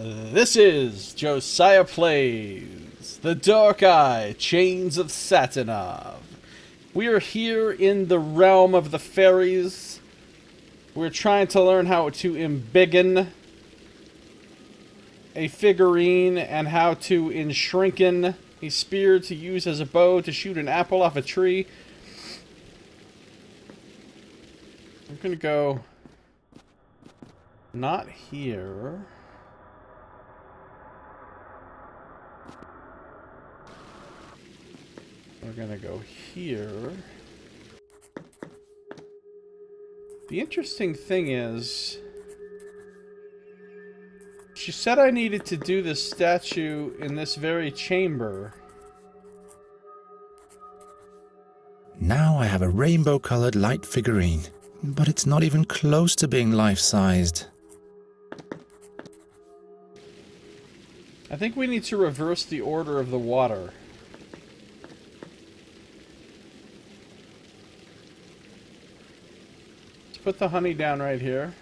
This is Josiah Plays The Dark Eye Chains of Satinav. We are here in the realm of the fairies. We're trying to learn how to embiggen a figurine and how to enshrinken a spear to use as a bow to shoot an apple off a tree. I'm gonna go not here. We're gonna go here. The interesting thing is, she said I needed to do this statue in this very chamber. Now I have a rainbow-colored light figurine, but it's not even close to being life-sized. I think we need to reverse the order of the water. Let's put the honey down right here.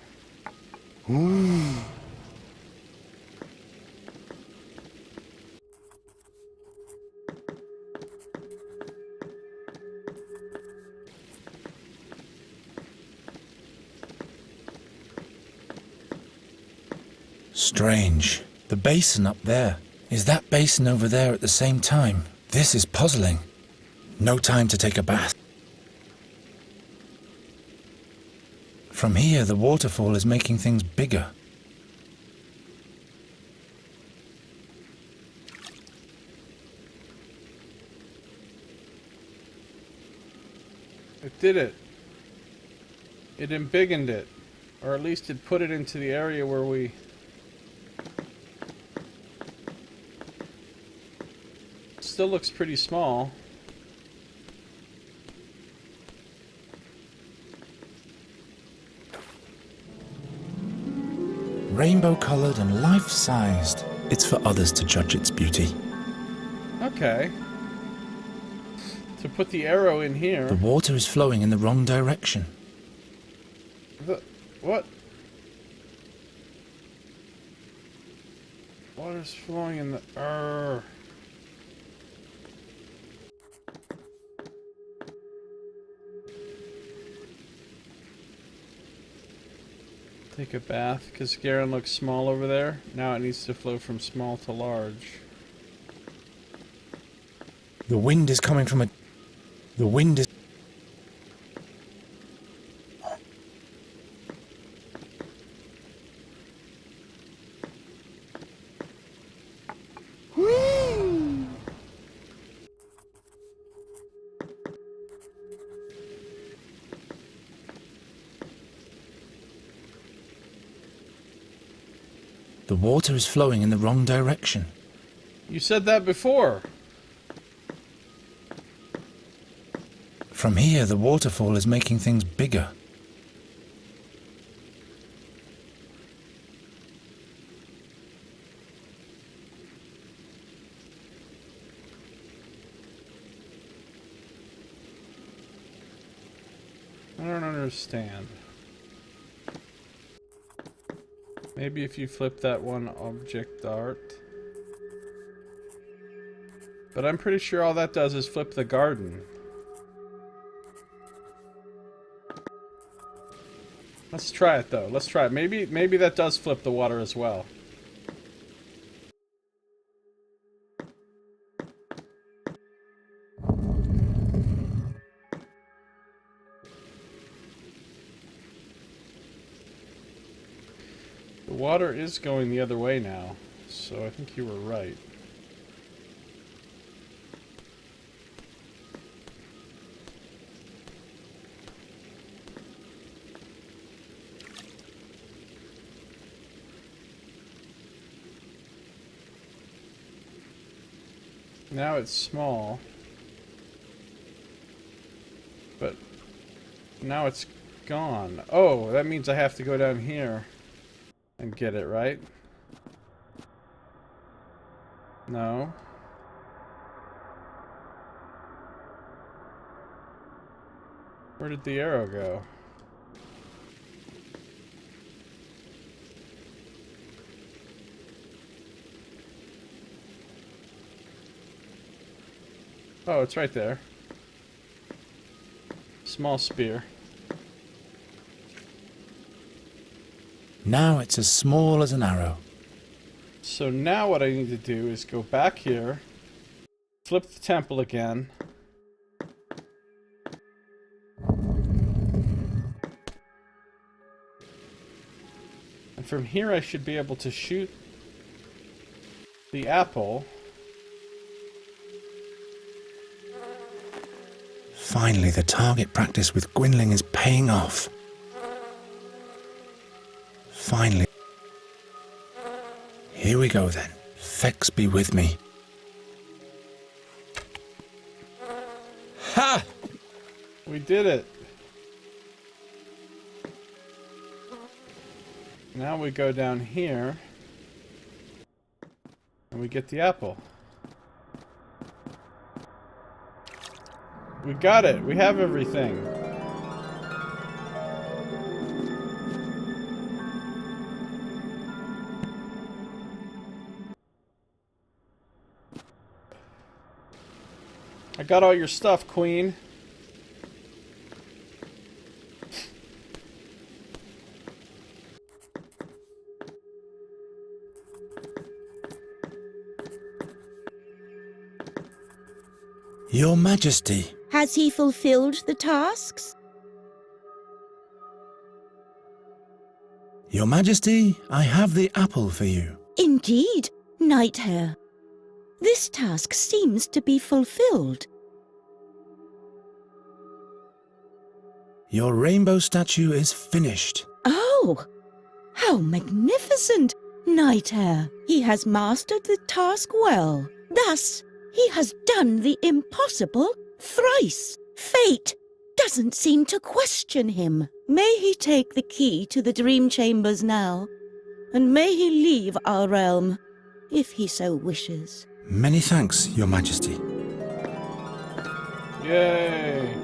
Strange. The basin up there. Is that basin over there at the same time? This is puzzling. No time to take a bath. From here, the waterfall is making things bigger. It did it. It embiggened it. Or at least it put it into the area where we... Still looks pretty small. Rainbow-colored and life-sized. It's for others to judge its beauty. Okay. To put the arrow in here... The water is flowing in the wrong direction. What? Water's flowing in the... Take a bath, because Garen looks small over there. Now it needs to flow from small to large. The wind is coming from a... The wind is... The water is flowing in the wrong direction. You said that before. From here, the waterfall is making things bigger. I don't understand. Maybe if you flip that one object art. But I'm pretty sure all that does is flip the garden. Let's try it though. Let's try it. Maybe that does flip the water as well. The water is going the other way now, so I think you were right. Now it's small, but now it's gone. Oh, that means I have to go down here and get it, right? No. Where did the arrow go? Oh, it's right there. Small spear. Now it's as small as an arrow. So now what I need to do is go back here, flip the temple again. And from here I should be able to shoot the apple. Finally, the target practice with Gwynling is paying off. Finally. Here we go then. Fex be with me. Ha! We did it. Now we go down here and we get the apple. We got it. We have everything. I got all your stuff, Queen. Your Majesty. Has he fulfilled the tasks? Your Majesty, I have the apple for you. Indeed, Nighthare. This task seems to be fulfilled. Your rainbow statue is finished. Oh, how magnificent! Nighthare, he has mastered the task well. Thus, he has done the impossible thrice. Fate doesn't seem to question him. May he take the key to the dream chambers now, and may he leave our realm, if he so wishes. Many thanks, Your Majesty. Yay!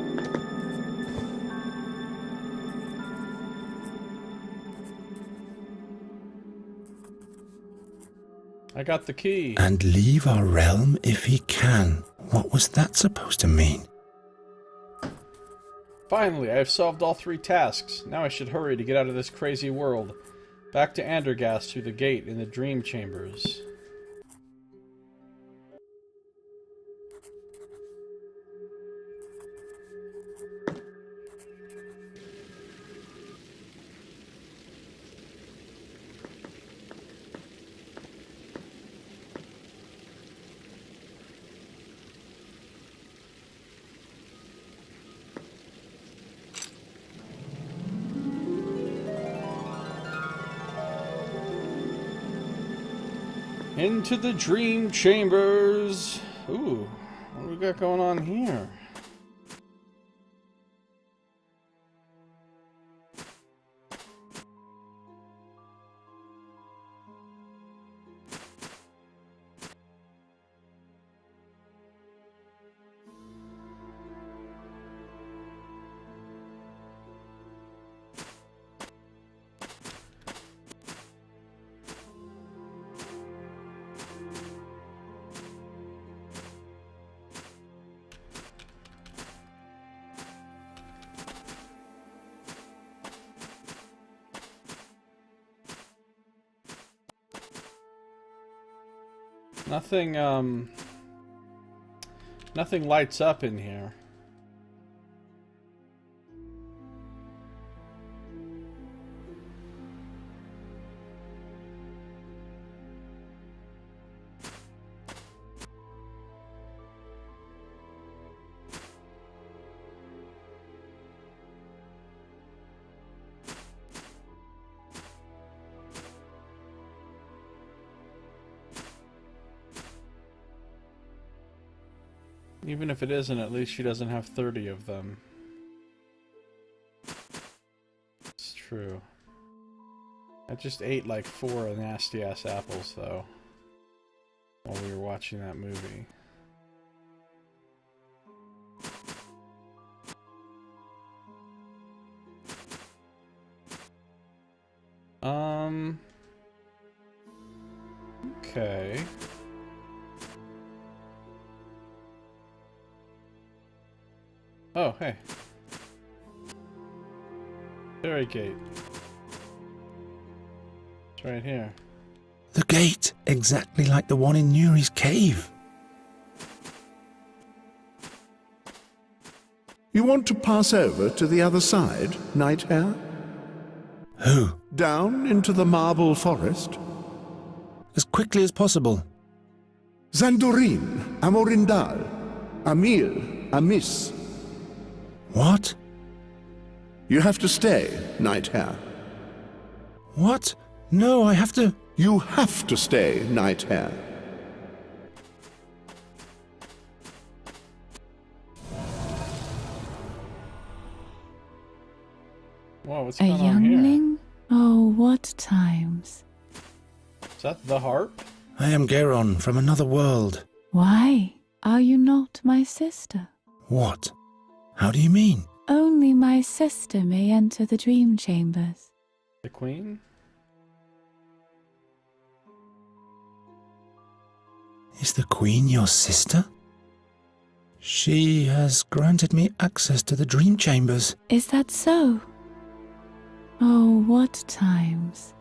I got the key. And leave our realm if he can. What was that supposed to mean? Finally, I have solved all 3 tasks. Now I should hurry to get out of this crazy world. Back to Andergast through the gate in the dream chambers. Into the dream chambers. Ooh, what do we got going on here? Nothing lights up in here. Even if it isn't, at least she doesn't have 30 of them. It's true. I just ate like 4 nasty-ass apples, though, while we were watching that movie. Okay. Oh, hey. Fairy gate. It's right here. The gate, exactly like the one in Nuri's cave. You want to pass over to the other side, Night Hare? Who? Down into the marble forest? As quickly as possible. Zandurin, Amorindal, Amil, Amis. What? You have to stay, Night Hare. What? No, I have to... You have to stay, Night Hare. Whoa, what's A going on here? youngling? Oh, what times. Is that the harp? I am Geron from another world. Why? Are you not my sister? What? How do you mean? Only my sister may enter the dream chambers. The queen? Is the Queen your sister? She has granted me access to the dream chambers. Is that so? Oh, what times.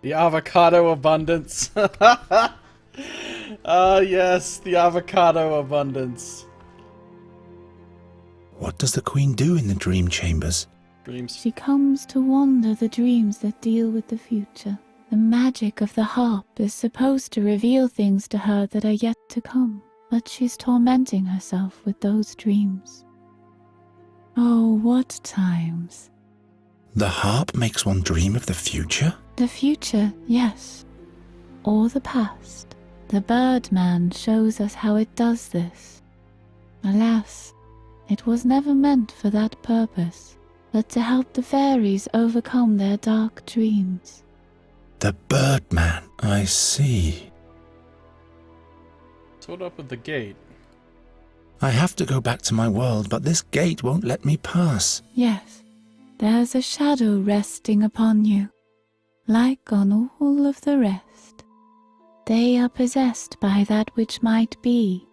The avocado abundance. Ah, yes, the avocado abundance. What does the Queen do in the dream chambers? Dreams. She comes to wander the dreams that deal with the future. The magic of the harp is supposed to reveal things to her that are yet to come, but she's tormenting herself with those dreams. Oh, what times. The harp makes one dream of the future? The future, yes. Or the past. The Birdman shows us how it does this. Alas, it was never meant for that purpose, but to help the fairies overcome their dark dreams. The Birdman, I see. So what up with the gate? I have to go back to my world, but this gate won't let me pass. Yes, there's a shadow resting upon you, like on all of the rest. They are possessed by that which might be.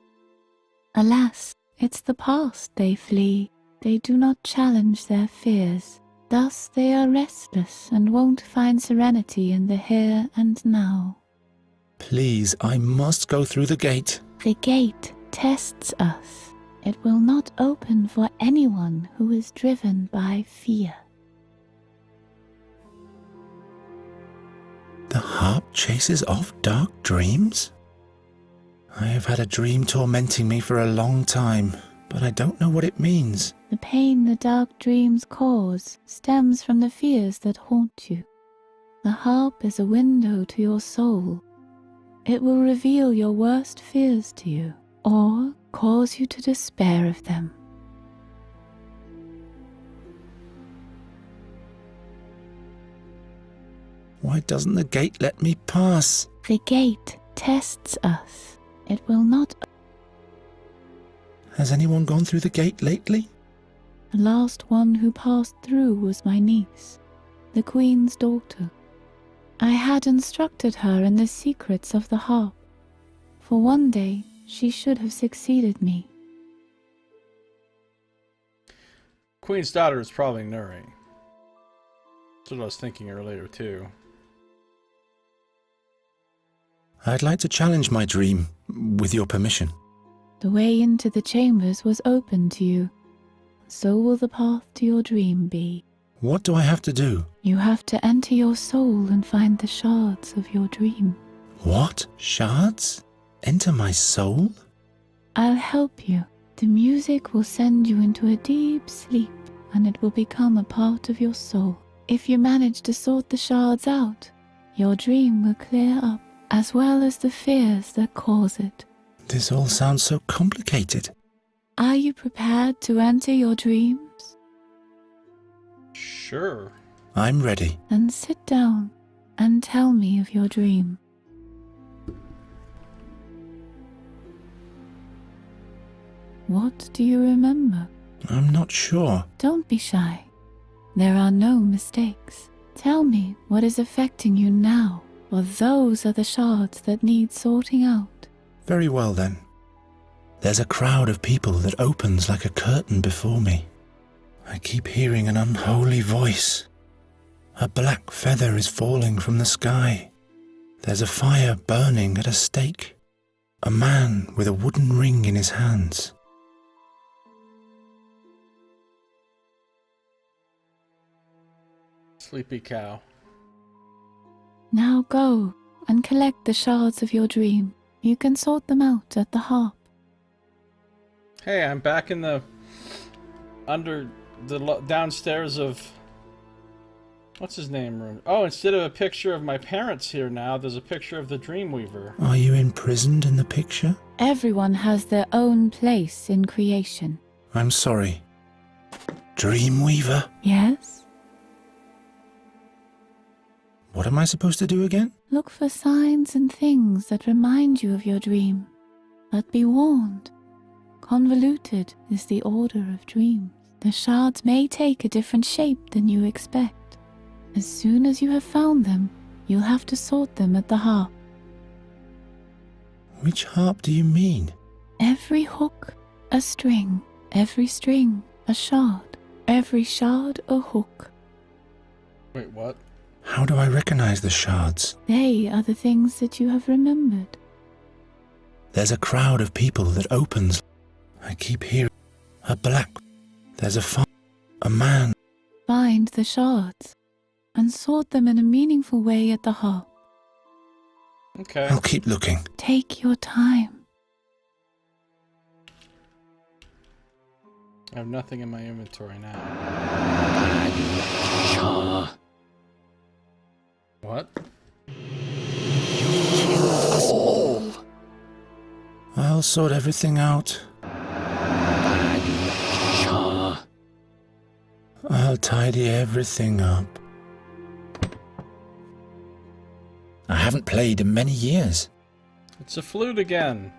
Alas, it's the past they flee. They do not challenge their fears. Thus they are restless and won't find serenity in the here and now. Please, I must go through the gate. The gate tests us. It will not open for anyone who is driven by fear. The harp chases off dark dreams? I have had a dream tormenting me for a long time, but I don't know what it means. The pain the dark dreams cause stems from the fears that haunt you. The harp is a window to your soul. It will reveal your worst fears to you, or cause you to despair of them. Why doesn't the gate let me pass? The gate tests us. It will not. Has anyone gone through the gate lately? The last one who passed through was my niece, the Queen's daughter. I had instructed her in the secrets of the harp, for one day she should have succeeded me. Queen's daughter is probably Nuri. That's what I was thinking earlier, too. I'd like to challenge my dream, with your permission. The way into the chambers was open to you. So will the path to your dream be. What do I have to do? You have to enter your soul and find the shards of your dream. What? Shards? Enter my soul? I'll help you. The music will send you into a deep sleep, and it will become a part of your soul. If you manage to sort the shards out, your dream will clear up, as well as the fears that cause it. This all sounds so complicated. Are you prepared to enter your dreams? Sure. I'm ready. Then sit down and tell me of your dream. What do you remember? I'm not sure. Don't be shy. There are no mistakes. Tell me what is affecting you now, for those are the shards that need sorting out. Very well then. There's a crowd of people that opens like a curtain before me. I keep hearing an unholy voice. A black feather is falling from the sky. There's a fire burning at a stake. A man with a wooden ring in his hands. Sleepy cow. Now go and collect the shards of your dream. You can sort them out at the harp. Hey, I'm back in the downstairs of what's his name room. Oh, instead of a picture of my parents here now, there's a picture of the Dreamweaver. Are you imprisoned in the picture? Everyone has their own place in creation. I'm sorry. Dreamweaver? Yes? What am I supposed to do again? Look for signs and things that remind you of your dream. But be warned. Convoluted is the order of dreams. The shards may take a different shape than you expect. As soon as you have found them, you'll have to sort them at the harp. Which harp do you mean? Every hook, a string. Every string, a shard. Every shard, a hook. Wait, what? How do I recognize the shards? They are the things that you have remembered. There's a crowd of people that opens. I keep hearing a black. There's a fire. A man. Find the shards and sort them in a meaningful way at the harp. Okay. I'll keep looking. Take your time. I have nothing in my inventory now. What? I'll sort everything out. I'll tidy everything up. I haven't played in many years. It's a flute again.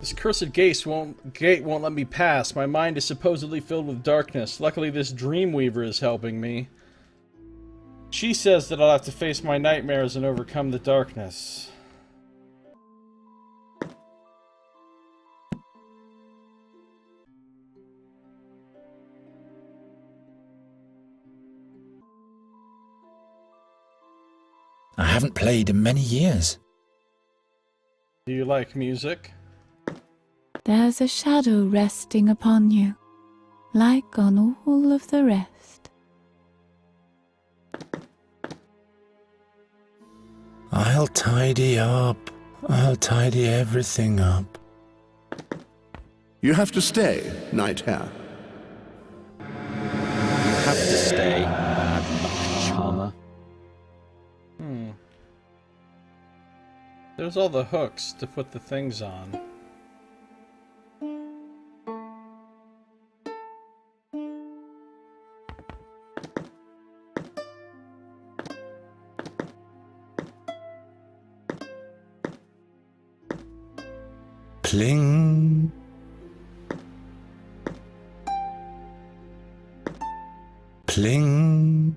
This cursed gate won't let me pass. My mind is supposedly filled with darkness. Luckily, this Dreamweaver is helping me. She says that I'll have to face my nightmares and overcome the darkness. I haven't played in many years. Do you like music? There's a shadow resting upon you, like on all of the rest. I'll tidy up. I'll tidy everything up. You have to stay, Night Hare. Have to stay, bad luck charmer. There's all the hooks to put the things on. Pling. Pling.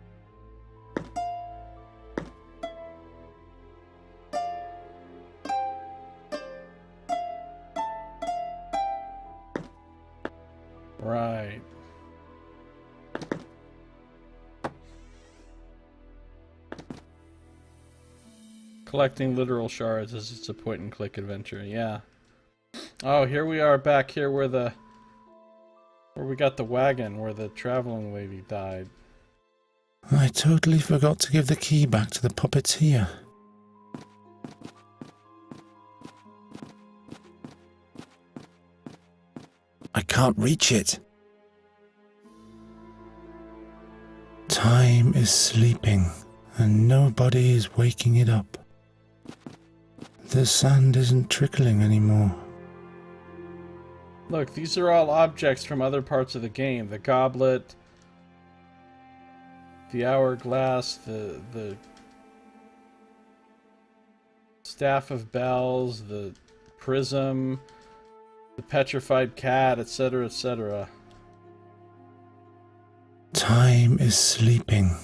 Right. Collecting literal shards as it's a point-and-click adventure, yeah. Oh, here we are back here where we got the wagon, where the traveling lady died. I totally forgot to give the key back to the puppeteer. I can't reach it. Time is sleeping, and nobody is waking it up. The sand isn't trickling anymore. Look, these are all objects from other parts of the game. The goblet, the hourglass, the staff of bells, the prism, the petrified cat, etc., etc. Time is sleeping,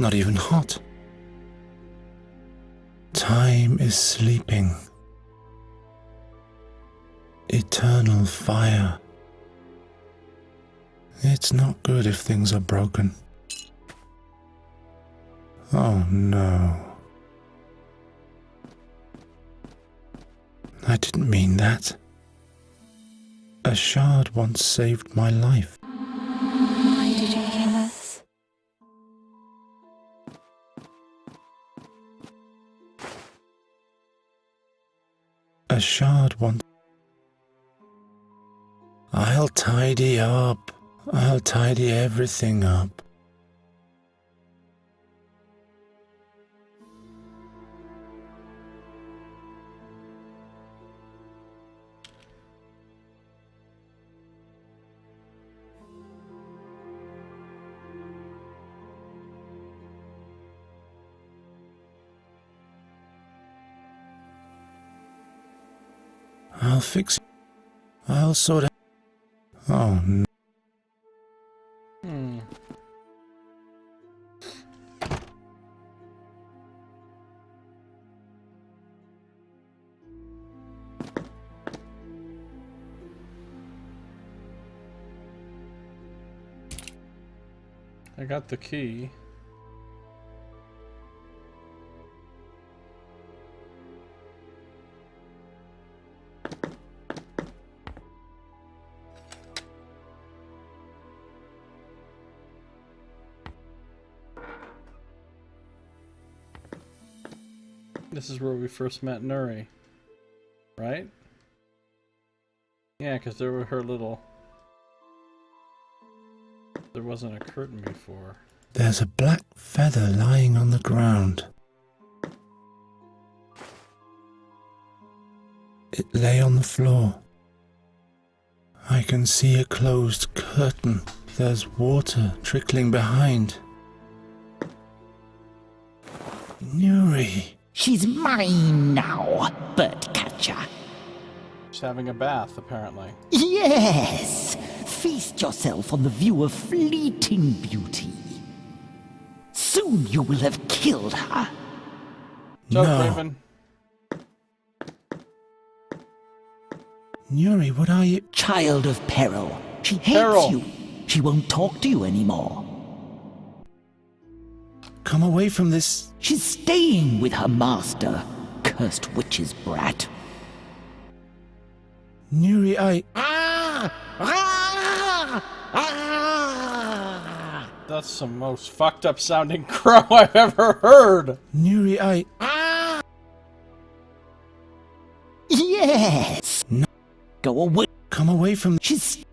not even hot. Time is sleeping. Eternal fire. It's not good if things are broken. Oh no. I didn't mean that. A shard once saved my life. Why did you kill us? A shard once... I'll tidy up. I'll tidy everything up. I'll fix it. I'll sort it. Oh no. I got the key. This is where we first met Nuri, right? Yeah, because there were her little... There wasn't a curtain before. There's a black feather lying on the ground. It lay on the floor. I can see a closed curtain. There's water trickling behind. Nuri. She's mine now, birdcatcher. She's having a bath, apparently. Yes! Feast yourself on the view of fleeting beauty. Soon you will have killed her. What's up, No. Raven? Nuri, what are you? Child of peril. She hates Peril. you. She won't talk to you anymore. Come away from this. She's staying with her master, cursed witch's brat. Nuri, That's the most fucked up sounding crow I've ever heard. Nuri, Yes! No. Go away. Come away from... She's...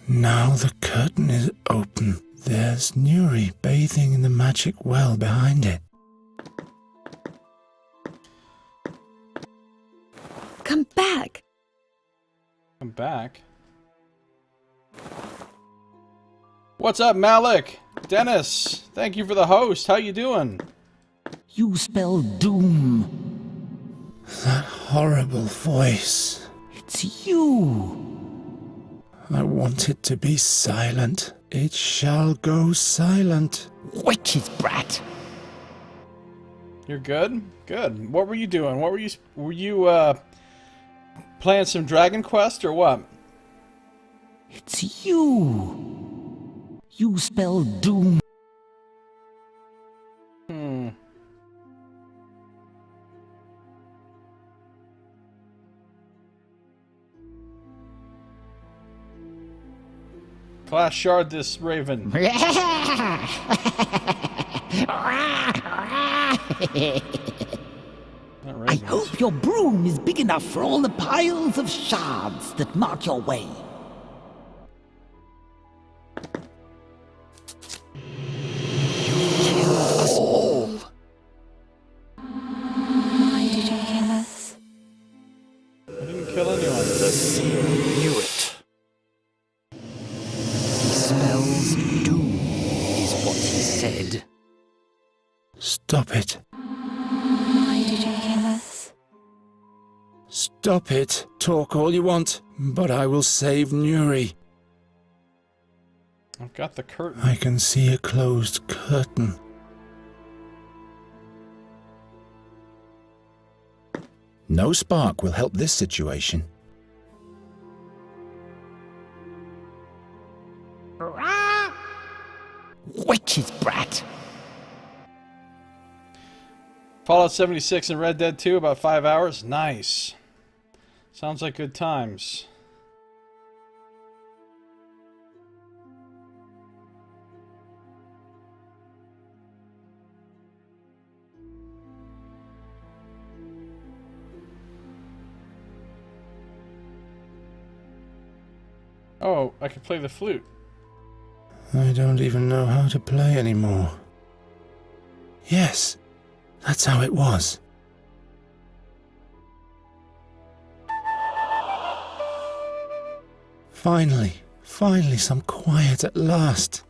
Now the curtain is open. There's Nuri bathing in the magic well behind it. Come back. I'm back. What's up, Malik? Dennis, thank you for the host. How you doing? You spell doom. That horrible voice. It's you. I want it to be silent. It shall go silent. Witch's brat. You're good? Good. What were you doing? What were you playing some Dragon Quest or what? It's you. You spell doom. Class shard this Raven. Not I Ravens. hope your broom is big enough for all the piles of shards that mark your way. You killed us all. Why did you kill us? I didn't kill anyone. The seer knew it. He spells doom, is what he said. Stop it. Why did you kill us? Stop it. Talk all you want, but I will save Nuri. I've got the curtain. I can see a closed curtain. No spark will help this situation. Witch's brat! Fallout 76 and Red Dead 2, about 5 hours. Nice. Sounds like good times. Oh, I can play the flute. I don't even know how to play anymore. Yes, that's how it was. Finally some quiet at last.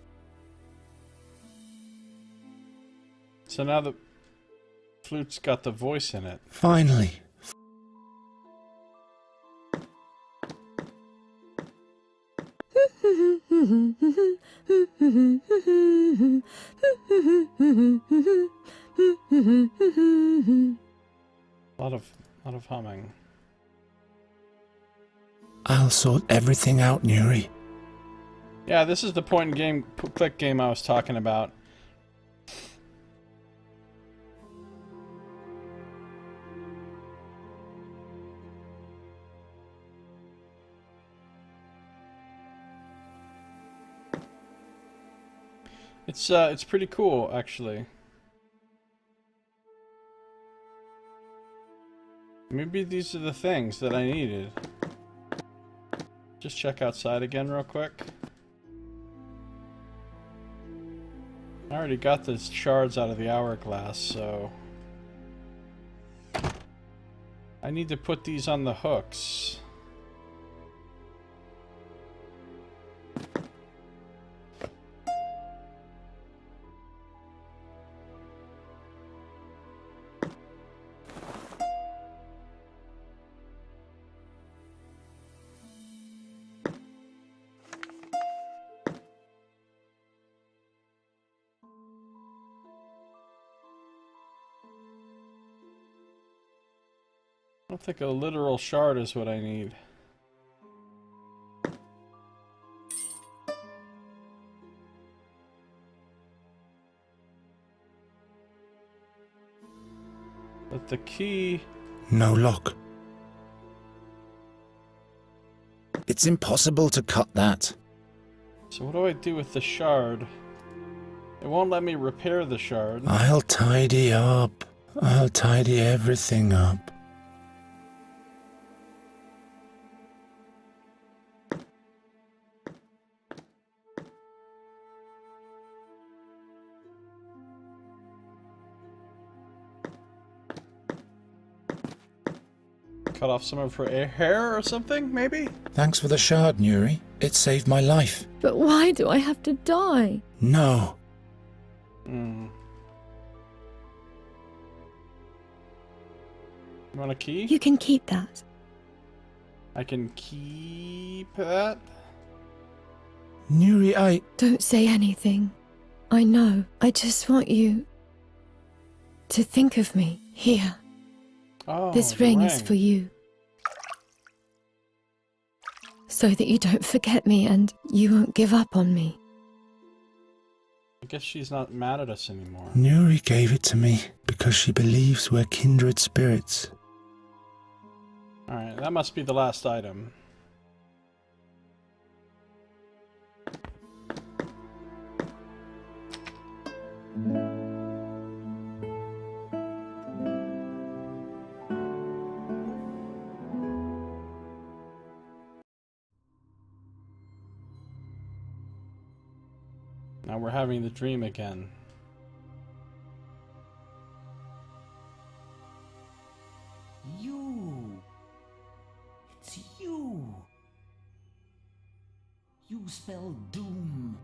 So now the flute's got the voice in it. Finally. A lot of humming. I'll sort everything out, Nuri. Yeah, this is the point and game click game I was talking about. It's pretty cool, actually. Maybe these are the things that I needed. Just check outside again real quick. I already got the shards out of the hourglass, so... I need to put these on the hooks. I don't think a literal shard is what I need. But the key... No lock. It's impossible to cut that. So what do I do with the shard? It won't let me repair the shard. I'll tidy up. I'll tidy everything up. Cut off some of her hair or something, maybe? Thanks for the shard, Nuri. It saved my life. But why do I have to die? No. You want a key? You can keep that. I can keep that? Nuri, Don't say anything. I know. I just want you to think of me here. Oh, This the ring is for you. So that you don't forget me and you won't give up on me. I guess she's not mad at us anymore. Nuri gave it to me because she believes we're kindred spirits. Alright, that must be the last item. Now we're having the dream again. You. It's you. You spell doom.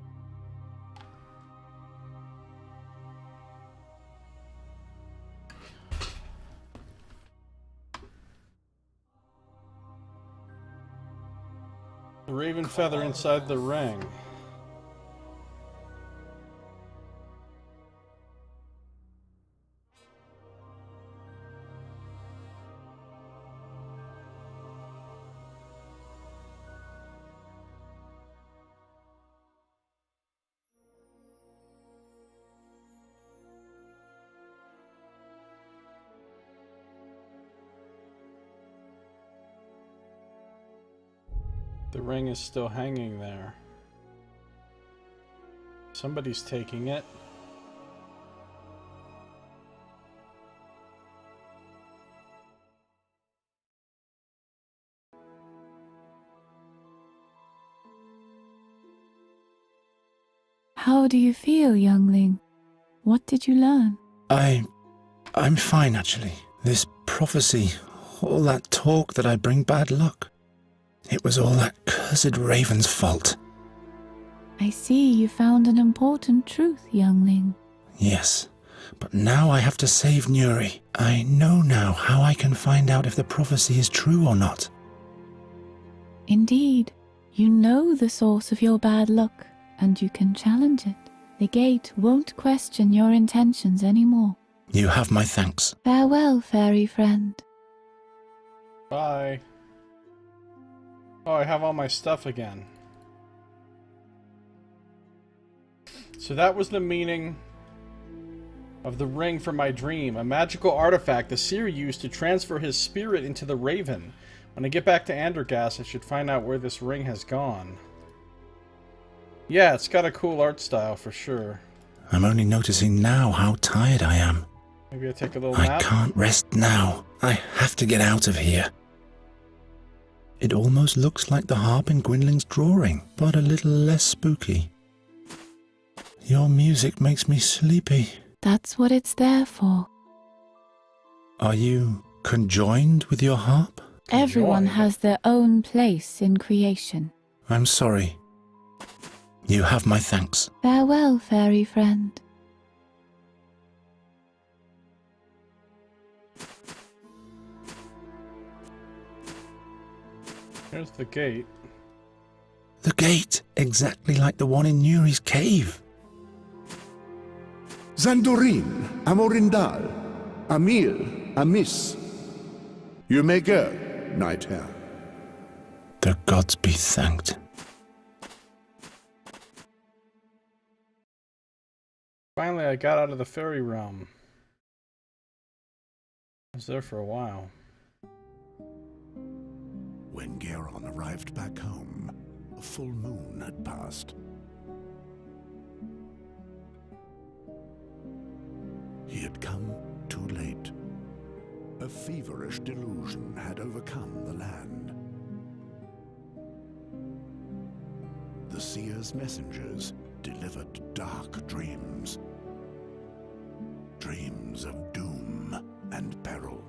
The raven feather inside the ring. The ring is still hanging there. Somebody's taking it. How do you feel, youngling? What did you learn? I'm fine, actually. This prophecy, all that talk that I bring bad luck. It was all that cursed raven's fault. I see you found an important truth, youngling. Yes, but now I have to save Nuri. I know now how I can find out if the prophecy is true or not. Indeed, you know the source of your bad luck, and you can challenge it. The gate won't question your intentions anymore. You have my thanks. Farewell, fairy friend. Bye. Oh, I have all my stuff again. So that was the meaning of the ring from my dream. A magical artifact the seer used to transfer his spirit into the raven. When I get back to Andergast, I should find out where this ring has gone. Yeah, it's got a cool art style for sure. I'm only noticing now how tired I am. Maybe I take a little I nap? can't rest now. I have to get out of here. It almost looks like the harp in Gwynling's drawing, but a little less spooky. Your music makes me sleepy. That's what it's there for. Are you conjoined with your harp? Everyone has their own place in creation. I'm sorry. You have my thanks. Farewell, fairy friend. Here's the gate. The gate, exactly like the one in Nuri's cave. Zandurin, Amorindal, Amil, Amis. You may go, Knight Hare. The gods be thanked. Finally, I got out of the fairy realm. I was there for a while. When Garon arrived back home, a full moon had passed. He had come too late. A feverish delusion had overcome the land. The seer's messengers delivered dark dreams. Dreams of doom and peril.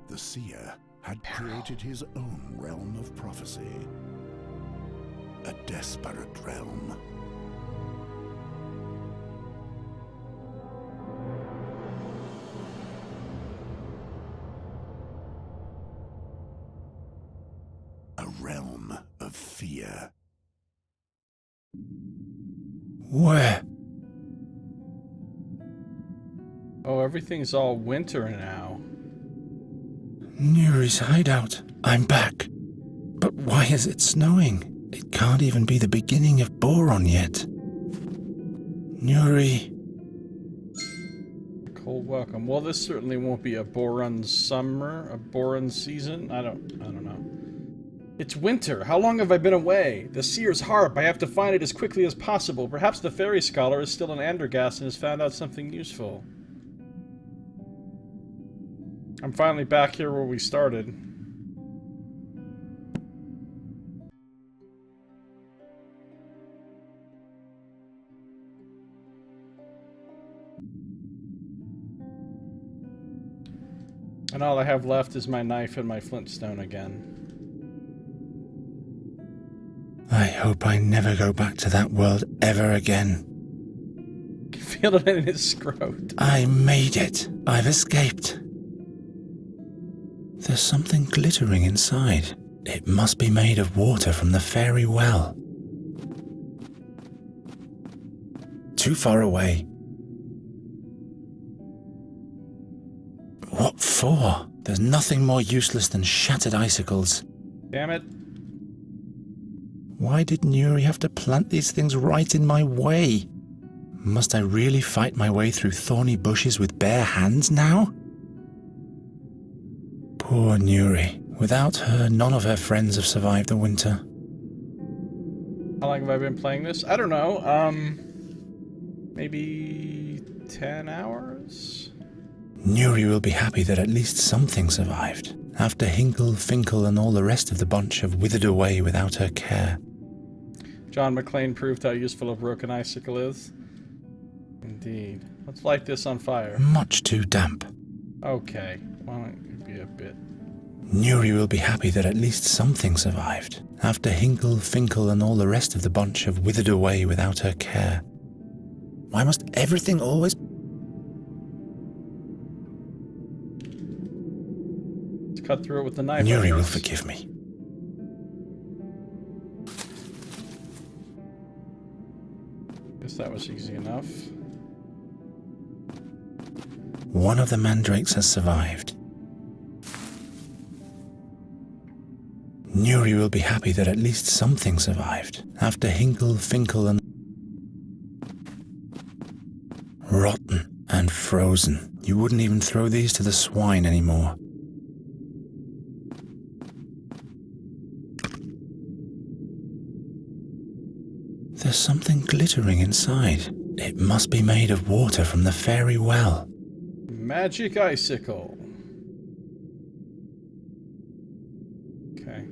The seer had created his own realm of prophecy. A desperate realm. A realm of fear. Where? Oh, everything's all winter now. Nuri's hideout. I'm back. But why is it snowing? It can't even be the beginning of Boron yet. Nuri. Cold welcome. Well, this certainly won't be a Boron summer, a Boron season. I don't know. It's winter. How long have I been away? The seer's harp. I have to find it as quickly as possible. Perhaps the fairy scholar is still in Andergast and has found out something useful. I'm finally back here where we started. And all I have left is my knife and my flintstone again. I hope I never go back to that world ever again. Feel it in his scrot. I made it. I've escaped. There's something glittering inside. It must be made of water from the fairy well. Too far away. What for? There's nothing more useless than shattered icicles. Damn it. Why did Nuri have to plant these things right in my way? Must I really fight my way through thorny bushes with bare hands now? Poor Nuri. Without her, none of her friends have survived the winter. How long have I been playing this? I don't know. Maybe 10 hours? Nuri will be happy that at least something survived, after Hinkle, Finkel, and all the rest of the bunch have withered away without her care. John McClane proved how useful a broken icicle is. Indeed. Let's light this on fire. Much too damp. Okay. Why don't you be a bit... Nuri will be happy that at least something survived, after Hinkle, Finkel, and all the rest of the bunch have withered away without her care. Why must everything always... Let's cut through it with the knife. Nuri will forgive me. Guess that was easy enough. One of the mandrakes has survived. Nuri will be happy that at least something survived, after Hinkle, Finkel, and... Rotten and frozen. You wouldn't even throw these to the swine anymore. There's something glittering inside. It must be made of water from the fairy well. Magic icicle. Okay.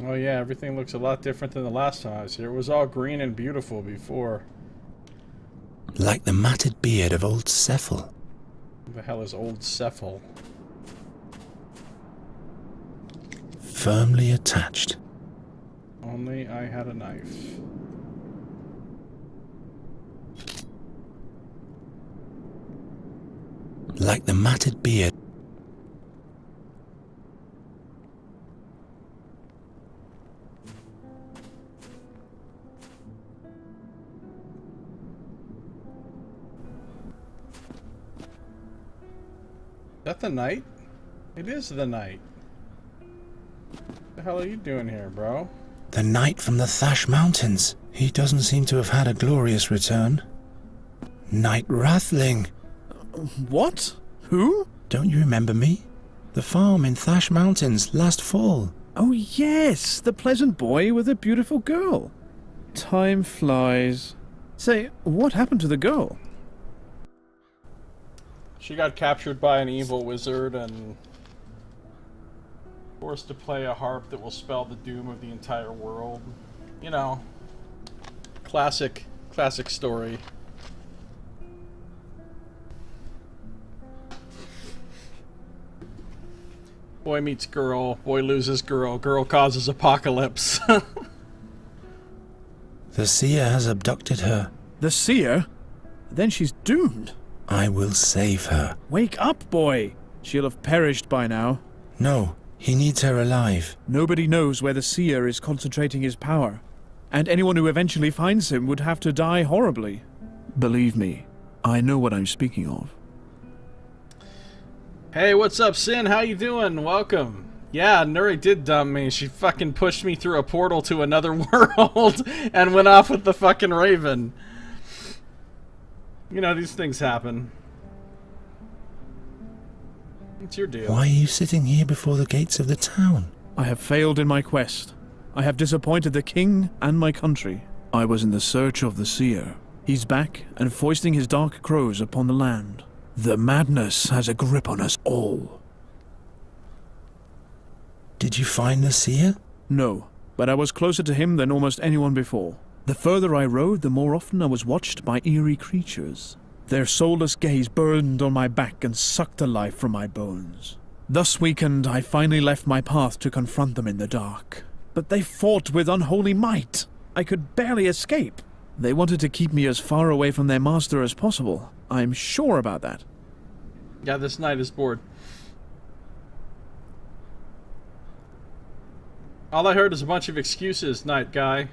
Oh yeah, everything looks a lot different than the last time I was here. It was all green and beautiful before. Like the matted beard of old Cephal. Who the hell is old Cephal? Firmly attached. Only I had a knife. Like the matted beard. Is that the knight? It is the knight. What the hell are you doing here, bro? The knight from the Thash Mountains. He doesn't seem to have had a glorious return. Knight Rathling. What? Who? Don't you remember me? The farm in Thash Mountains last fall. Oh yes, the pleasant boy with a beautiful girl. Time flies. Say, what happened to the girl? She got captured by an evil wizard and forced to play a harp that will spell the doom of the entire world. You know, classic story. Boy meets girl, boy loses girl, girl causes apocalypse. The seer has abducted her. The seer? Then she's doomed. I will save her. Wake up, boy. She'll have perished by now. No, he needs her alive. Nobody knows where the seer is concentrating his power, and anyone who eventually finds him would have to die horribly. Believe me, I know what I'm speaking of. Hey, what's up, Sin? How you doing? Welcome. Yeah, Nuri did dump me. She fucking pushed me through a portal to another world and went off with the fucking raven. You know, these things happen. What's your deal? Why are you sitting here before the gates of the town? I have failed in my quest. I have disappointed the king and my country. I was in the search of the seer. He's back and foisting his dark crows upon the land. The madness has a grip on us all. Did you find the seer? No, but I was closer to him than almost anyone before. The further I rode, the more often I was watched by eerie creatures. Their soulless gaze burned on my back and sucked the life from my bones. Thus weakened, I finally left my path to confront them in the dark. But they fought with unholy might. I could barely escape. They wanted to keep me as far away from their master as possible. I'm sure about that. Yeah, this knight is bored. All I heard is a bunch of excuses, knight guy.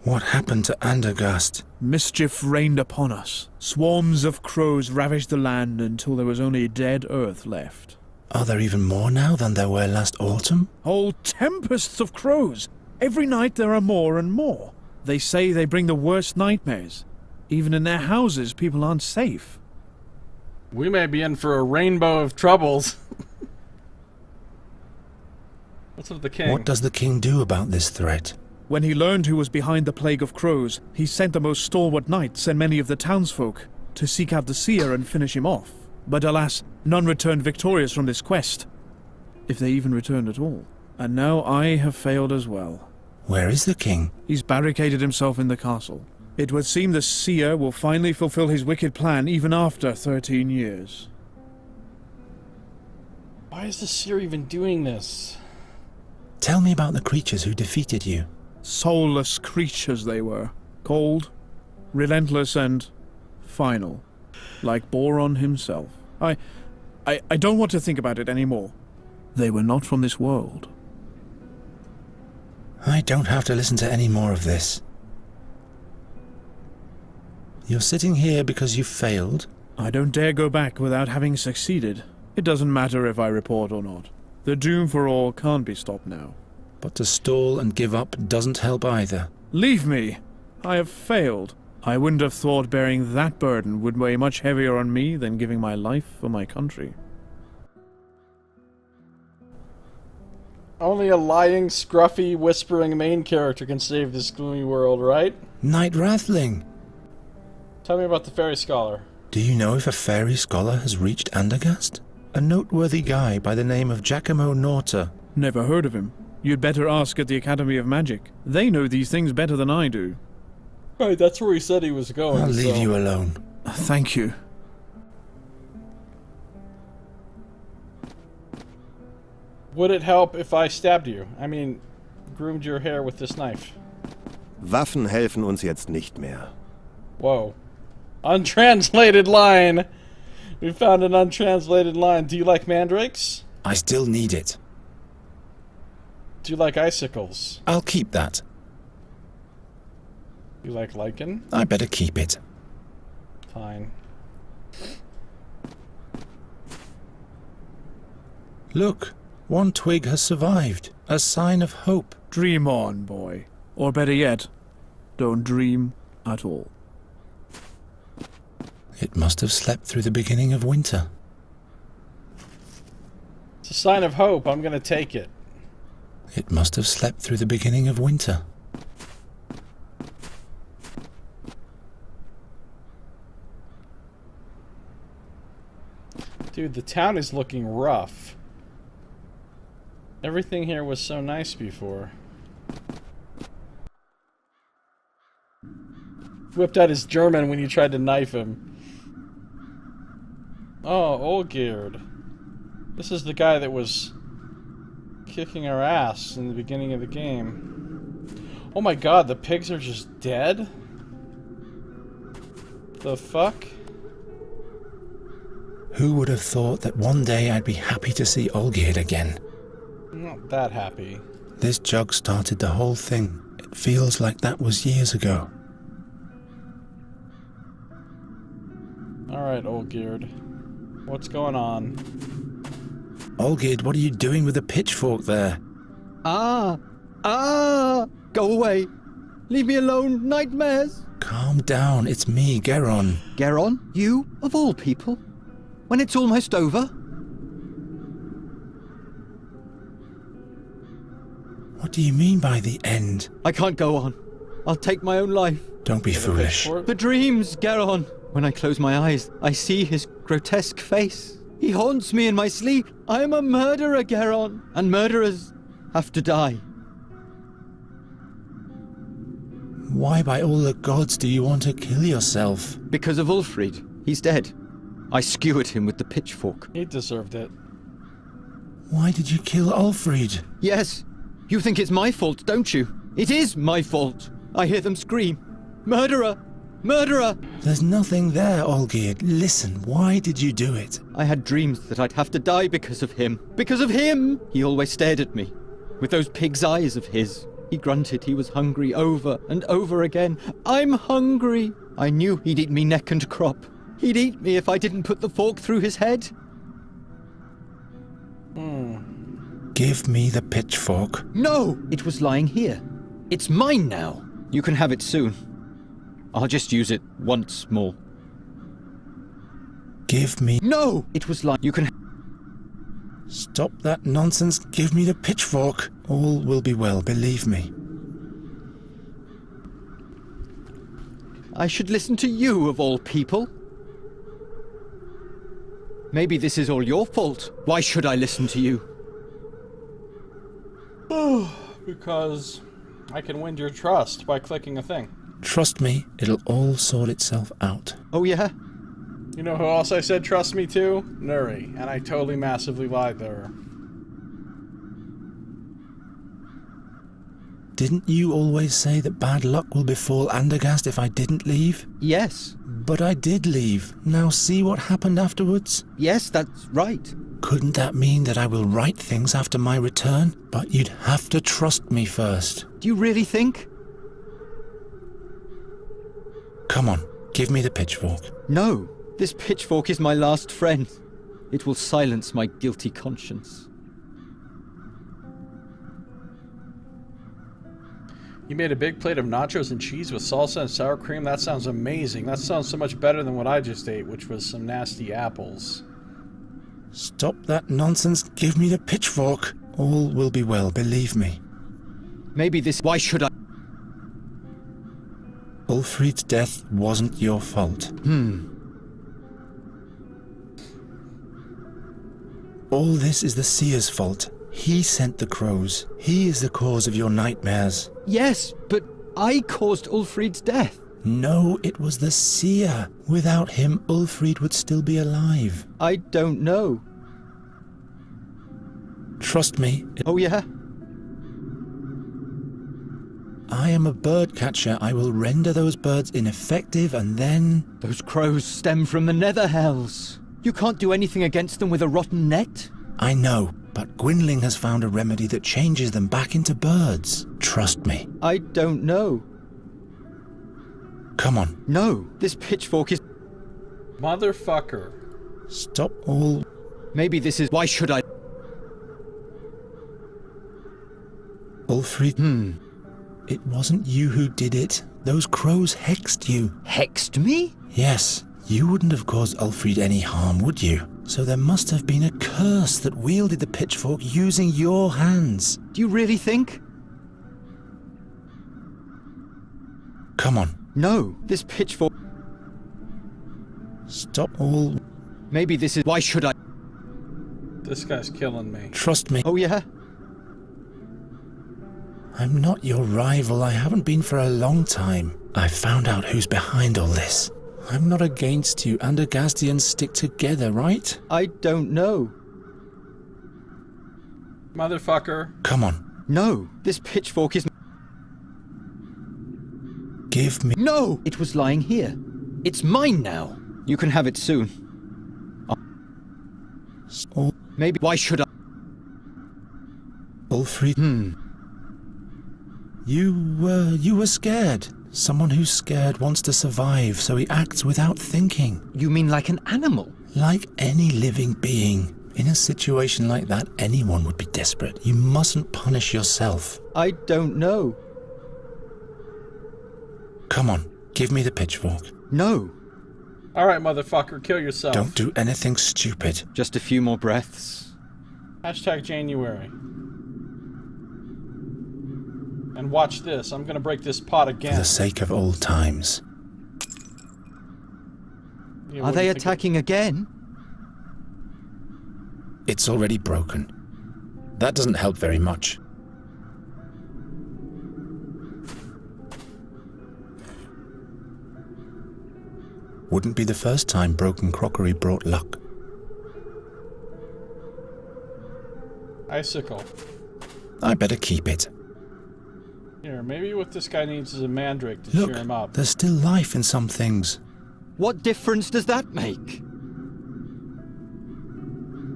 What happened to Andergast? Mischief rained upon us. Swarms of crows ravaged the land until there was only dead earth left. Are there even more now than there were last autumn? Whole tempests of crows. Every night there are more and more. They say they bring the worst nightmares. Even in their houses, people aren't safe. We may be in for a rainbow of troubles. What's with the king? What does the king do about this threat? When he learned who was behind the plague of crows, he sent the most stalwart knights and many of the townsfolk to seek out the seer and finish him off. But alas, none returned victorious from this quest, if they even returned at all. And now I have failed as well. Where is the king? He's barricaded himself in the castle. It would seem the seer will finally fulfill his wicked plan even after 13 years. Why is the seer even doing this? Tell me about the creatures who defeated you. Soulless creatures they were. Cold, relentless, and final. Like Boron himself. I don't want to think about it anymore. They were not from this world. I don't have to listen to any more of this. You're sitting here because you failed? I don't dare go back without having succeeded. It doesn't matter if I report or not. The doom for all can't be stopped now. But to stall and give up doesn't help either. Leave me! I have failed. I wouldn't have thought bearing that burden would weigh much heavier on me than giving my life for my country. Only a lying, scruffy, whispering main character can save this gloomy world, right? Knight Rathling! Tell me about the fairy scholar. Do you know if a fairy scholar has reached Andergast? A noteworthy guy by the name of Giacomo Norta. Never heard of him. You'd better ask at the Academy of Magic. They know these things better than I do. Right, that's where he said he was going. I'll leave you alone. Thank you. Would it help if I stabbed you? I mean, groomed your hair with this knife. Waffen helfen uns jetzt nicht mehr. Whoa. Untranslated line! We found an untranslated line. Do you like mandrakes? I still need it. Do you like icicles? I'll keep that. You like lichen? I better keep it. Fine. Look, one twig has survived. A sign of hope. Dream on, boy. Or better yet, don't dream at all. It must have slept through the beginning of winter. It's a sign of hope. I'm gonna take it. It must have slept through the beginning of winter. Dude, the town is looking rough. Everything here was so nice before. Whipped out his German when you tried to knife him. Oh, Olgierd. This is the guy that was kicking our ass in the beginning of the game. Oh my god, the pigs are just dead? The fuck? Who would have thought that one day I'd be happy to see Olgierd again? I'm not that happy. This jug started the whole thing. It feels like that was years ago. Alright, Olgierd. What's going on? Olgierd, what are you doing with the pitchfork there? Ah! Go away! Leave me alone, nightmares! Calm down, it's me, Geron. Geron? You, of all people? When it's almost over? What do you mean by the end? I can't go on. I'll take my own life. Don't be foolish. The dreams, Geron! When I close my eyes, I see his grotesque face. He haunts me in my sleep. I am a murderer, Geron, and murderers have to die. Why by all the gods do you want to kill yourself? Because of Ulfrid. He's dead. I skewered him with the pitchfork. He deserved it. Why did you kill Ulfrid? Yes. You think it's my fault, don't you? It is my fault. I hear them scream. Murderer! Murderer! There's nothing there, Olgierd. Listen, why did you do it? I had dreams that I'd have to die because of him. Because of him! He always stared at me, with those pig's eyes of his. He grunted he was hungry over and over again. I'm hungry! I knew he'd eat me neck and crop. He'd eat me if I didn't put the fork through his head. Give me the pitchfork. No! It was lying here. It's mine now. You can have it soon. I'll just use it once more. Give me... No! It was lying... You can... Stop that nonsense. Give me the pitchfork. All will be well, believe me. I should listen to you, of all people. Maybe this is all your fault. Why should I listen to you? Because I can win your trust by clicking a thing. Trust me, it'll all sort itself out. Oh, yeah? You know who else I said trust me to? Nuri. And I totally massively lied to her. Didn't you always say that bad luck will befall Andergast if I didn't leave? Yes. But I did leave. Now see what happened afterwards? Yes, that's right. Couldn't that mean that I will right things after my return? But you'd have to trust me first. Do you really think? Come on, give me the pitchfork. No. This pitchfork is my last friend. It will silence my guilty conscience. You made a big plate of nachos and cheese with salsa and sour cream? That sounds amazing. That sounds so much better than what I just ate, which was some nasty apples. Stop that nonsense. Give me the pitchfork. All will be well, believe me. Maybe this... Why should I... Ulfrid's death wasn't your fault. All this is the seer's fault. He sent the crows. He is the cause of your nightmares. Yes, but I caused Ulfrid's death. No, it was the seer. Without him, Ulfrid would still be alive. I don't know. Trust me. Oh, yeah? I am a bird catcher. I will render those birds ineffective and then... Those crows stem from the nether hells. You can't do anything against them with a rotten net? I know, but Gwynling has found a remedy that changes them back into birds. Trust me. I don't know. Come on. No, this pitchfork is... Motherfucker. Stop all... Maybe this is... Why should I... Ulfrid? It wasn't you who did it. Those crows hexed you. Hexed me? Yes. You wouldn't have caused Ulfrid any harm, would you? So there must have been a curse that wielded the pitchfork using your hands. Do you really think? Come on. No, this pitchfork... Stop all... Maybe this is... Why should I... This guy's killing me. Trust me. Oh, yeah? I'm not your rival. I haven't been for a long time. I found out who's behind all this. I'm not against you. Andergastians stick together, right? I don't know. Motherfucker. Come on. No, this pitchfork is... Give me... No! It was lying here. It's mine now. You can have it soon. Maybe... Why should I... Ulfrid? You were scared. Someone who's scared wants to survive, so he acts without thinking. You mean like an animal? Like any living being. In a situation like that, anyone would be desperate. You mustn't punish yourself. I don't know. Come on, give me the pitchfork. No. Alright, motherfucker, kill yourself. Don't do anything stupid. Just a few more breaths. Hashtag January. And watch this. I'm gonna break this pot again. For the sake of old times. Yeah, Are they attacking again? It's already broken. That doesn't help very much. Wouldn't be the first time broken crockery brought luck. Icicle. I better keep it. Here, maybe what this guy needs is a mandrake to Look, cheer him up. there's still life in some things. What difference does that make?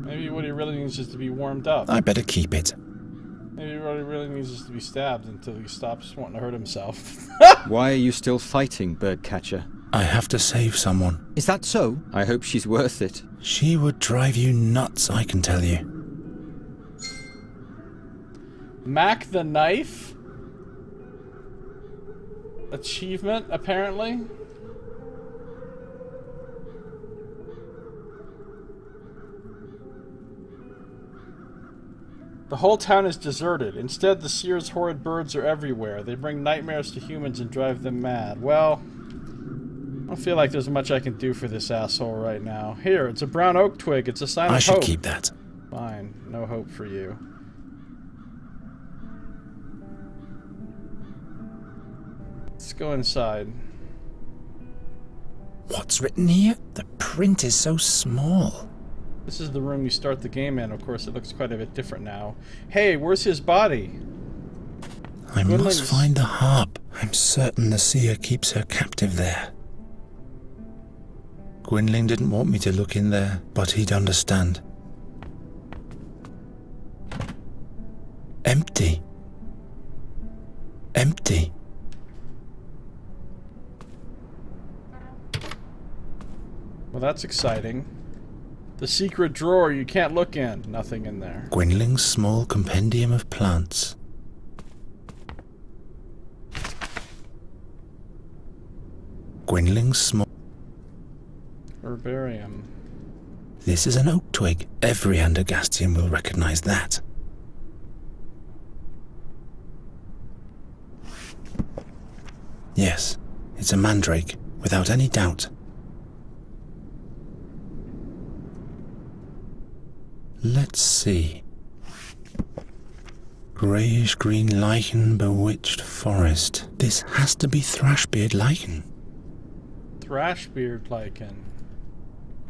Maybe what he really needs is to be warmed up. I better keep it. Maybe what he really needs is to be stabbed until he stops wanting to hurt himself. Why are you still fighting, Birdcatcher? I have to save someone. Is that so? I hope she's worth it. She would drive you nuts, I can tell you. Mac the Knife? Achievement, apparently? The whole town is deserted. Instead, the seer's horrid birds are everywhere. They bring nightmares to humans and drive them mad. Well, I don't feel like there's much I can do for this asshole right now. Here, it's a brown oak twig. It's a sign of hope. I should keep that. Fine. No hope for you. Let's go inside. What's written here? The print is so small. This is the room you start the game in. Of course, it looks quite a bit different now. Hey, where's his body? I must find the harp. I'm certain the seer keeps her captive there. Gwynling didn't want me to look in there, but he'd understand. Empty. Empty. Well, that's exciting. The secret drawer you can't look in. Nothing in there. Gwynling's small compendium of plants. Gwynling's small... Herbarium. This is an oak twig. Every Andergastian will recognize that. Yes, it's a mandrake, without any doubt. Let's see. Greyish-green lichen, bewitched forest. This has to be Thrashbeard lichen. Thrashbeard lichen.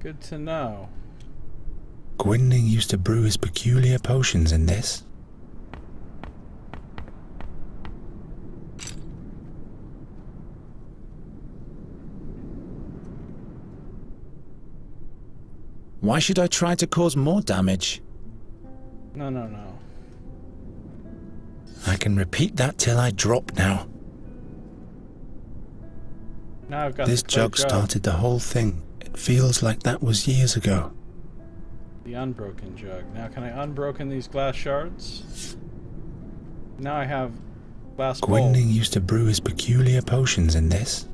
Good to know. Gwynling used to brew his peculiar potions in this. Why should I try to cause more damage? No, no, no. I can repeat that till I drop now. Now I've got this jug started the whole thing. It feels like that was years ago. The unbroken jug. Now can I unbroken these glass shards? Now I have glass bowl. Gwynling used to brew his peculiar potions in this.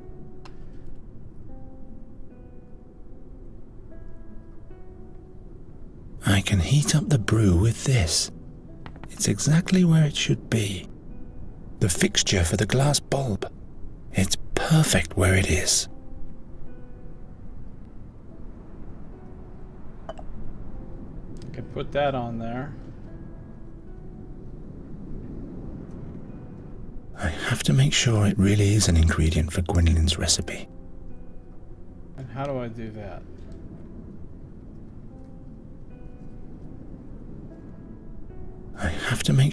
I can heat up the brew with this. It's exactly where it should be. The fixture for the glass bulb. It's perfect where it is. I can put that on there. I have to make sure it really is an ingredient for Gwynling's recipe. And how do I do that? I have to make...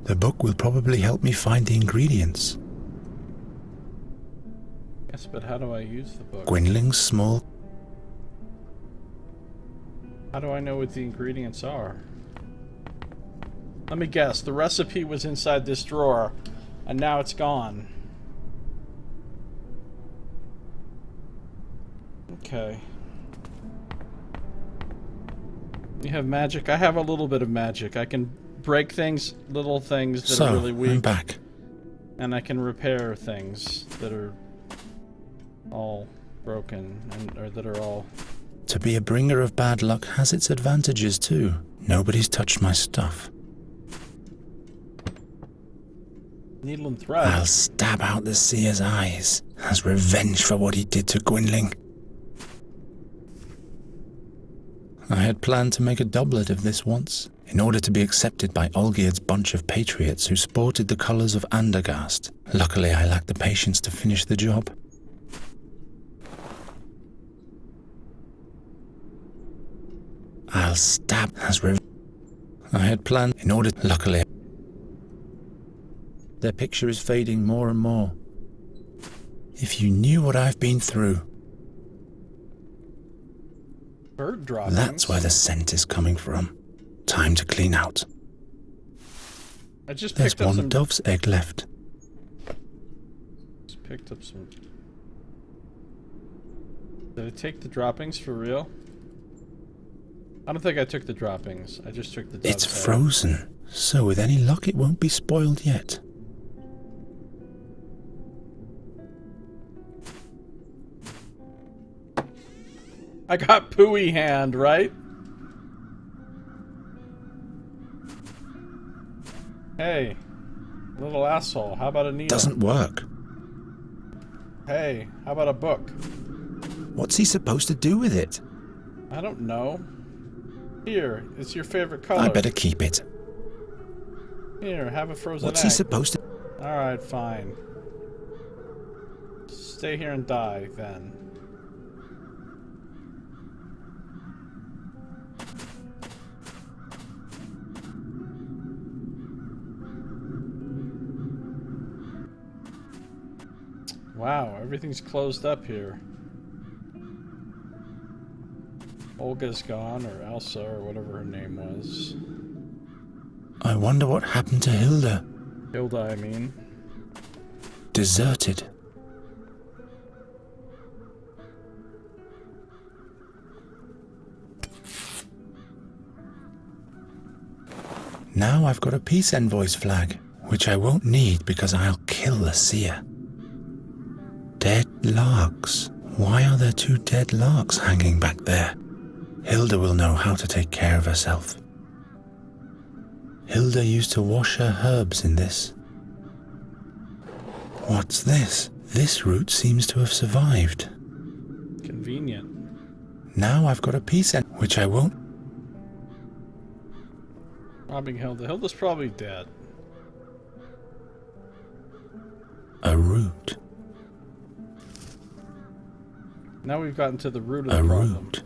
The book will probably help me find the ingredients. Yes, but how do I use the book? Gwynling's small... How do I know what the ingredients are? Let me guess. The recipe was inside this drawer, and now it's gone. Okay. You have magic? I have a little bit of magic. I can break things, little things that are really weak. I'm back. And I can repair things that are all broken, or that are all... To be a bringer of bad luck has its advantages too. Nobody's touched my stuff. Needle and thread. I'll stab out the seer's eyes as revenge for what he did to Gwynling. I had planned to make a doublet of this once, in order to be accepted by Olgierd's bunch of patriots who sported the colours of Andergast. Luckily, I lacked the patience to finish the job. I'll stab as I had planned in order... Luckily, their picture is fading more and more. If you knew what I've been through... Bird droppings. That's where the scent is coming from. Time to clean out. I just There's picked up one some... dove's egg left. Just picked up some Did I take the droppings for real? I don't think I took the droppings. I just took the dove's It's head. frozen, so with any luck it won't be spoiled yet. I got Pooey hand, right? Hey, little asshole, how about a needle? Doesn't work. Hey, how about a book? What's he supposed to do with it? I don't know. Here, it's your favorite color. I better keep it. Here, have a frozen What's egg. he supposed to... Alright, fine. Stay here and die, then. Wow, everything's closed up here. Olga's gone, or Elsa, or whatever her name was. I wonder what happened to Hilda. Hilda, I mean. Deserted. Now I've got a peace envoy's flag, which I won't need because I'll kill the seer. Dead larks. Why are there 2 dead larks hanging back there? Hilda will know how to take care of herself. Hilda used to wash her herbs in this. What's this? This root seems to have survived. Convenient. Now I've got a peace which I won't... Robbing Hilda. Hilda's probably dead. A root. Now we've gotten to the root of the A problem. root.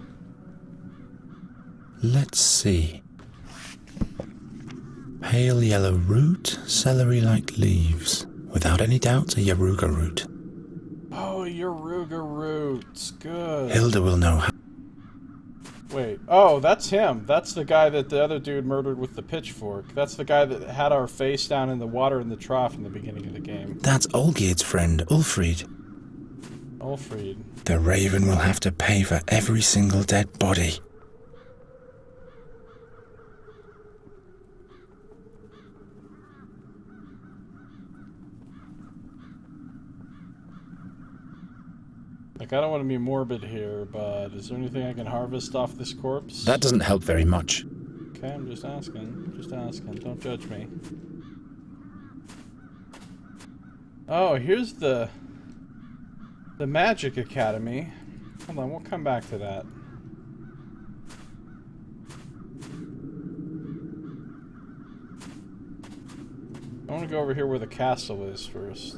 Let's see. Pale yellow root, celery-like leaves. Without any doubt, a Yaruga root. Oh, Yaruga roots. Good. Hilda will know how... Wait. Oh, that's him. That's the guy that the other dude murdered with the pitchfork. That's the guy that had our face down in the water in the trough in the beginning of the game. That's Olgierd's friend, Ulfried. Ulfried. The Raven will have to pay for every single dead body. Like, I don't want to be morbid here, but is there anything I can harvest off this corpse? That doesn't help very much. Okay, I'm just asking. Just asking. Don't judge me. Oh, here's the Magic Academy. Hold on, we'll come back to that. I want to go over here where the castle is first.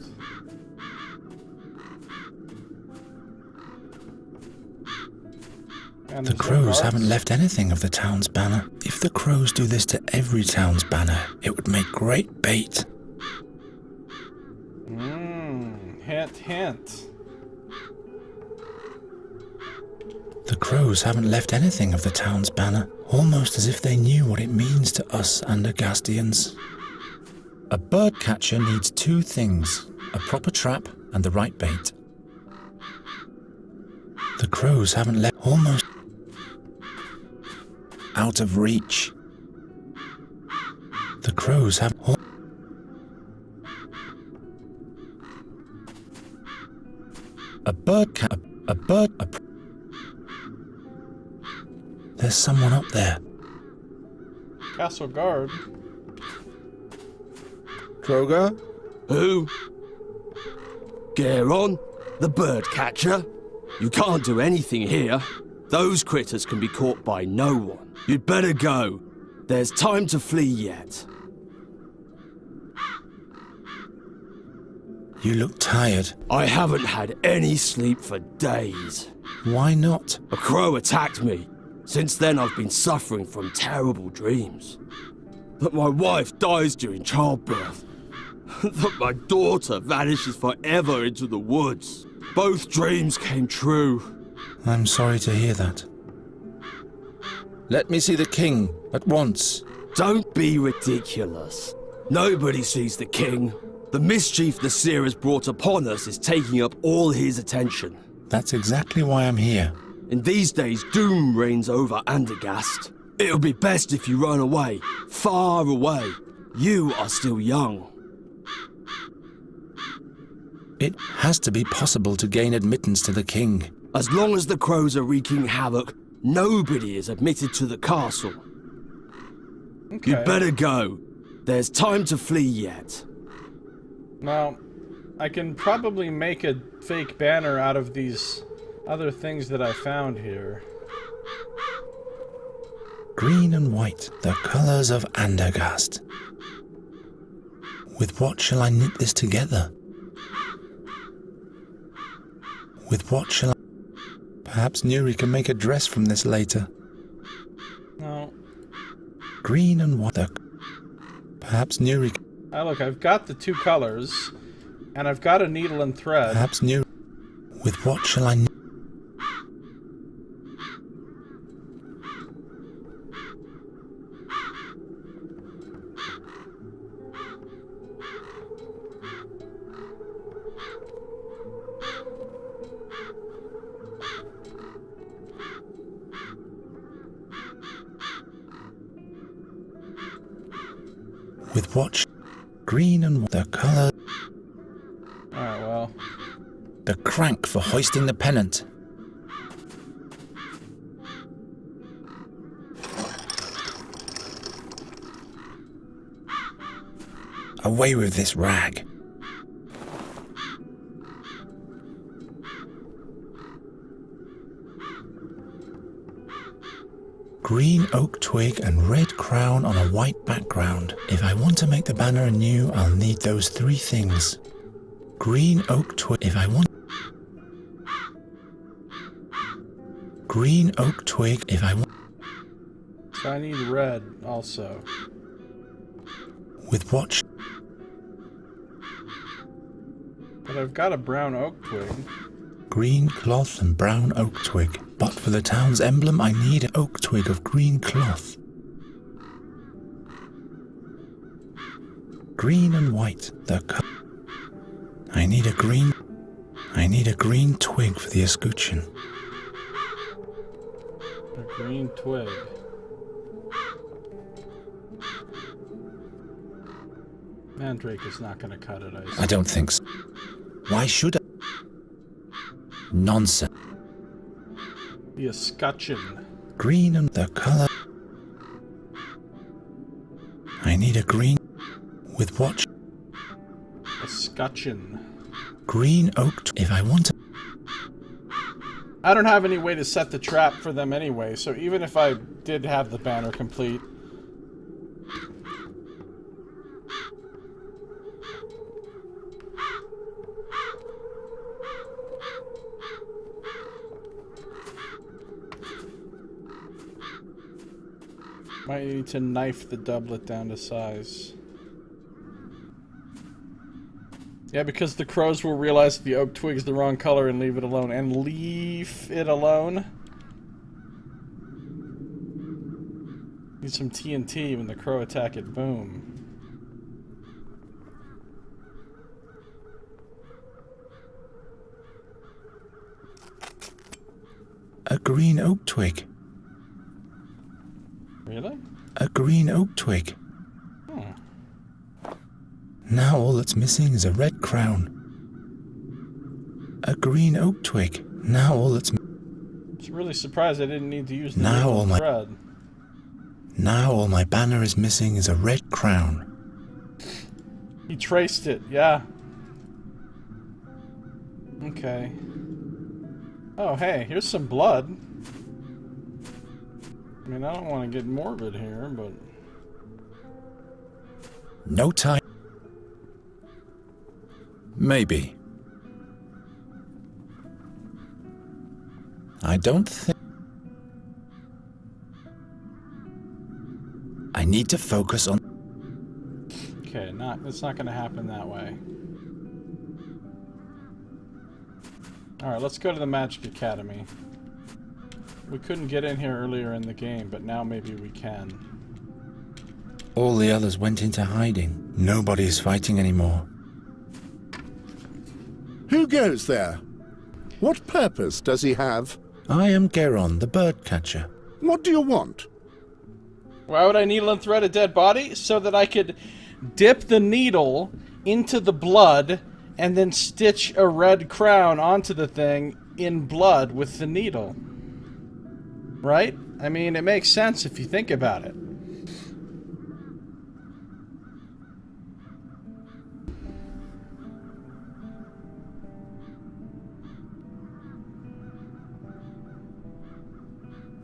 And The there's no crows guards. haven't left anything of the town's banner. If the crows do this to every town's banner, it would make great bait. Hint, hint. The crows haven't left anything of the town's banner, almost as if they knew what it means to us Andergastians. A bird catcher needs 2 things, a proper trap and the right bait. The crows haven't left almost out of reach. The crows have a bird cat. A bird. There's someone up there. Castle guard. Kroger? Who? Geron? The bird catcher? You can't do anything here. Those critters can be caught by no one. You'd better go. There's time to flee yet. You look tired. I haven't had any sleep for days. Why not? A crow attacked me. Since then I've been suffering from terrible dreams. That my wife dies during childbirth. That my daughter vanishes forever into the woods. Both dreams came true. I'm sorry to hear that. Let me see the king at once. Don't be ridiculous. Nobody sees the king. The mischief the seer has brought upon us is taking up all his attention. That's exactly why I'm here. In these days, doom reigns over Andergast. It'll be best if you run away, far away. You are still young. It has to be possible to gain admittance to the king. As long as the crows are wreaking havoc, nobody is admitted to the castle. Okay. You'd better go. There's time to flee yet. Now, I can probably make a fake banner out of these other things that I found here. Green and white, the colours of Andergast. With what shall I knit this together? With what shall I... Perhaps Nuri can make a dress from this later. No. Green and white, perhaps Nuri... Look, I've got the two colors, and I've got a needle and thread. Perhaps Nuri... With what shall I... With what? Green and the colour. Alright, well. The crank for hoisting the pennant. Away with this rag. Green oak twig and red crown on a white background. If I want to make the banner anew, I'll need those three things. Green oak twig. If I want... Green oak twig. If I want... So I need red also. With what? But I've got a brown oak twig. Green cloth and brown oak twig. But for the town's emblem, I need an oak twig of green cloth. Green and white, the color. I need a green twig for the escutcheon. A green twig. Mandrake is not going to cut it, I don't think so. Why should I? Nonsense. The escutcheon. Green and the color. I need a green with what? Escutcheon. Green oak. If I want to. I don't have any way to set the trap for them anyway, so even if I did have the banner complete. Might need to knife the doublet down to size. Yeah, because the crows will realize the oak twig's the wrong color and leave it alone. And leave it alone? Need some TNT when the crow attack it. Boom. A green oak twig. Really? A green oak twig. Now all that's missing is a red crown. A green oak twig. Now all that's... I'm really surprised I didn't need to use the now all my thread. Now all my banner is missing is a red crown. He traced it, yeah. Okay. Oh, hey, here's some blood. I mean, I don't want to get morbid here, but... No time. Maybe. I don't think... I need to focus on... Okay, it's not going to happen that way. Alright, let's go to the Magic Academy. We couldn't get in here earlier in the game, but now maybe we can. All the others went into hiding. Nobody's fighting anymore. Who goes there? What purpose does he have? I am Geron, the bird catcher. What do you want? Why would I needle and thread a dead body? So that I could dip the needle into the blood and then stitch a red crown onto the thing in blood with the needle. Right? I mean, it makes sense if you think about it.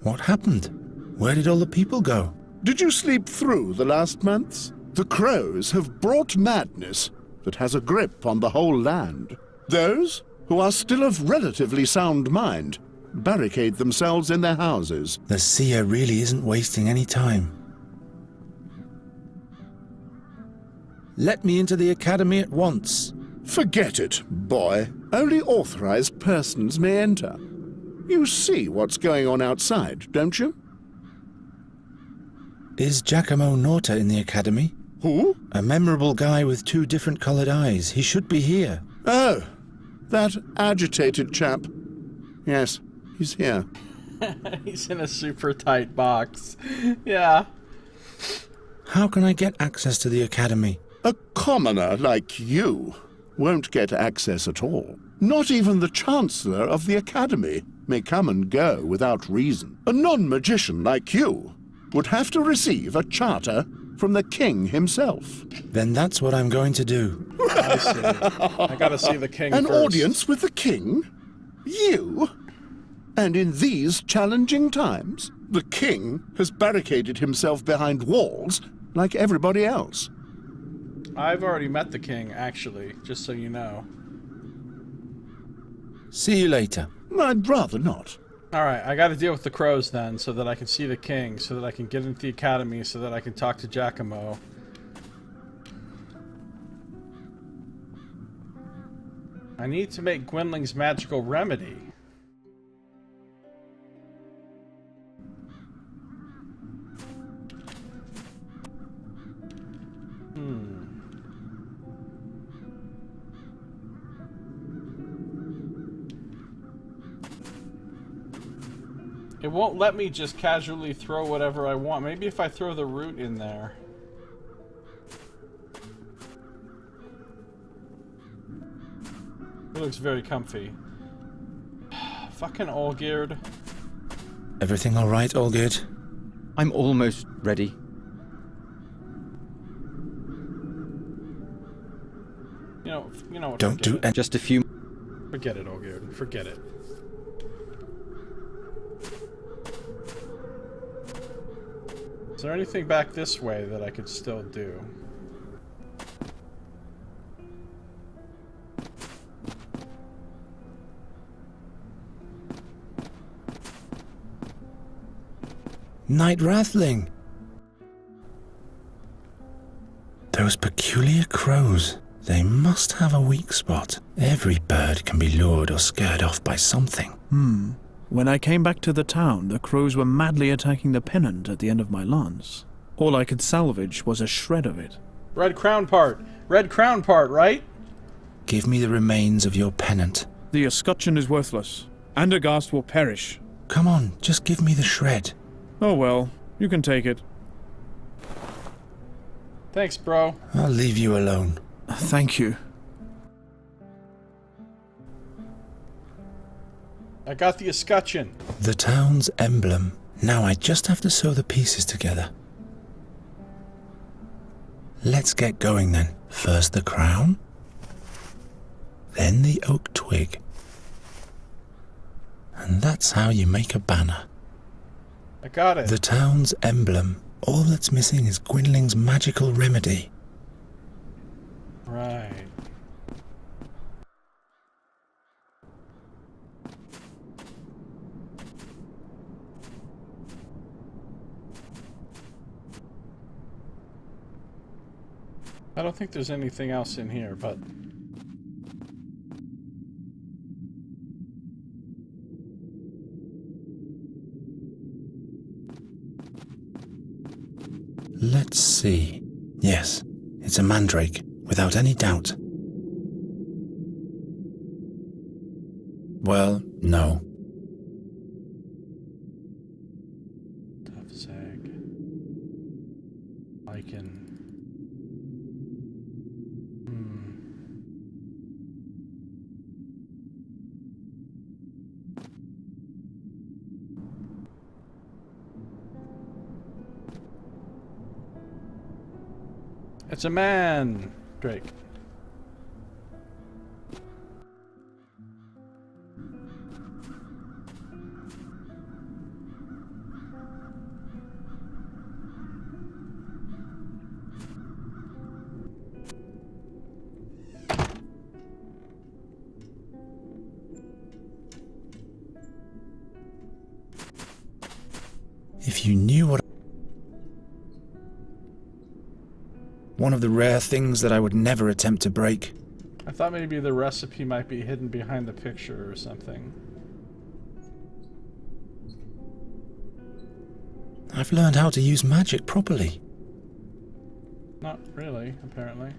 What happened? Where did all the people go? Did you sleep through the last months? The crows have brought madness that has a grip on the whole land. Those who are still of relatively sound mind barricade themselves in their houses. The seer really isn't wasting any time. Let me into the academy at once. Forget it, boy. Only authorized persons may enter. You see what's going on outside, don't you? Is Giacomo Norta in the academy? Who? A memorable guy with 2 different coloured eyes. He should be here. Oh, that agitated chap. Yes, he's here. He's in a super tight box. Yeah. How can I get access to the academy? A commoner like you won't get access at all. Not even the Chancellor of the Academy may come and go without reason. A non-magician like you would have to receive a charter from the king himself. Then that's what I'm going to do. I see. I gotta see the king An first. audience with the king? You? And in these challenging times, the king has barricaded himself behind walls like everybody else. I've already met the king, actually, just so you know. See you later. I'd rather not. Alright, I gotta deal with the crows then, so that I can see the king, so that I can get into the academy, so that I can talk to Giacomo. I need to make Gwynling's magical remedy. It won't let me just casually throw whatever I want. Maybe if I throw the root in there. It looks very comfy. Fucking Olgierd. Everything all right, Olgierd? I'm almost ready. You know what? Don't do it. Just a few. Forget it, Olgierd. Forget it. Is there anything back this way that I could still do? Night Wrathling! Those peculiar crows. They must have a weak spot. Every bird can be lured or scared off by something. When I came back to the town, the crows were madly attacking the pennant at the end of my lance. All I could salvage was a shred of it. Red crown part! Red crown part, right? Give me the remains of your pennant. The escutcheon is worthless. Andergast will perish. Come on, just give me the shred. Oh well, you can take it. Thanks, bro. I'll leave you alone. Thank you. I got the escutcheon. The town's emblem. Now I just have to sew the pieces together. Let's get going then. First the crown, then the oak twig. And that's how you make a banner. I got it. The town's emblem. All that's missing is Gwynling's magical remedy. Right. I don't think there's anything else in here, but... Let's see. Yes, it's a mandrake, without any doubt. Well, no. Tough sag. Lichen. It's a man, Drake. If you knew what... One of the rare things that I would never attempt to break. I thought maybe the recipe might be hidden behind the picture or something. I've learned how to use magic properly. Not really, apparently.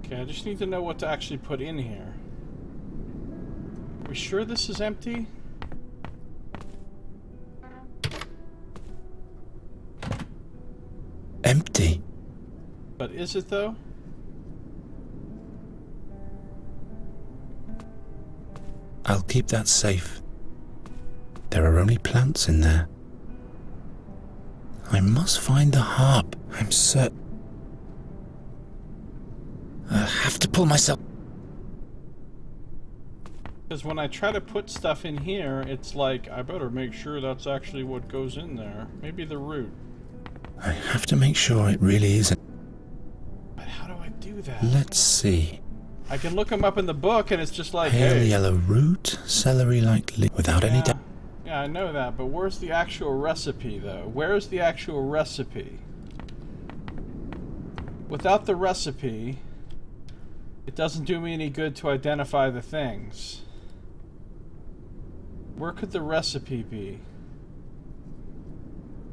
Okay, I just need to know what to actually put in here. Are we sure this is empty? Empty. But is it though? I'll keep that safe. There are only plants in there. I must find the harp. I'm certain. I have to pull myself. Because when I try to put stuff in here, it's like, I better make sure that's actually what goes in there. Maybe the root. I have to make sure it really isn't. But how do I do that? Let's see. I can look them up in the book and it's just like, Pale hey. yellow root, celery-like leaf, without any doubt. Yeah, I know that, but where's the actual recipe, though? Where's the actual recipe? Without the recipe, it doesn't do me any good to identify the things. Where could the recipe be?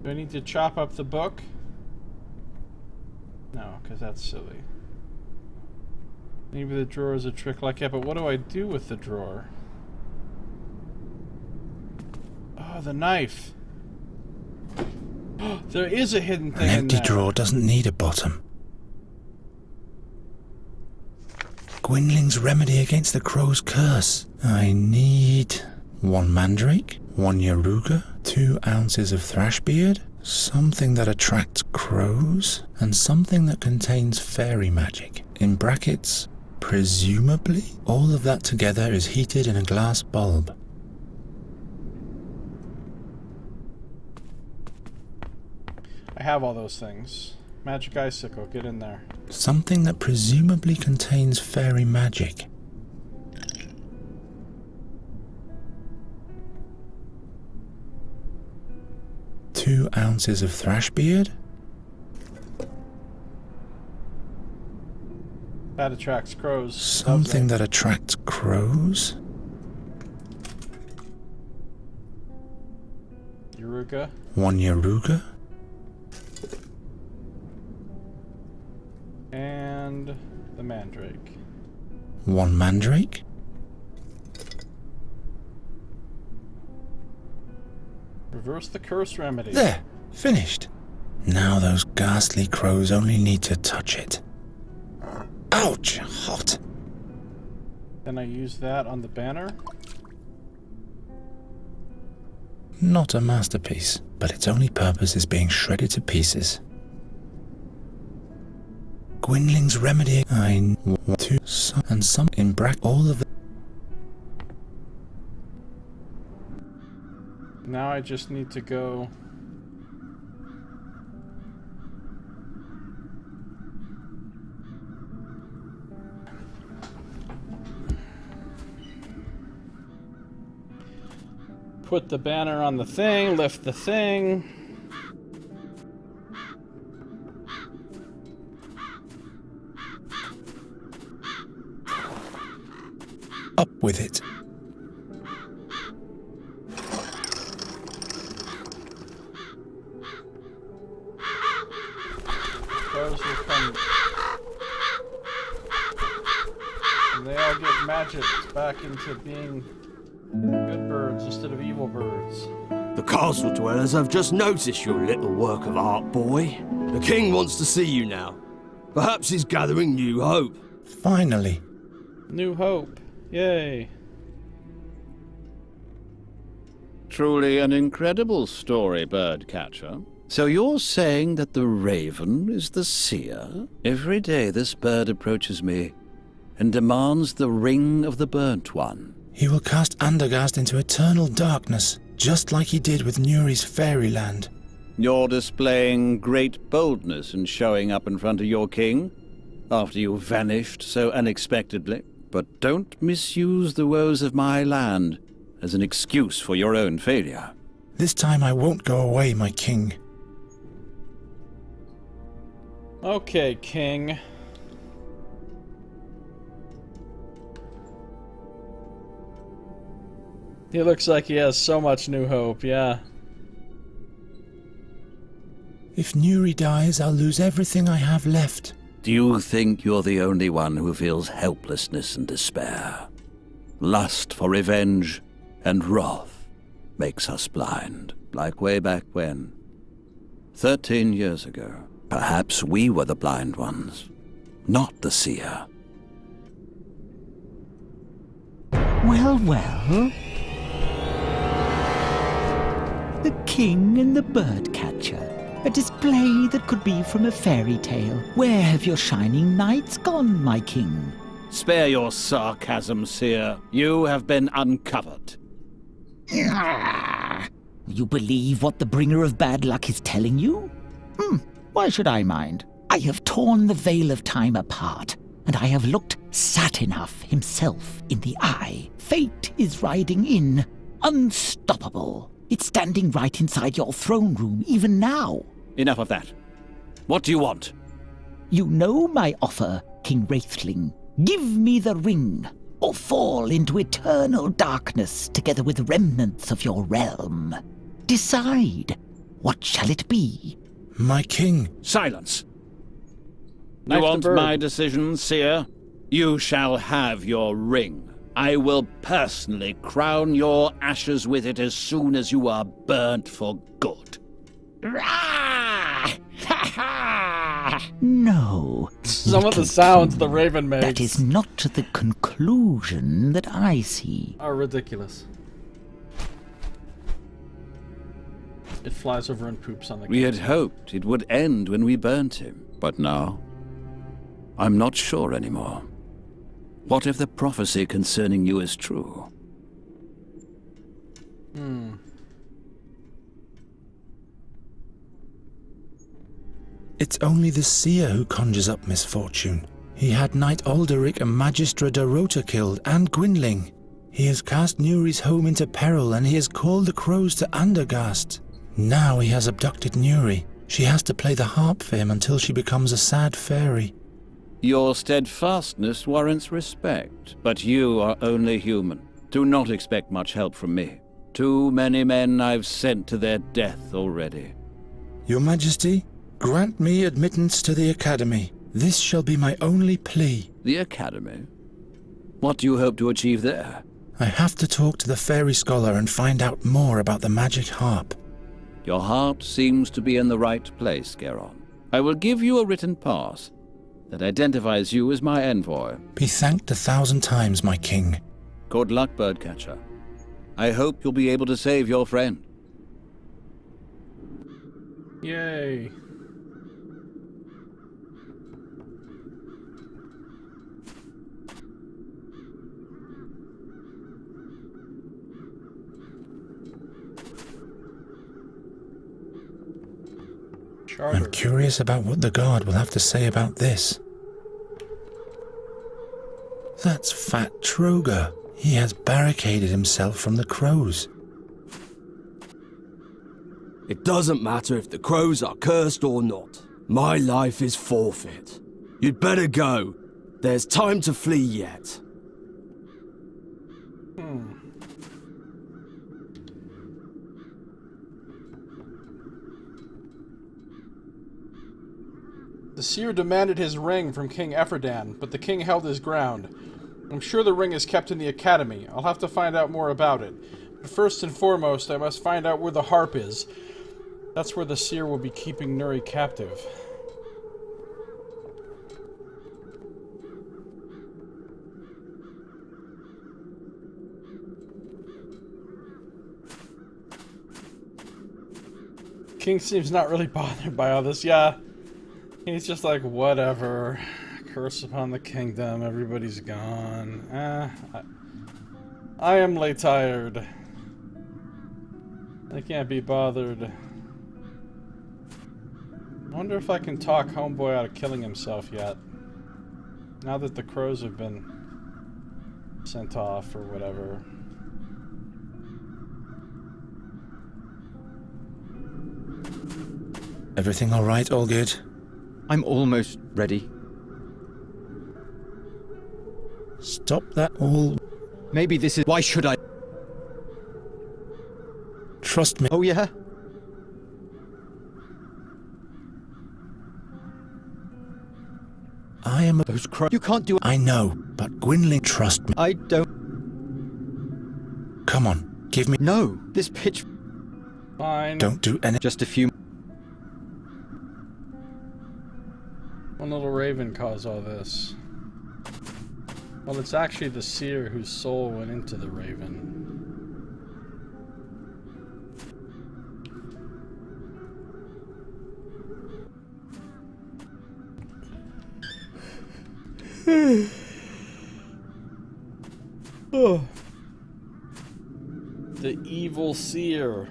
Do I need to chop up the book? No, because that's silly. Maybe the drawer is a trick like that, but what do I do with the drawer? Oh, the knife. There is a hidden thing An in empty there. drawer doesn't need a bottom. Gwynling's remedy against the crow's curse. I need 1 mandrake, 1 yaruga, 2 ounces of thrashbeard, something that attracts crows, and something that contains fairy magic. In brackets, presumably, all of that together is heated in a glass bulb. I have all those things. Magic icicle, get in there. Something that presumably contains fairy magic. Two ounces of thrashbeard. That attracts crows. Something that attracts crows. Yaruga. 1 yaruga. And the mandrake. 1 mandrake. Reverse the curse remedy. There, finished. Now those ghastly crows only need to touch it. Ouch, hot. Then I use that on the banner. Not a masterpiece, but its only purpose is being shredded to pieces. Gwynling's remedy. I want to and some in bracket all of the. Now I just need to go. Put the banner on the thing, lift the thing. Up with it. crows will come. And they all get magicked back into being good birds instead of evil birds. The castle dwellers have just noticed your little work of art, boy. The king wants to see you now. Perhaps he's gathering new hope. Finally. New hope. Yay. Truly an incredible story, Birdcatcher. So you're saying that the raven is the seer? Every day this bird approaches me and demands the ring of the burnt one. He will cast Andergast into eternal darkness, just like he did with Nuri's fairyland. You're displaying great boldness in showing up in front of your king after you vanished so unexpectedly. But don't misuse the woes of my land as an excuse for your own failure. This time I won't go away, my king. Okay, king. He looks like he has so much new hope, yeah. If Nuri dies, I'll lose everything I have left. Do you think you're the only one who feels helplessness and despair? Lust for revenge and wrath makes us blind, like way back when. 13 years ago, perhaps we were the blind ones, not the seer. Well, well. The king and the birdcatcher. A display that could be from a fairy tale. Where have your shining knights gone, my king? Spare your sarcasm, seer. You have been uncovered. You believe what the bringer of bad luck is telling you? Why should I mind? I have torn the veil of time apart, and I have looked Satinav himself in the eye. Fate is riding in, unstoppable. It's standing right inside your throne room, even now. Enough of that. What do you want? You know my offer, King Wraithling. Give me the ring, or fall into eternal darkness together with remnants of your realm. Decide. What shall it be? My king. Silence. Knife You the want bird. my decision, seer? You shall have your ring. I will personally crown your ashes with it as soon as you are burnt for good. No. Some of the sounds the raven makes That is not the conclusion that I see. are ridiculous. It flies over and poops on the We had hoped it would end when we burnt him, but now I'm not sure anymore. What if the prophecy concerning you is true? It's only the seer who conjures up misfortune. He had Knight Alderic and Magistra Dorota killed, and Gwynling. He has cast Nuri's home into peril, and he has called the crows to Andergast. Now he has abducted Nuri. She has to play the harp for him until she becomes a sad fairy. Your steadfastness warrants respect, but you are only human. Do not expect much help from me. Too many men I've sent to their death already. Your Majesty, grant me admittance to the Academy. This shall be my only plea. The Academy? What do you hope to achieve there? I have to talk to the fairy scholar and find out more about the magic harp. Your heart seems to be in the right place, Geron. I will give you a written pass that identifies you as my envoy. Be thanked 1,000 times, my king. Good luck, Birdcatcher. I hope you'll be able to save your friend. Yay. Charter. I'm curious about what the guard will have to say about this. That's Fat Troger. He has barricaded himself from the crows. It doesn't matter if the crows are cursed or not. My life is forfeit. You'd better go. There's time to flee yet. The seer demanded his ring from King Ephradan, but the king held his ground. I'm sure the ring is kept in the academy. I'll have to find out more about it. But first and foremost, I must find out where the harp is. That's where the seer will be keeping Nuri captive. King seems not really bothered by all this. Yeah, he's just like, whatever. Curse upon the kingdom. Everybody's gone. I am late tired. I can't be bothered. I wonder if I can talk homeboy out of killing himself yet. Now that the crows have been sent off or whatever. Everything all right? All good? I'm almost ready. Stop that all. Maybe this is... Why should I? Trust me. Oh, yeah? I am a... Those crows... You can't do... I know, but Gwynling, trust me. I don't... Come on, give me... No, this pitch... Fine. Don't do any... Just a few... One little raven caused all this. Well, it's actually the seer whose soul went into the raven. Oh. The evil seer.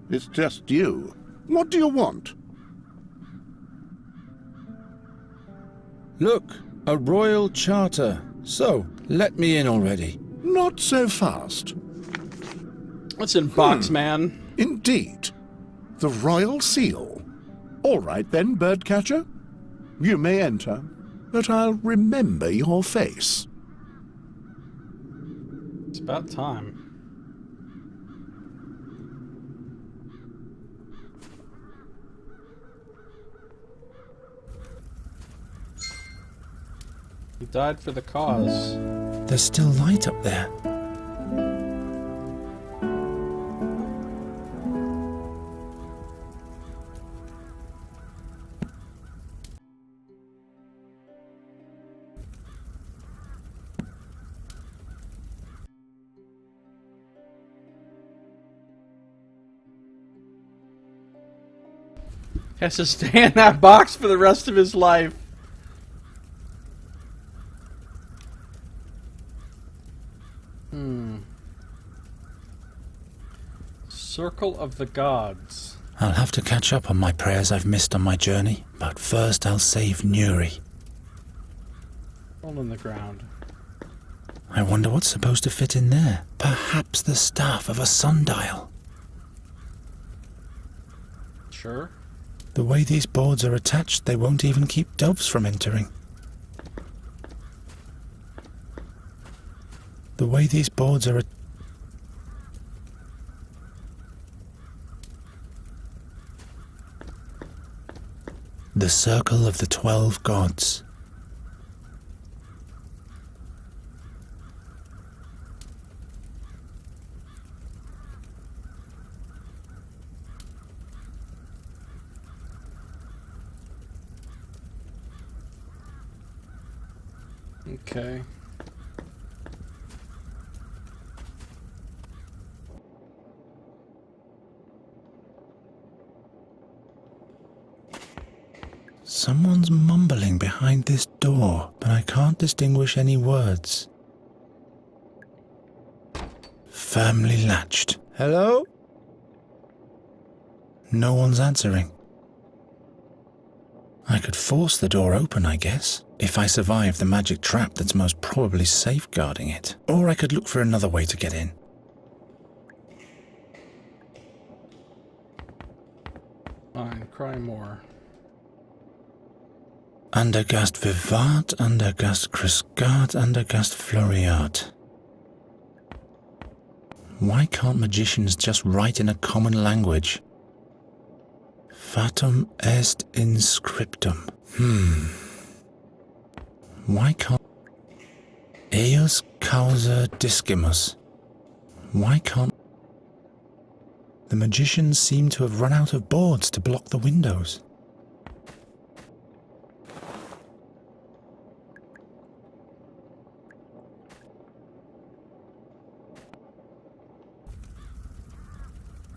It's just you. What do you want? Look, a royal charter. So, let me in already. Not so fast. What's in box, man? Indeed. The royal seal. All right then, birdcatcher. You may enter, but I'll remember your face. It's about time. He died for the cause. There's still light up there. Has to stay in that box for the rest of his life. Circle of the Gods. I'll have to catch up on my prayers I've missed on my journey, but first I'll save Nuri. Hole in the ground. I wonder what's supposed to fit in there. Perhaps the staff of a sundial. Sure. The way these boards are attached, they won't even keep doves from entering. The way these boards are... The Circle of the 12 Gods. Okay. Someone's mumbling behind this door, but I can't distinguish any words. Firmly latched. Hello? No one's answering. I could force the door open, I guess, if I survive the magic trap that's most probably safeguarding it. Or I could look for another way to get in. Fine, cry more. Andergast vivat, Andergast criscat, Andergast floriat. Why can't magicians just write in a common language? Fatum est in scriptum. Why can't... Eius causa discimus. Why can't... The magicians seem to have run out of boards to block the windows.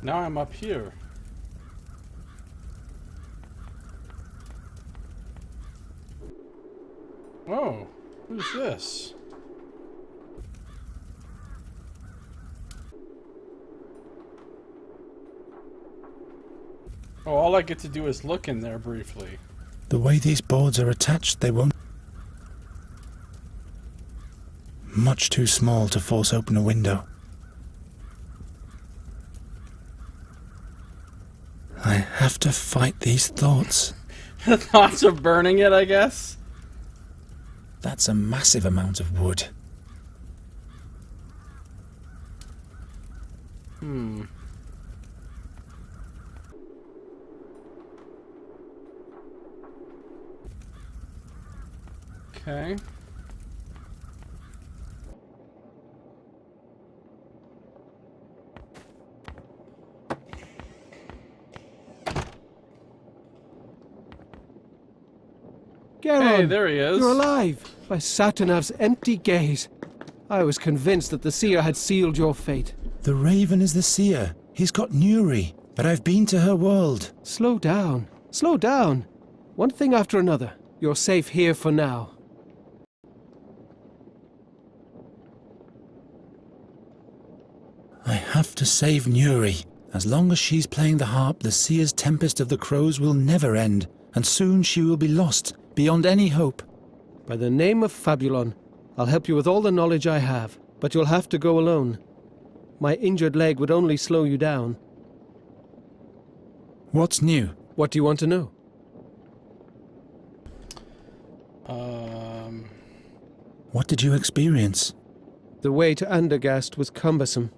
Now I'm up here. Whoa, who's this? Oh, all I get to do is look in there briefly. The way these boards are attached, they won't... Much too small to force open a window. I have to fight these thoughts. The thoughts of burning it, I guess? That's a massive amount of wood. Okay. Hey, there he is. You're alive! By Satinav's empty gaze. I was convinced that the seer had sealed your fate. The Raven is the seer. He's got Nuri, but I've been to her world. Slow down. Slow down. One thing after another. You're safe here for now. I have to save Nuri. As long as she's playing the harp, the seer's tempest of the crows will never end, and soon she will be lost, beyond any hope. By the name of Fabulon, I'll help you with all the knowledge I have, but you'll have to go alone. My injured leg would only slow you down. What's new? What do you want to know? What did you experience? The way to Andergast was cumbersome.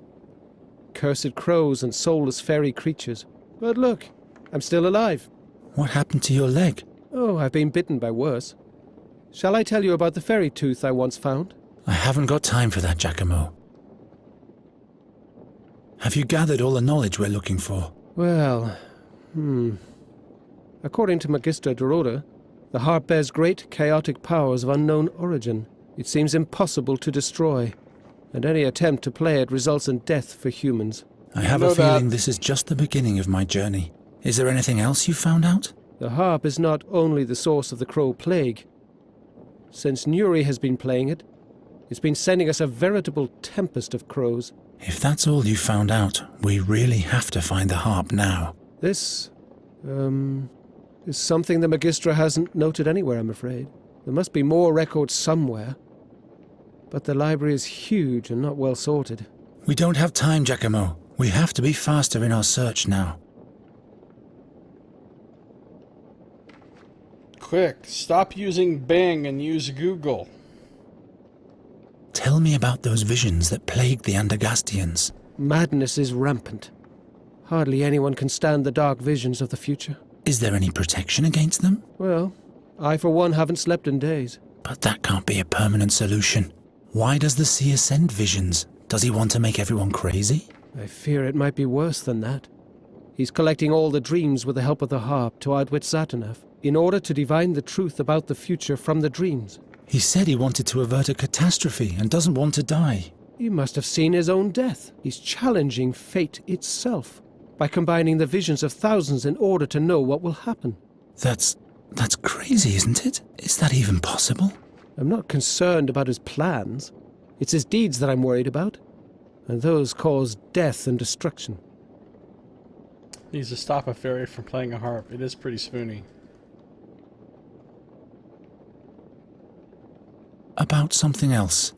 Cursed crows and soulless fairy creatures. But look, I'm still alive. What happened to your leg? Oh, I've been bitten by worse. Shall I tell you about the fairy tooth I once found? I haven't got time for that, Giacomo. Have you gathered all the knowledge we're looking for? Well, According to Magister Dorota, the harp bears great chaotic powers of unknown origin. It seems impossible to destroy, and any attempt to play it results in death for humans. I have a feeling this is just the beginning of my journey. Is there anything else you found out? The harp is not only the source of the crow plague. Since Nuri has been playing it, it's been sending us a veritable tempest of crows. If that's all you found out, we really have to find the harp now. This, is something the Magistra hasn't noted anywhere, I'm afraid. There must be more records somewhere. But the library is huge and not well sorted. We don't have time, Giacomo. We have to be faster in our search now. Quick, stop using Bing and use Google. Tell me about those visions that plagued the Andergastians. Madness is rampant. Hardly anyone can stand the dark visions of the future. Is there any protection against them? Well, I for one haven't slept in days. But that can't be a permanent solution. Why does the seer send visions? Does he want to make everyone crazy? I fear it might be worse than that. He's collecting all the dreams with the help of the harp to outwit Satinav, in order to divine the truth about the future from the dreams. He said he wanted to avert a catastrophe and doesn't want to die. He must have seen his own death. He's challenging fate itself by combining the visions of thousands in order to know what will happen. That's crazy, isn't it? Is that even possible? I'm not concerned about his plans. It's his deeds that I'm worried about, and those cause death and destruction. Needs to stop a fairy from playing a harp. It is pretty spoony. About something else.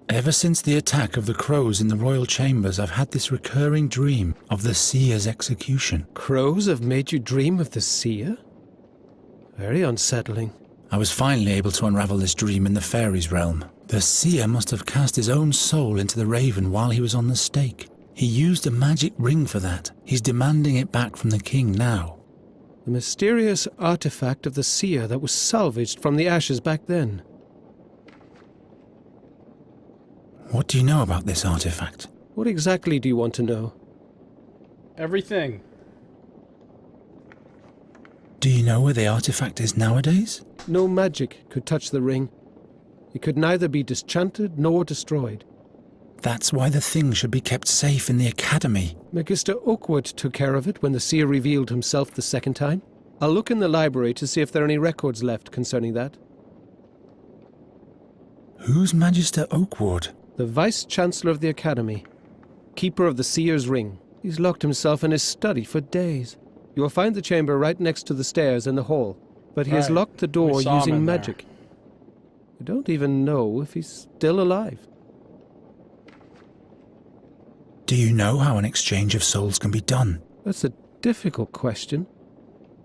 Ever since the attack of the crows in the royal chambers, I've had this recurring dream of the seer's execution. Crows have made you dream of the seer? Very unsettling. I was finally able to unravel this dream in the fairies' realm. The seer must have cast his own soul into the raven while he was on the stake. He used a magic ring for that. He's demanding it back from the king now. The mysterious artifact of the seer that was salvaged from the ashes back then. What do you know about this artifact? What exactly do you want to know? Everything. Do you know where the artifact is nowadays? No magic could touch the ring. It could neither be disenchanted nor destroyed. That's why the thing should be kept safe in the academy. Magister Oakwood took care of it when the seer revealed himself the second time. I'll look in the library to see if there are any records left concerning that. Who's Magister Oakwood? The Vice-Chancellor of the Academy. Keeper of the Seer's Ring. He's locked himself in his study for days. You will find the chamber right next to the stairs in the hall, but he has locked the door using magic. I don't even know if he's still alive. Do you know how an exchange of souls can be done? That's a difficult question,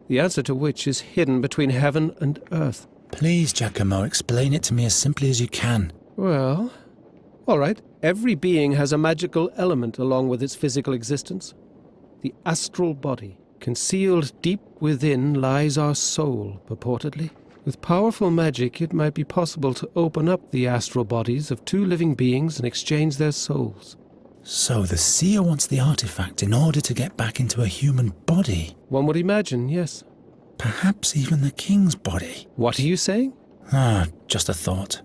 the answer to which is hidden between heaven and earth. Please, Giacomo, explain it to me as simply as you can. Well, all right. Every being has a magical element along with its physical existence. The astral body. Concealed deep within lies our soul, purportedly. With powerful magic, it might be possible to open up the astral bodies of two living beings and exchange their souls. So the seer wants the artifact in order to get back into a human body? One would imagine, yes. Perhaps even the king's body. What are you saying? Just a thought.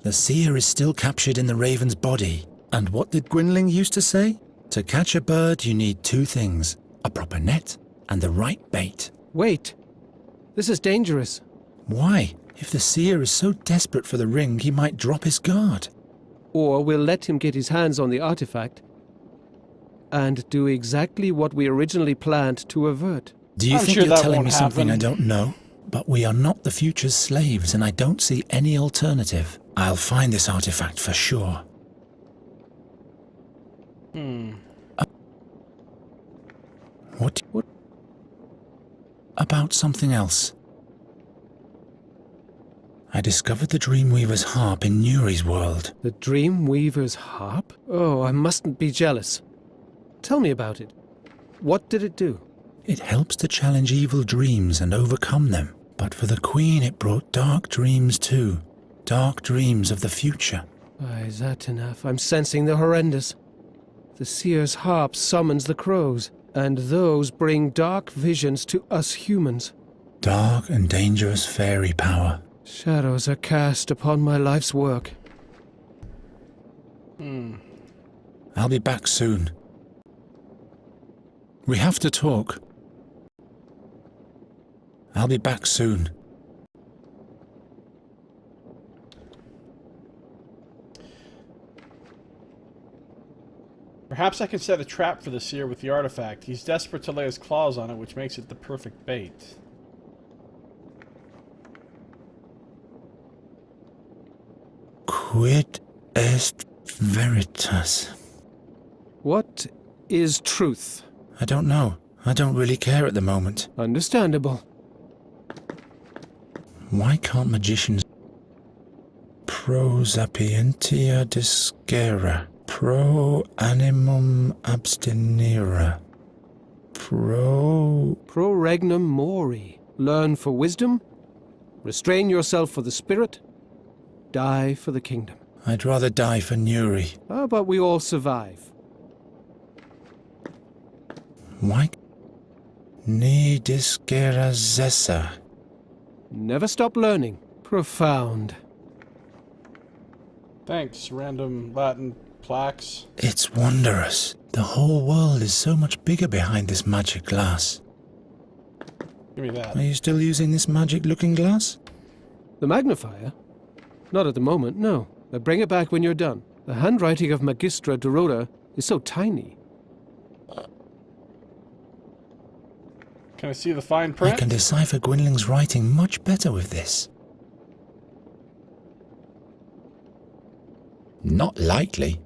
The seer is still captured in the raven's body. And what did Gwynling used to say? To catch a bird, you need two things. A proper net and the right bait. Wait. This is dangerous. Why? If the seer is so desperate for the ring, he might drop his guard. Or we'll let him get his hands on the artifact and do exactly what we originally planned to avert. Do you think you're telling me something I don't know? But we are not the future's slaves, and I don't see any alternative. I'll find this artifact for sure. What about something else? I discovered the Dreamweaver's harp in Nuri's world. The Dreamweaver's harp? Oh, I mustn't be jealous. Tell me about it. What did it do? It helps to challenge evil dreams and overcome them. But for the Queen it brought dark dreams too. Dark dreams of the future. By Satinav, I'm sensing the horrendous. The seer's harp summons the crows, and those bring dark visions to us humans. Dark and dangerous fairy power. Shadows are cast upon my life's work. I'll be back soon. We have to talk. I'll be back soon. Perhaps I can set a trap for the seer with the artifact. He's desperate to lay his claws on it, which makes it the perfect bait. Quid est veritas? What is truth? I don't know. I don't really care at the moment. Understandable. Why can't magicians... Pro sapientia discera. Pro animum abstinere. Pro regnum mori. Learn for wisdom. Restrain yourself for the spirit. Die for the kingdom. I'd rather die for Nuri. But we all survive. Why? Ni discera zessa. Never stop learning. Profound. Thanks, random Latin plaques. It's wondrous. The whole world is so much bigger behind this magic glass. Give me that. Are you still using this magic-looking glass? The magnifier? Not at the moment, no. Bring it back when you're done. The handwriting of Magistra Dorota is so tiny. Can I see the fine print? I can decipher Gwynling's writing much better with this. Not likely.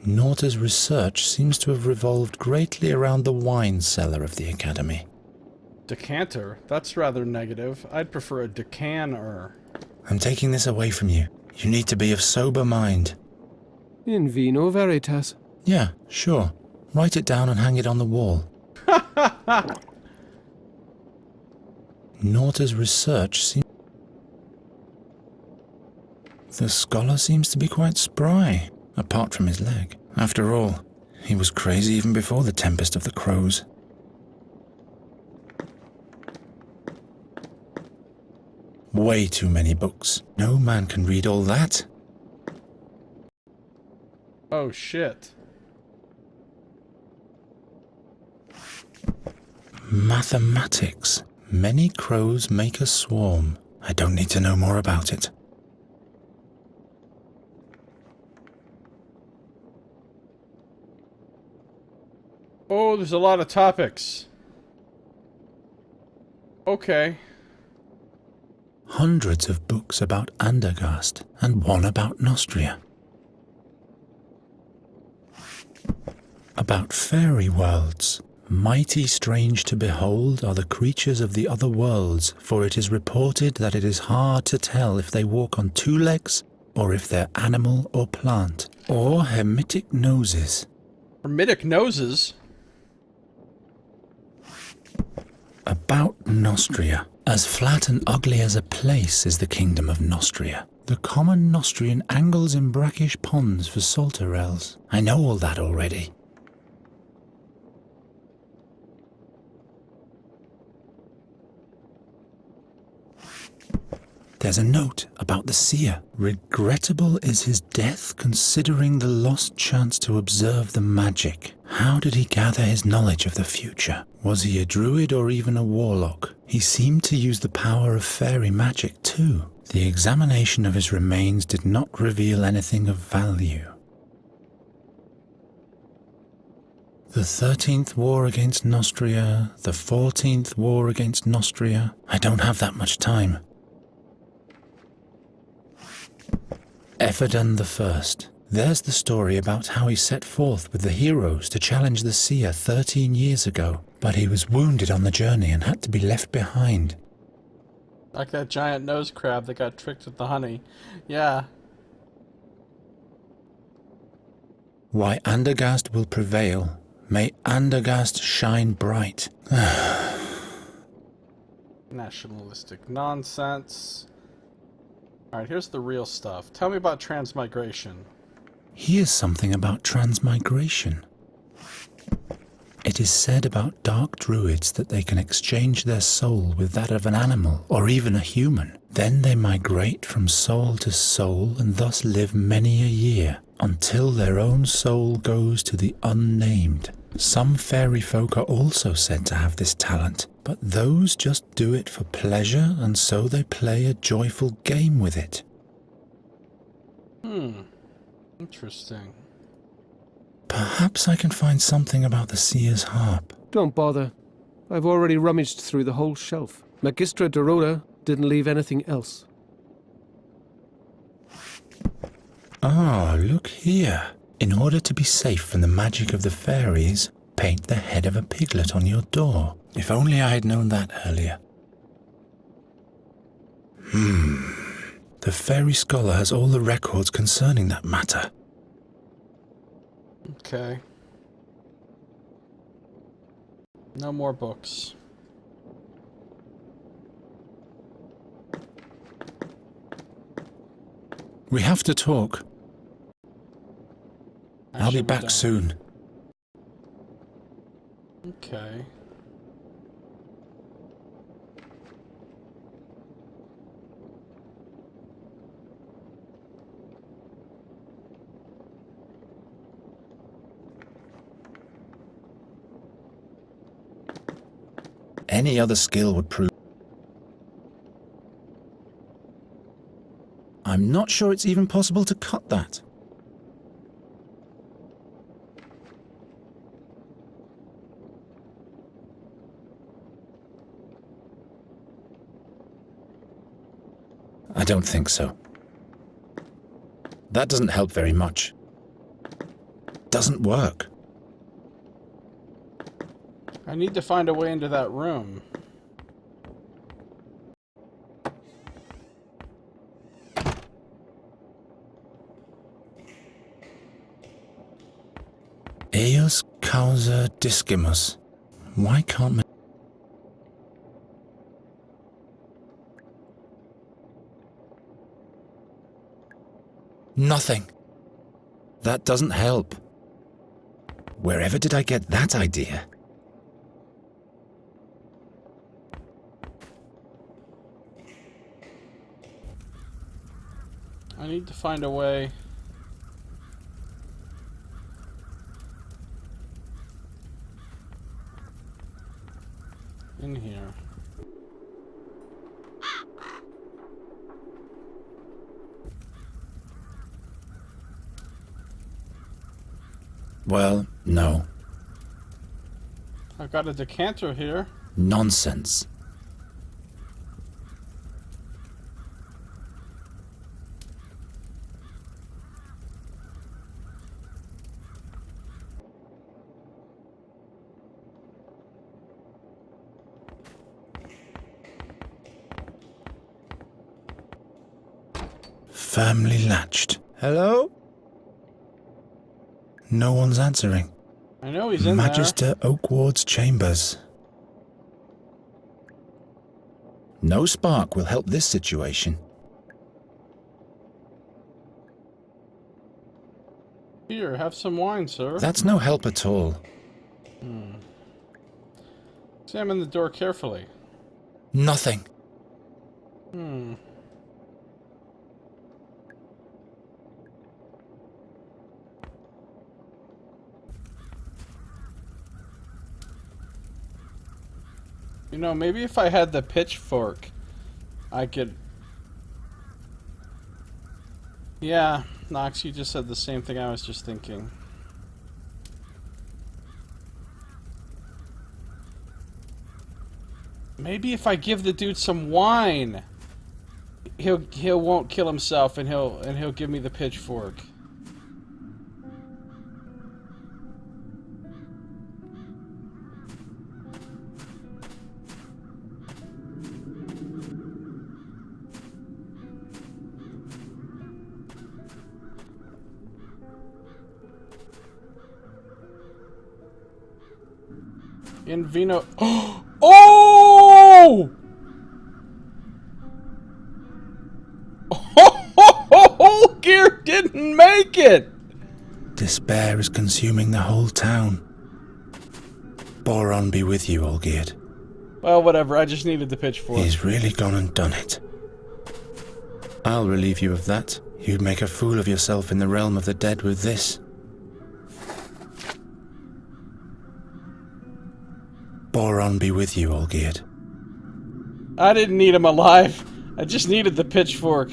Norta's research seems to have revolved greatly around the wine cellar of the Academy. Decanter? That's rather negative. I'd prefer a decanter. I'm taking this away from you. You need to be of sober mind. In vino veritas. Yeah, sure. Write it down and hang it on the wall. Norta's research seems... The scholar seems to be quite spry, apart from his leg. After all, he was crazy even before the Tempest of the Crows. Way too many books. No man can read all that. Oh, shit. Mathematics. Many crows make a swarm. I don't need to know more about it. Oh, there's a lot of topics. Okay. Hundreds of books about Andergast, and one about Nostria. About fairy worlds. Mighty strange to behold are the creatures of the other worlds, for it is reported that it is hard to tell if they walk on two legs, or if they're animal or plant, or hermitic noses. Hermitic noses? About Nostria. As flat and ugly as a place is the kingdom of Nostria. The common Nostrian angles in brackish ponds for salterelles. I know all that already. There's a note about the seer. Regrettable is his death, considering the lost chance to observe the magic. How did he gather his knowledge of the future? Was he a druid or even a warlock? He seemed to use the power of fairy magic too. The examination of his remains did not reveal anything of value. The 13th war against Nostria, the 14th war against Nostria. I don't have that much time. Ephedon I. There's the story about how he set forth with the heroes to challenge the seer 13 years ago, but he was wounded on the journey and had to be left behind. Like that giant nose crab that got tricked with the honey. Yeah. Why Andergast will prevail. May Andergast shine bright. Nationalistic nonsense. Alright, here's the real stuff. Tell me about transmigration. Here's something about transmigration. It is said about dark druids that they can exchange their soul with that of an animal, or even a human. Then they migrate from soul to soul and thus live many a year, until their own soul goes to the unnamed. Some fairy folk are also said to have this talent, but those just do it for pleasure, and so they play a joyful game with it. Interesting. Perhaps I can find something about the seer's harp. Don't bother. I've already rummaged through the whole shelf. Magistra Dorota didn't leave anything else. Ah, look here. In order to be safe from the magic of the fairies, paint the head of a piglet on your door. If only I had known that earlier. The fairy scholar has all the records concerning that matter. Okay. No more books. We have to talk. I'll be Actually, back soon. Okay. Any other skill would prove... I'm not sure it's even possible to cut that. I don't think so. That doesn't help very much. doesn't work. I need to find a way into that room. Eos causa discimus. Why can't me... Nothing. That doesn't help. Wherever did I get that idea? I need to find a way. In here. Well, no. I've got a decanter here. Nonsense. Firmly latched. Hello? No one's answering. I know he's in Magister Oakward's chambers. No spark will help this situation. there. Here, have some wine, sir. That's no help at all. Examine the door carefully. Nothing. You know, maybe if I had the pitchfork, I could... Yeah, Nox, you just said the same thing I was just thinking. Maybe if I give the dude some wine, he'll won't kill himself and he'll give me the pitchfork. In vino. Oh! Oh! Gear didn't make it! Despair is consuming the whole town. Boron be with you, Olgierd. Well, whatever. I just needed the pitchfork. He's really gone and done it. I'll relieve you of that. You'd make a fool of yourself in the realm of the dead with this. Boron be with you, Olgierd. I didn't need him alive. I just needed the pitchfork.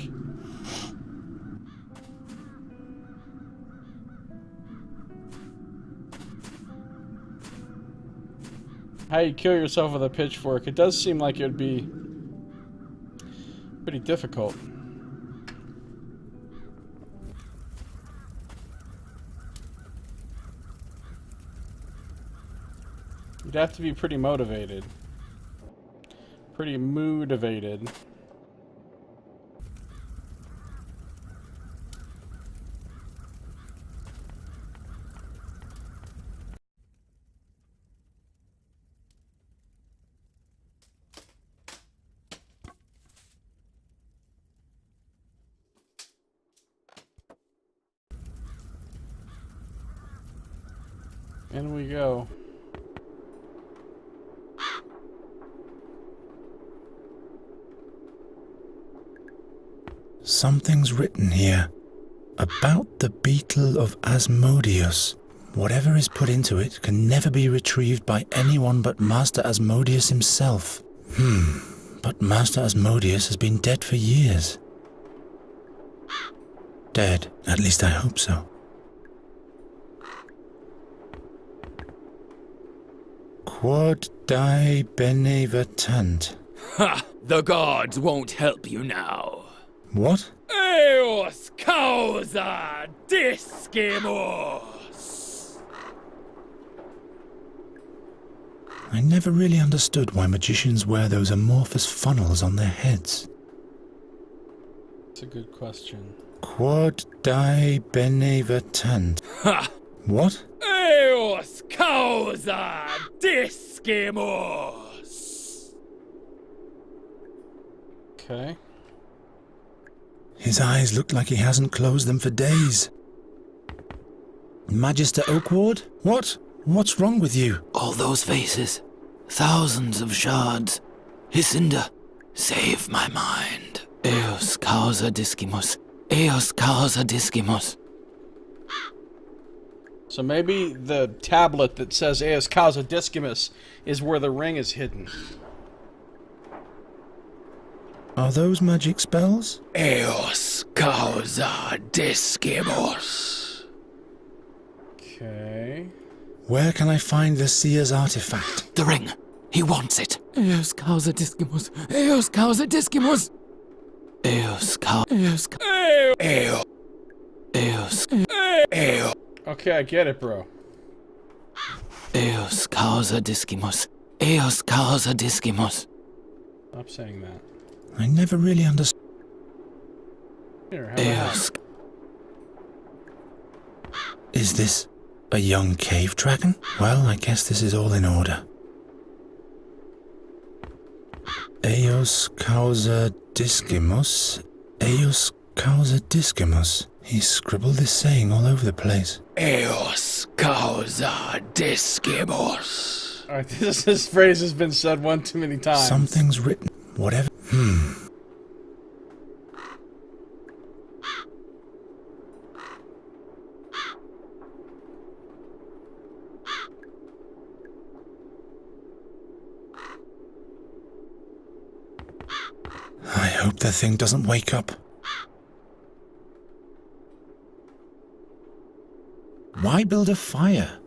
How you kill yourself with a pitchfork? It does seem like it would be pretty difficult. You'd have to be pretty motivated. Pretty motivated. In we go. Something's written here about the beetle of Asmodeus. Whatever is put into it can never be retrieved by anyone but Master Asmodeus himself. But Master Asmodeus has been dead for years. Dead, at least I hope so. Quod die benevatant. Ha! The gods won't help you now. What? Eos causa discimus! I never really understood why magicians wear those amorphous funnels on their heads. That's a good question. Quod die benevatant. Ha! What? Eos causa discimus! Okay. His eyes look like he hasn't closed them for days. Magister Oakward? What? What's wrong with you? All those faces. Thousands of shards. Hycinda, save my mind. Eos causa discimus. Eos causa discimus. So maybe the tablet that says Eos Causa Discimus is where the ring is hidden. Are those magic spells? Eos causa discimus. Okay. Where can I find the seer's artifact? The ring. He wants it. Eos causa discimus. Eos causa discimus. Eos causa. Eos. Eos. Eos. Eos. Okay, I get it, bro. Eos causa discimus. Eos causa discimus. Stop saying that. I never really understood. Here, have Eos. Is this a young cave dragon? Well, I guess this is all in order. Eos causa discimus. Eos causa discimus. He scribbled this saying all over the place. Eos causa discimus. Alright, this phrase has been said one too many times. Something's written. Whatever. I hope the thing doesn't wake up. Why build a fire?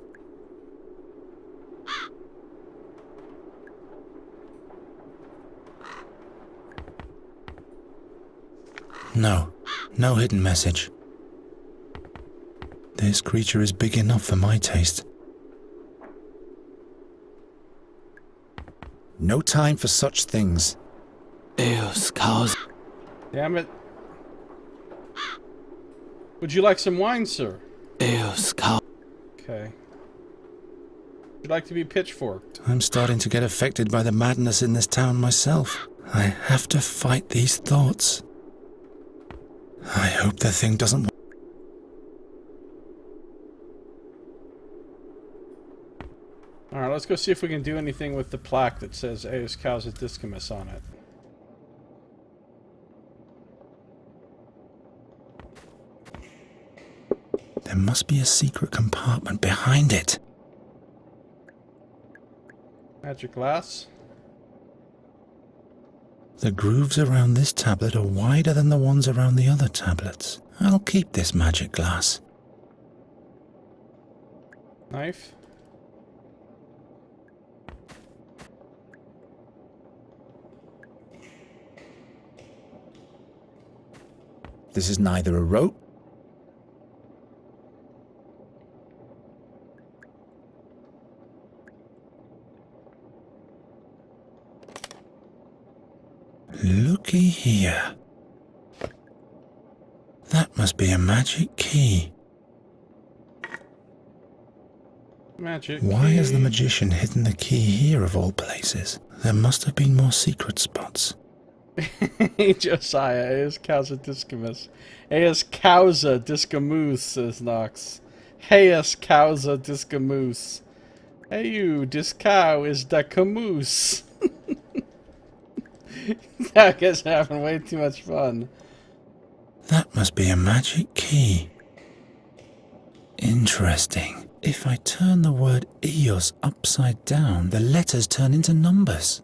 No hidden message. This creature is big enough for my taste. No time for such things. Eos causa. Damn it. Would you like some wine, sir? Eos causa. Okay. Would you like to be pitchforked? I'm starting to get affected by the madness in this town myself. I have to fight these thoughts. I hope the thing doesn't... Alright, let's go see if we can do anything with the plaque that says Eos Causa Discimus on it. There must be a secret compartment behind it. Magic glass? The grooves around this tablet are wider than the ones around the other tablets. I'll keep this magic glass. Knife? This is neither a rope looky here. That must be a magic key. Magic Why key. has the magician hidden the key here of all places? There must have been more secret spots. Josiah, Eos Causa Discimus. Eos Causa Discamus, says Nox. Eos Causa Discamus. Hey you, this cow is the camoose. That guy's having way too much fun. That must be a magic key. Interesting. If I turn the word Eos upside down, the letters turn into numbers.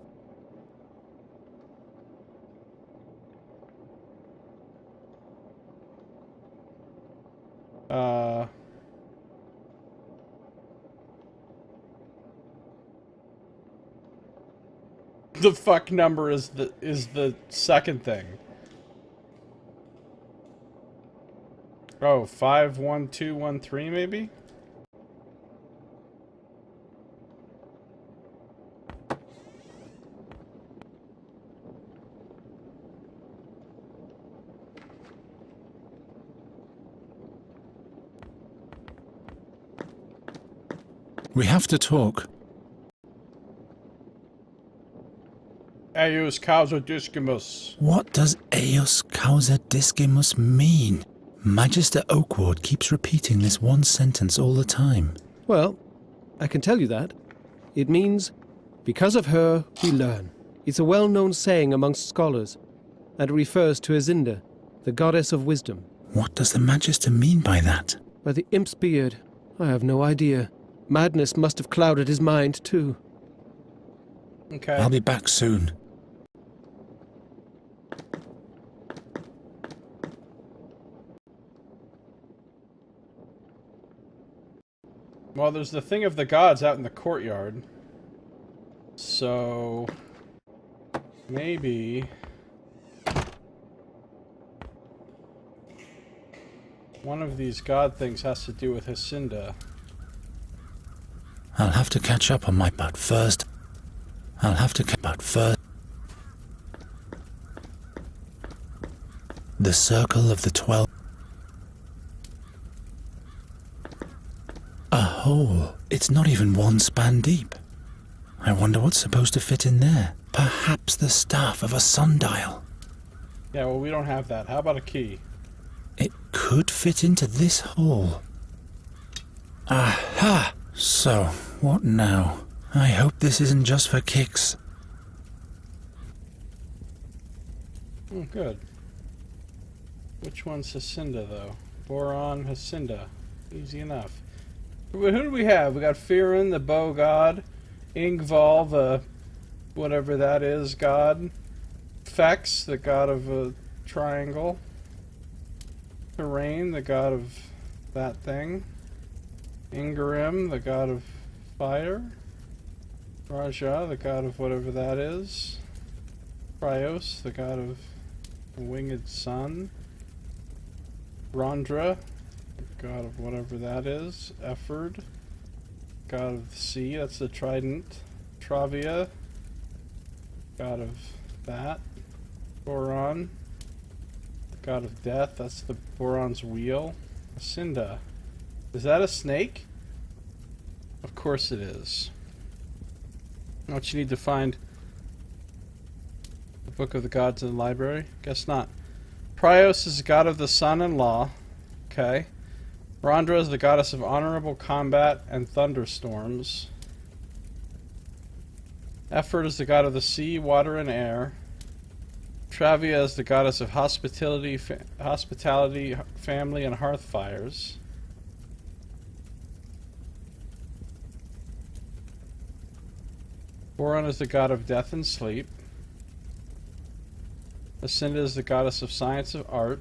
The fuck number is the second thing. Oh, 51213 maybe? We have to talk. Eius causa discimus. What does Eius causa discimus mean? Magister Oakward keeps repeating this one sentence all the time. Well, I can tell you that. It means, because of her, we learn. It's a well-known saying amongst scholars, and it refers to Azinda, the goddess of wisdom. What does the Magister mean by that? By the imp's beard, I have no idea. Madness must have clouded his mind, too. Okay. I'll be back soon. Well, there's the thing of the gods out in the courtyard. So... maybe... one of these god things has to do with Jacinda. I'll have to catch up on my butt first. The circle of the 12. A hole. It's not even one span deep. I wonder what's supposed to fit in there. Perhaps the staff of a sundial. Yeah, well, we don't have that. How about a key? It could fit into this hole. Aha! So, what now? I hope this isn't just for kicks. Oh, good. Which one's Jacinda, though? Boron, Jacinda. Easy enough. Who do we have? We got Firin, the bow god. Ingval, the whatever that is god. Fex, the god of a triangle. Terrain, the god of that thing. Ingarim, the god of fire. Raja, the god of whatever that is. Prios, the god of the winged sun. Rondra, the god of whatever that is. Efford, god of the sea, that's the trident. Travia, god of that. Boron, god of death, that's the Boron's wheel. Jacinda, is that a snake? Of course it is. Don't you need to find the Book of the Gods in the library? Guess not. Prios is the god of the sun and law. Okay. Rondra is the goddess of honorable combat and thunderstorms. Effort is the god of the sea, water, and air. Travia is the goddess of hospitality, family, and hearth fires. Boron is the god of death and sleep. Jacinda is the goddess of science of art.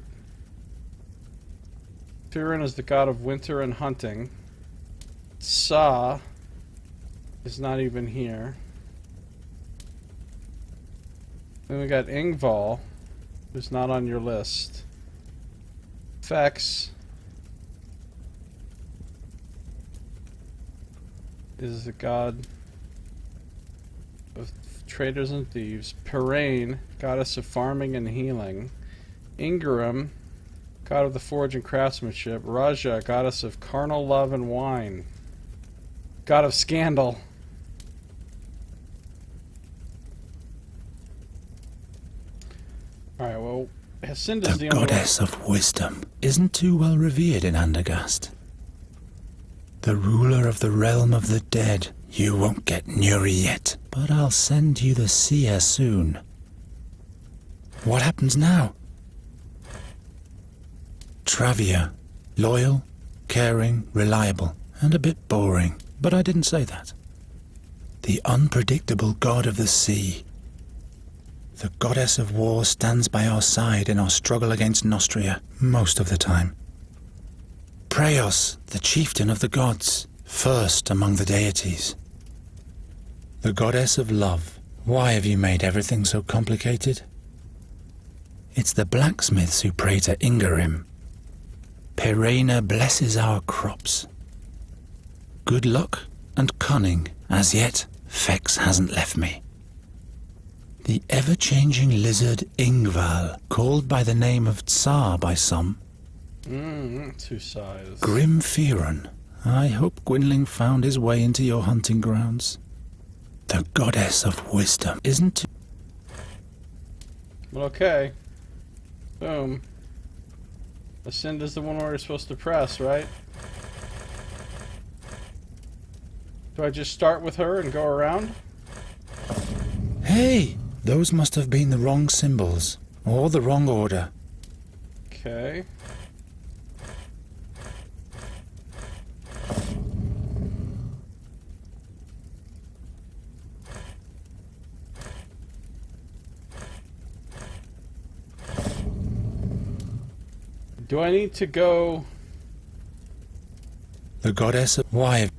Firin is the god of winter and hunting. Sa is not even here. Then we got Ingval, who's not on your list. Fex is the god of traders and thieves. Parain, goddess of farming and healing. Ingarim, god of the forge and craftsmanship. Raja, goddess of carnal love and wine. God of scandal. Alright, well, Jacinda's The the only goddess of wisdom isn't too well revered in Andergast. The ruler of the realm of the dead. You won't get Nuri yet, but I'll send you the seer soon. What happens now? Travia. Loyal, caring, reliable, and a bit boring, but I didn't say that. The unpredictable god of the sea. The goddess of war stands by our side in our struggle against Nostria, most of the time. Preos, the chieftain of the gods, first among the deities. The goddess of love. Why have you made everything so complicated? It's the blacksmiths who pray to Ingarim. Perena blesses our crops. Good luck and cunning. As yet, Fex hasn't left me. The ever-changing lizard Ingval, called by the name of Tsar by some. two sides. Grim Firon, I hope Gwynling found his way into your hunting grounds. The goddess of wisdom, isn't it? Well, okay. Boom. Ascend is the one where you're supposed to press, right? Do I just start with her and go around? Hey! Those must have been the wrong symbols, or the wrong order. Okay. Do I need to go... The goddess of... Why?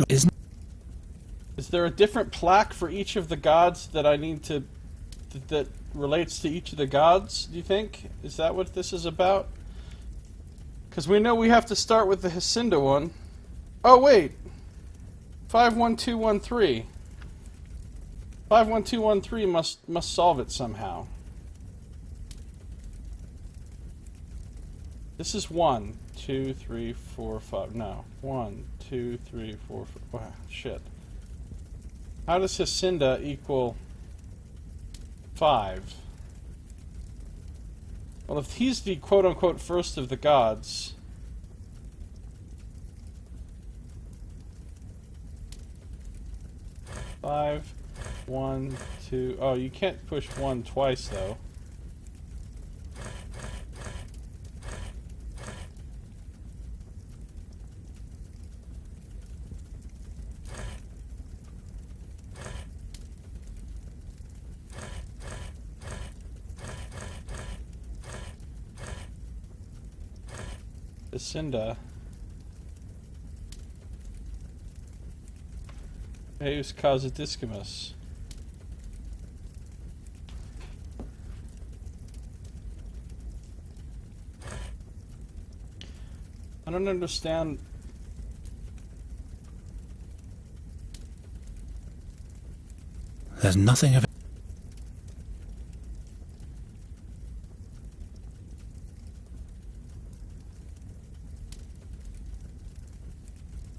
Isn't... Is there a different plaque for each of the gods that I need to... that relates to each of the gods, do you think? Is that what this is about? Because we know we have to start with the Hacinda one. Oh, wait! 51213. 51213 must solve it somehow. This is 1, 2, 3, 4, 5. No. 1, 2, 3, 4, 5. Wow, shit. How does Hacinda equal 5? Well, if he's the quote-unquote first of the gods... Five, 1, 2... Oh, you can't push 1 twice, though. Hacinda. Heus causa discimus. I don't understand. There's nothing of it.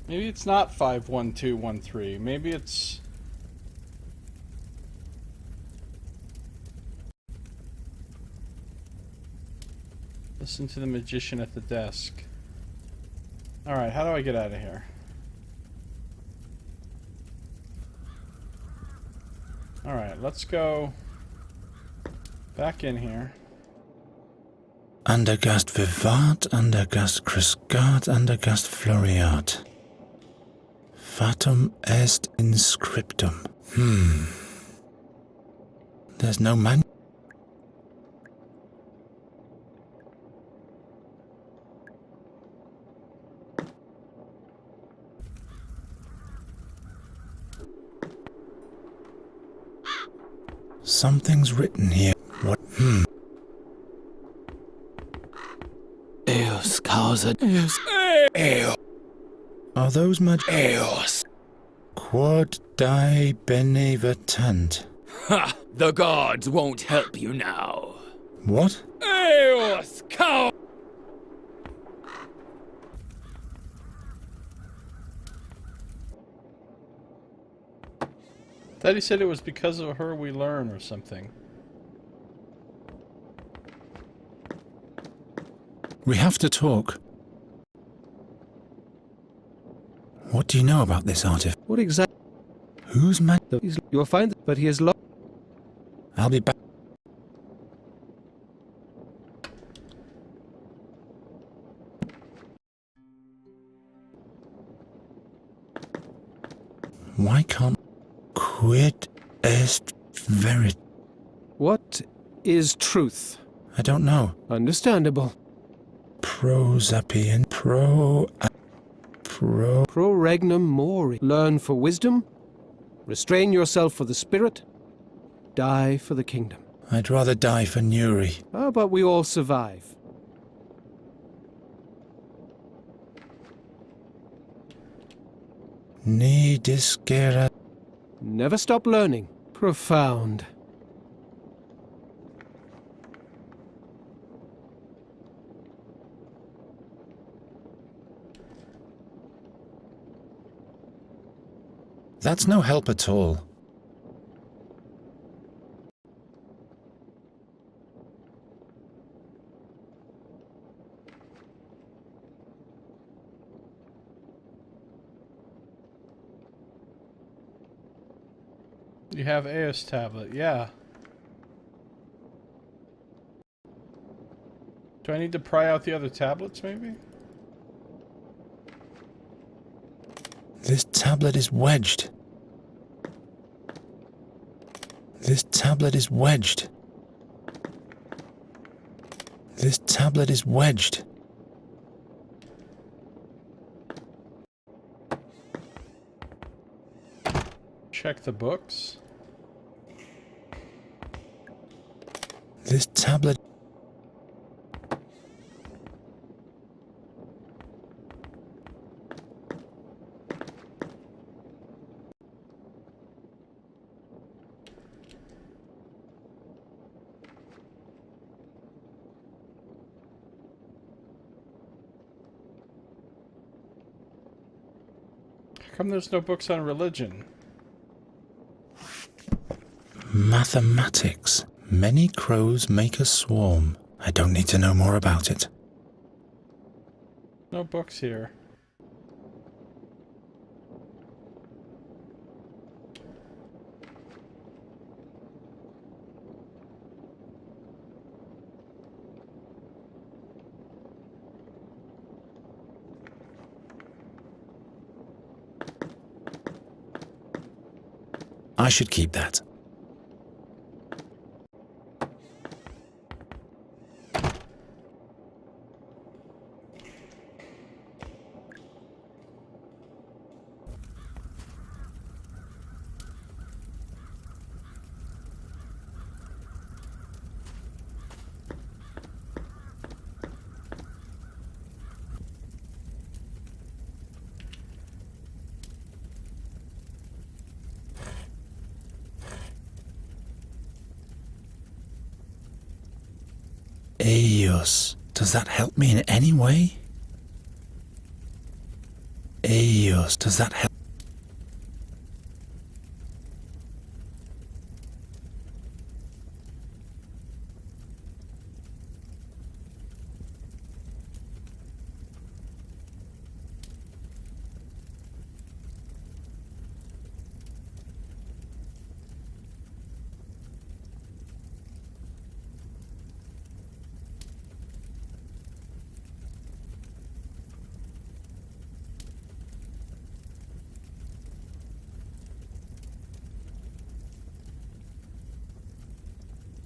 Maybe it's not 51213. Maybe it's... Listen to the magician at the desk. Alright, how do I get out of here? Alright, let's go back in here. Andergast vivat, andergast crescat, andergast floriat. Fatum est inscriptum. There's no man... Something's written here. What? Eos causa... Eos... Are those Eos. Quod die benevertant. Ha! The gods won't help you now. What? Eos causa... Thought he said it was because of her we learn or something. We have to talk. What do you know about this artifact? What exactly? Who's man? You'll find it, but he is lost. I'll be back. Why can't... Quid est verit... What is truth? I don't know. Understandable. Prosapien... Pro regnum mori. Learn for wisdom. Restrain yourself for the spirit. Die for the kingdom. I'd rather die for Nuri. Ah, but we all survive. Ni discera... Never stop learning. Profound. That's no help at all. You have Eos tablet, yeah. Do I need to pry out the other tablets, maybe? This tablet is wedged. This tablet is wedged. This tablet is wedged. Check the books. This tablet... How come there's no books on religion? Mathematics. Many crows make a swarm. I don't need to know more about it. No books here. I should keep that. Eos. Does that help me in any way? Eos. Does that help?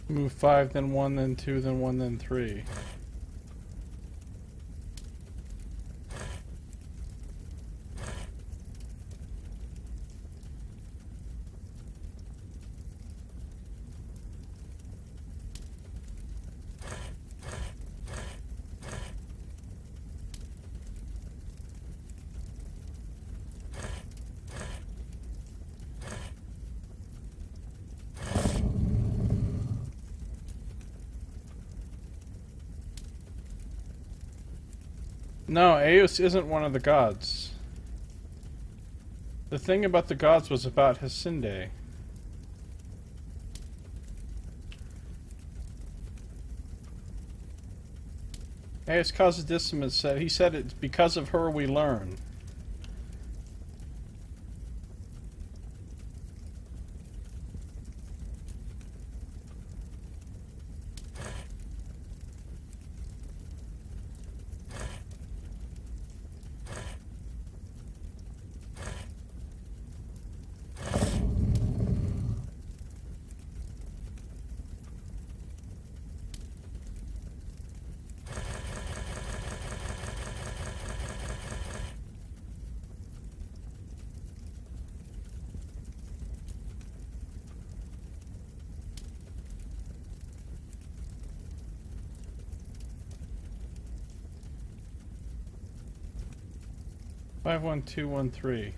Move 5, then 1, then 2, then 1, then 3. No, Eos isn't one of the gods. The thing about the gods was about Hasinde. Eos causes dissonance. He said it's because of her we learn. Five, 1, 2, 1, 3.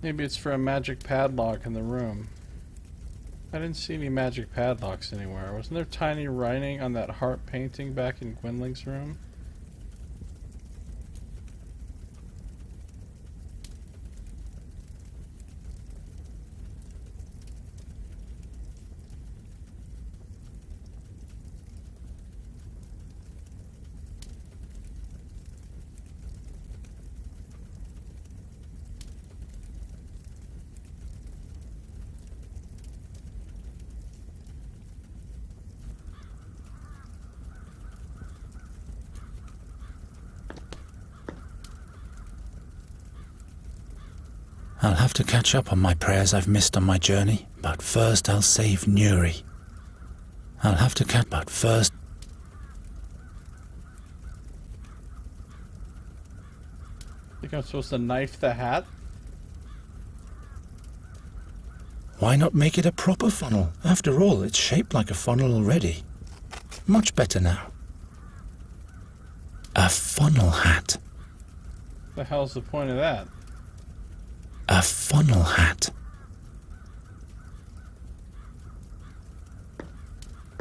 Maybe it's for a magic padlock in the room. I didn't see any magic padlocks anywhere. Wasn't there tiny writing on that heart painting back in Gwynling's room? I'll have to catch up on my prayers I've missed on my journey, but first I'll save Nuri. I'll have to catch, but first... Think I'm supposed to knife the hat? Why not make it a proper funnel? After all, it's shaped like a funnel already. Much better now. A funnel hat. The hell's the point of that? A funnel hat.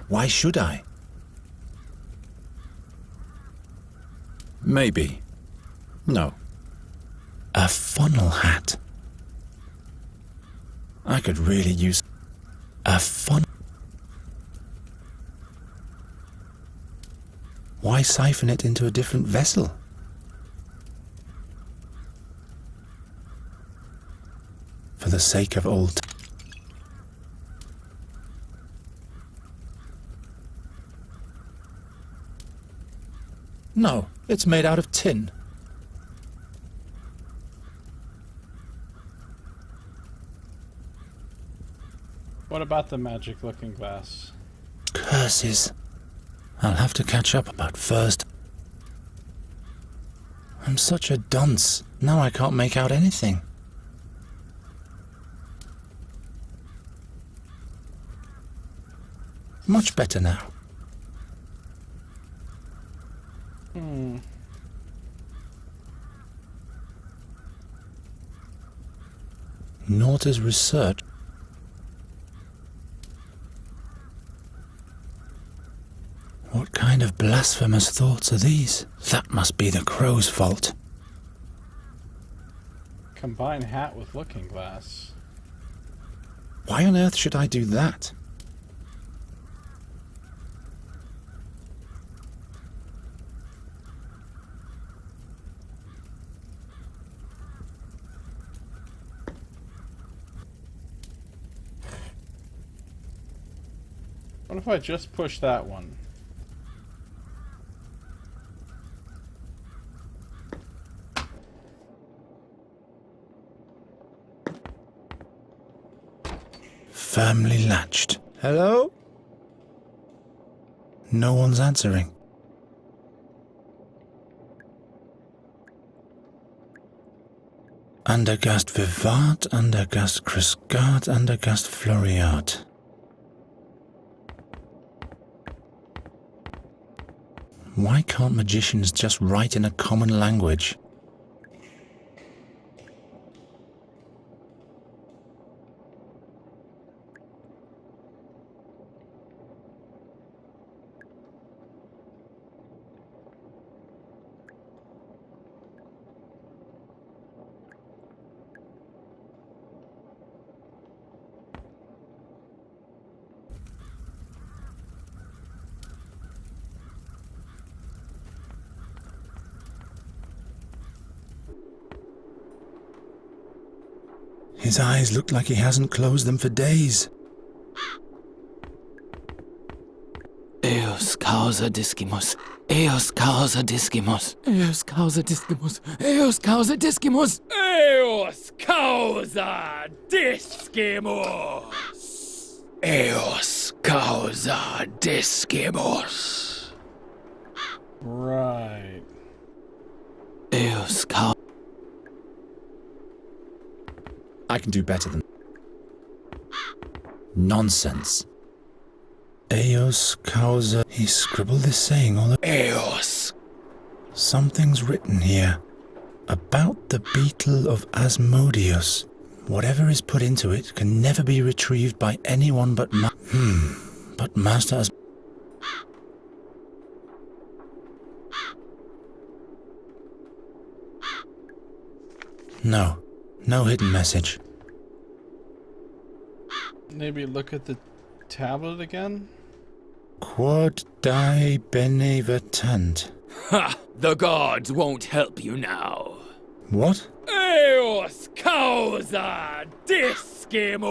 Why should I? Maybe. No. A funnel hat. I could really use a funnel. Why siphon it into a different vessel? For the sake of old... No, it's made out of tin. What about the magic looking glass? Curses. I'll have to catch up, but first... I'm such a dunce. Now I can't make out anything. Much better now. Norta's research. What kind of blasphemous thoughts are these? That must be the crow's fault. Combine hat with looking glass. Why on earth should I do that? What if I just push that one? Firmly latched. Hello? No one's answering. Andergast vivat, Andergast criscat, Andergast floriat. Why can't magicians just write in a common language? His eyes look like he hasn't closed them for days. Eos causa discimus. Eos causa discimus. Eos causa discimus. Eos causa discimus. Eos causa discimus. Eos causa discimus. Right. Eos causa. I can do better than... Nonsense. Eos causa... He scribbled this saying all... Eos. Something's written here. About the beetle of Asmodeus. Whatever is put into it can never be retrieved by anyone but but Master has... No hidden message. Maybe look at the tablet again? Quod die benevertant. Ha! The gods won't help you now. What? Eos causa discimus!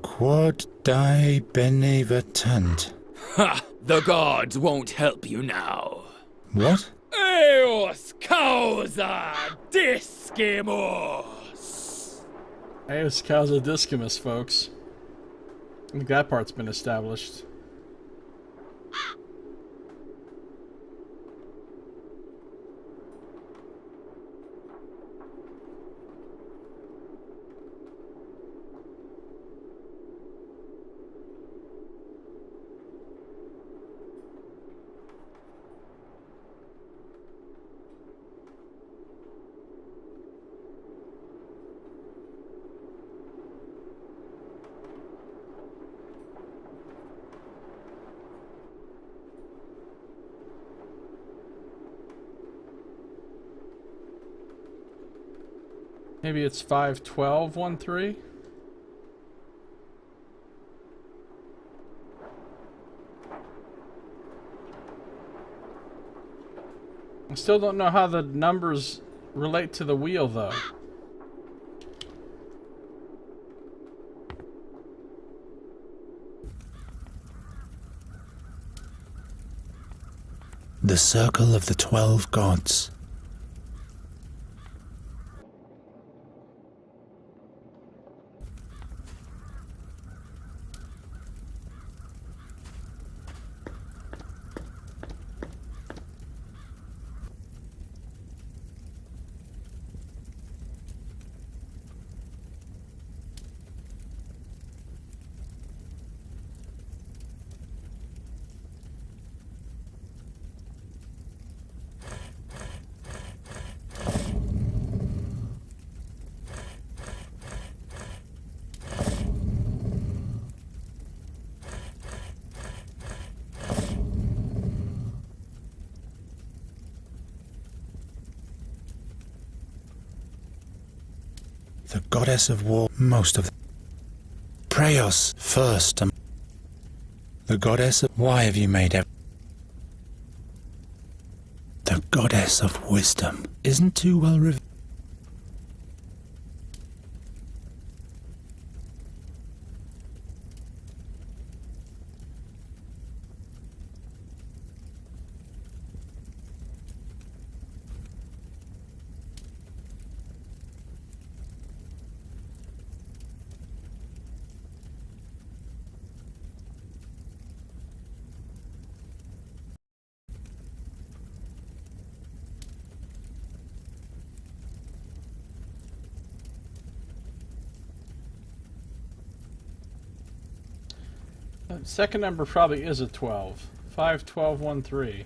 Quod die benevertant. Ha! The gods won't help you now. What? Eos causa discimus! Eos causa discimus, folks. I think that part's been established. Maybe it's 51213? I still don't know how the numbers relate to the wheel, though. The Circle of the 12 Gods. The goddess of war, most of them. Prayos first. The goddess of... Why have you made it? The goddess of wisdom isn't too well revealed. Second number probably is a 12. 51213.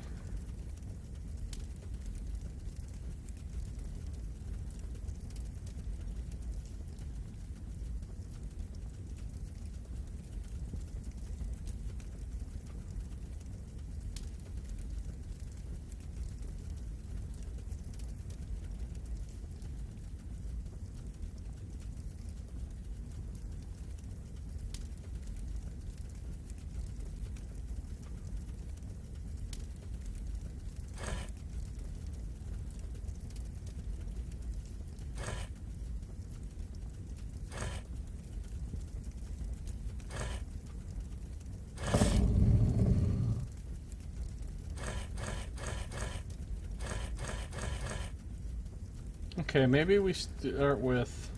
Okay, maybe we start with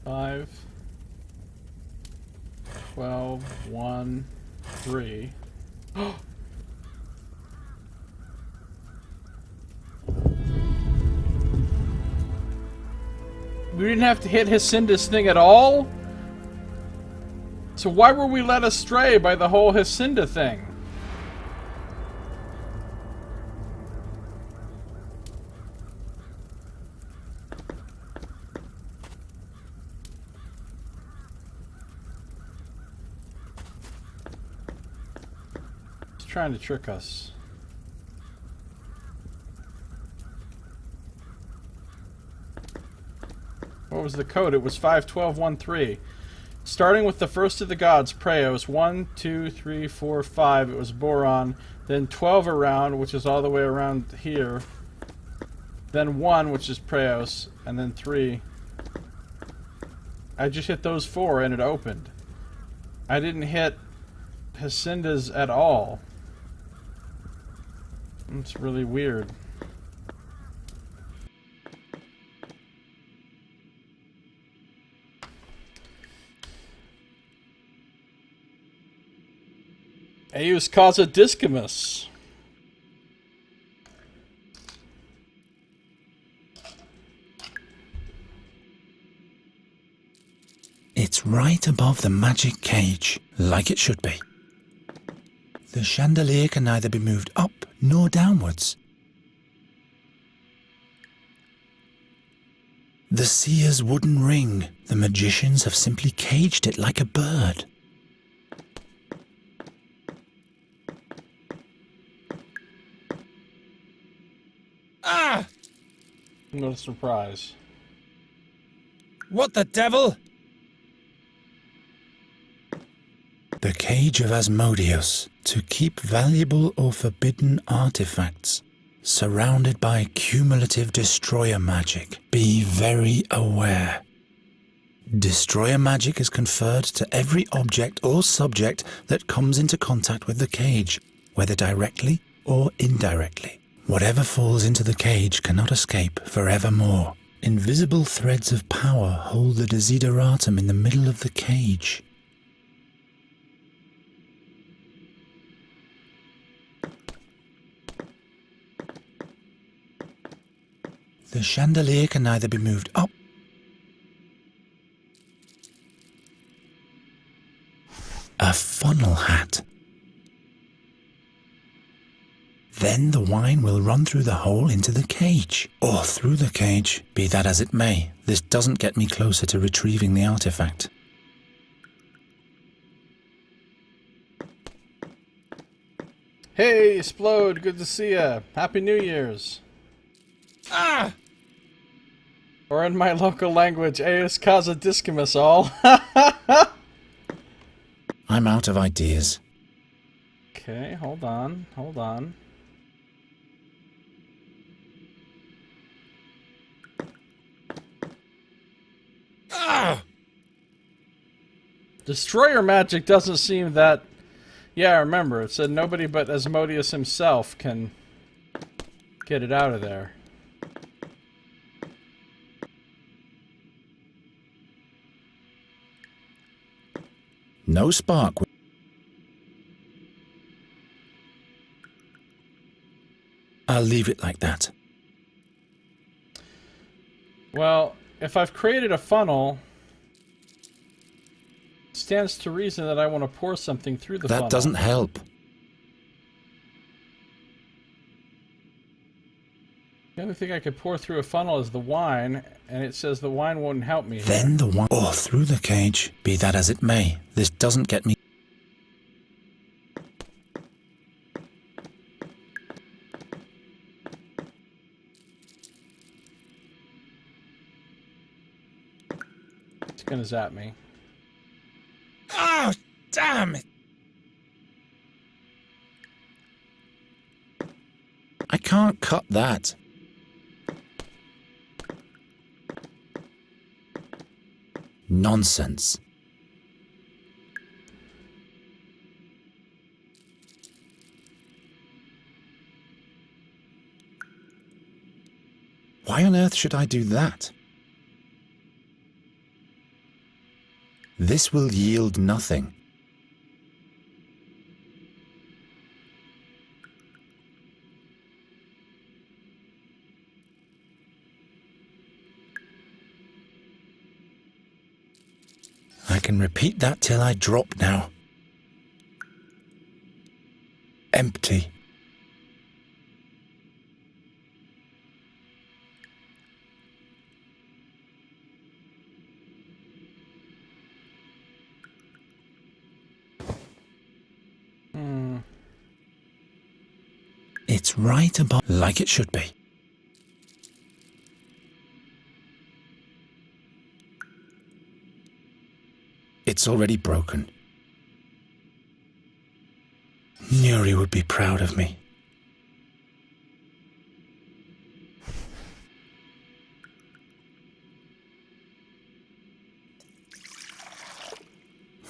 5, 12, 1, 3. We didn't have to hit Hyacindus thing at all? So why were we led astray by the whole Hyacindus thing? trying to trick us. What was the code? It was 51213. Starting with the first of the gods, Preos, 1, 2, 3, 4, 5, it was Boron. Then 12 around, which is all the way around here. Then 1, which is Preos. And then 3. I just hit those 4 and it opened. I didn't hit Hacinda's at all. It's really weird. Eius causa discimus. It's right above the magic cage, like it should be. The chandelier can neither be moved up nor downwards. The seer's wooden ring, the magicians have simply caged it like a bird. Ah! No surprise. What the devil? The cage of Asmodeus, to keep valuable or forbidden artifacts, surrounded by cumulative destroyer magic. Be very aware. Destroyer magic is conferred to every object or subject that comes into contact with the cage, whether directly or indirectly. Whatever falls into the cage cannot escape forevermore. Invisible threads of power hold the desideratum in the middle of the cage. The chandelier can neither be moved up a funnel hat. Then the wine will run through the hole into the cage, or through the cage. Be that as it may, this doesn't get me closer to retrieving the artifact. Hey, Explode, good to see ya. Happy New Year's. Ah! Or in my local language, Eius causa discimus all. I'm out of ideas. Okay, hold on, hold on. Ah! Destroyer magic doesn't seem that... Yeah, I remember. It said nobody but Asmodeus himself can get it out of there. No spark. I'll leave it like that. Well, if I've created a funnel, it stands to reason that I want to pour something through the funnel. That doesn't help. The only thing I could pour through a funnel is the wine, and it says the wine won't help me here. Then the wine, or through the cage. Be that as it may, this doesn't get me. It's gonna zap me. Oh, damn it! I can't cut that. Nonsense. Why on earth should I do that? This will yield nothing. I can repeat that till I drop now. Empty. It's right above, like it should be. It's already broken. Nuri would be proud of me.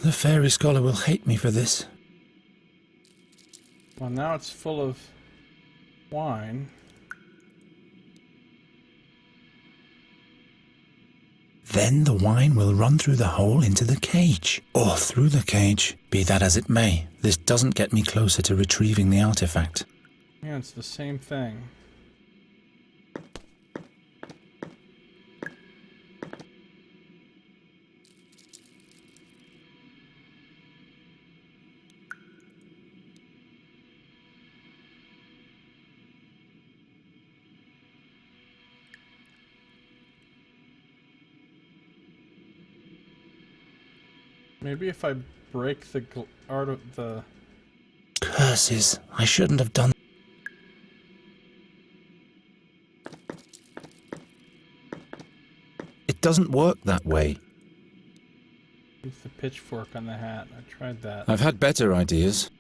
The fairy scholar will hate me for this. Well, now it's full of wine. Then the wine will run through the hole into the cage. Or through the cage. Be that as it may, this doesn't get me closer to retrieving the artifact. Yeah, it's the same thing. Maybe if I break the art of the... Curses, I shouldn't have done. It doesn't work that way. Use the pitchfork on the hat. I tried that. I've had better ideas.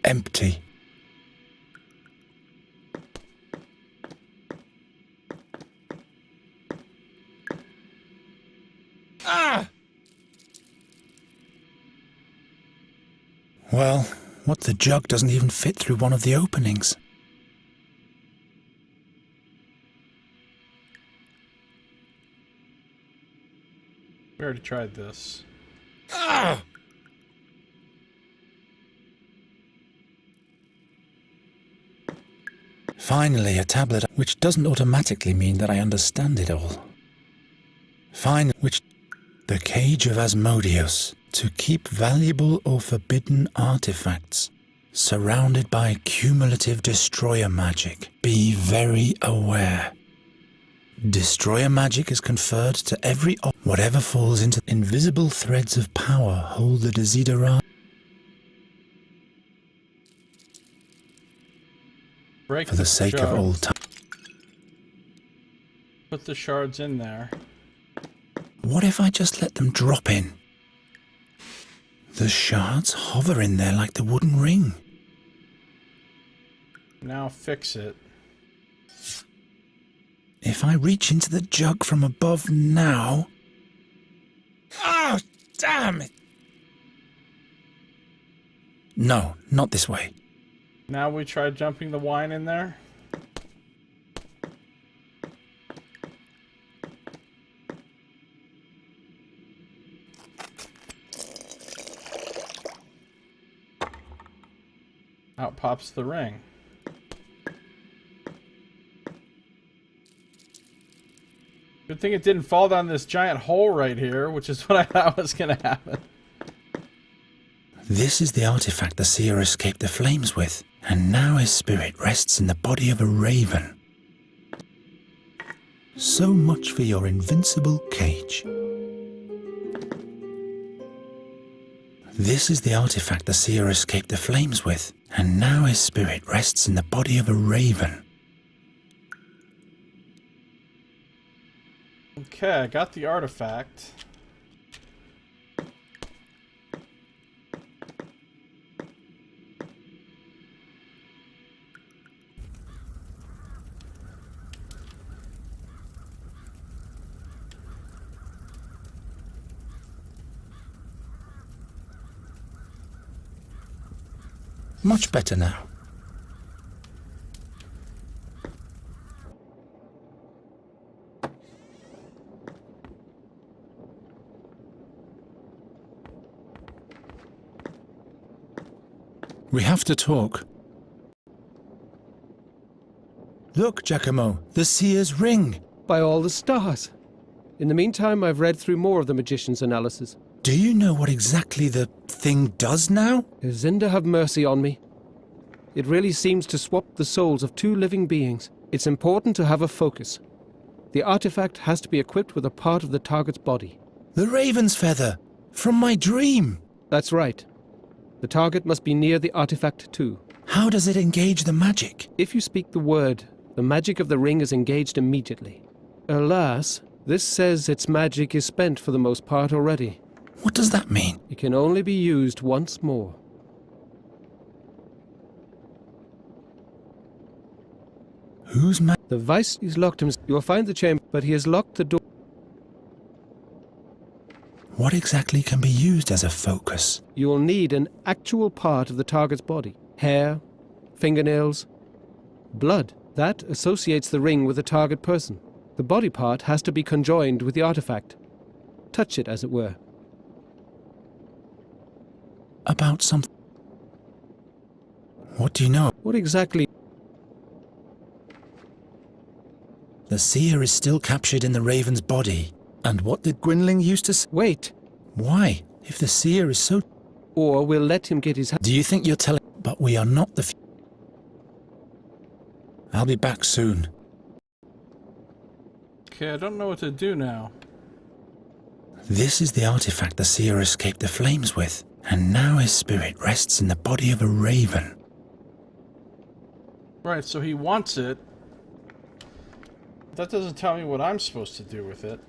Empty. Ah! Well, what the jug doesn't even fit through one of the openings. We already tried this. Ah! Finally, a tablet, which doesn't automatically mean that I understand it all. Finally, which... The Cage of Asmodeus, to keep valuable or forbidden artifacts, surrounded by cumulative destroyer magic. Be very aware. Destroyer magic is conferred to every whatever falls into invisible threads of power hold the desiderata. Break For the sake of old time. Put the shards in there. What if I just let them drop in? The shards hover in there like the wooden ring. Now fix it. If I reach into the jug from above now... Oh, damn it! No, not this way. Now we try jumping the wine in there. Out pops the ring. Good thing it didn't fall down this giant hole right here, which is what I thought was going to happen. This is the artifact the seer escaped the flames with, and now his spirit rests in the body of a raven. So much for your invincible cage. This is the artifact the seer escaped the flames with, and now his spirit rests in the body of a raven. Okay, I got the artifact. Much better now. We have to talk. Look, Giacomo, the seer's ring. By all the stars. In the meantime, I've read through more of the magician's analysis. Do you know what exactly the thing does now? Zinda have mercy on me. It really seems to swap the souls of two living beings. It's important to have a focus. The artifact has to be equipped with a part of the target's body. The raven's feather! From my dream! That's right. The target must be near the artifact too. How does it engage the magic? If you speak the word, the magic of the ring is engaged immediately. Alas, this says its magic is spent for the most part already. What does that mean? It can only be used once more. Whose The vice is locked himself. You'll find the chamber, but he has locked the door. What exactly can be used as a focus? You'll need an actual part of the target's body. Hair, fingernails, blood. That associates the ring with the target person. The body part has to be conjoined with the artifact. Touch it, as it were. About something. What do you know? What exactly? The seer is still captured in the raven's body. And what did Gwynling used to say? Wait. Why? If the seer is so... Or we'll let him get his... Do you think you're telling... But we are not the... I'll be back soon. Okay, I don't know what to do now. This is the artifact the seer escaped the flames with. And now his spirit rests in the body of a raven. Right, so he wants it. That doesn't tell me what I'm supposed to do with it.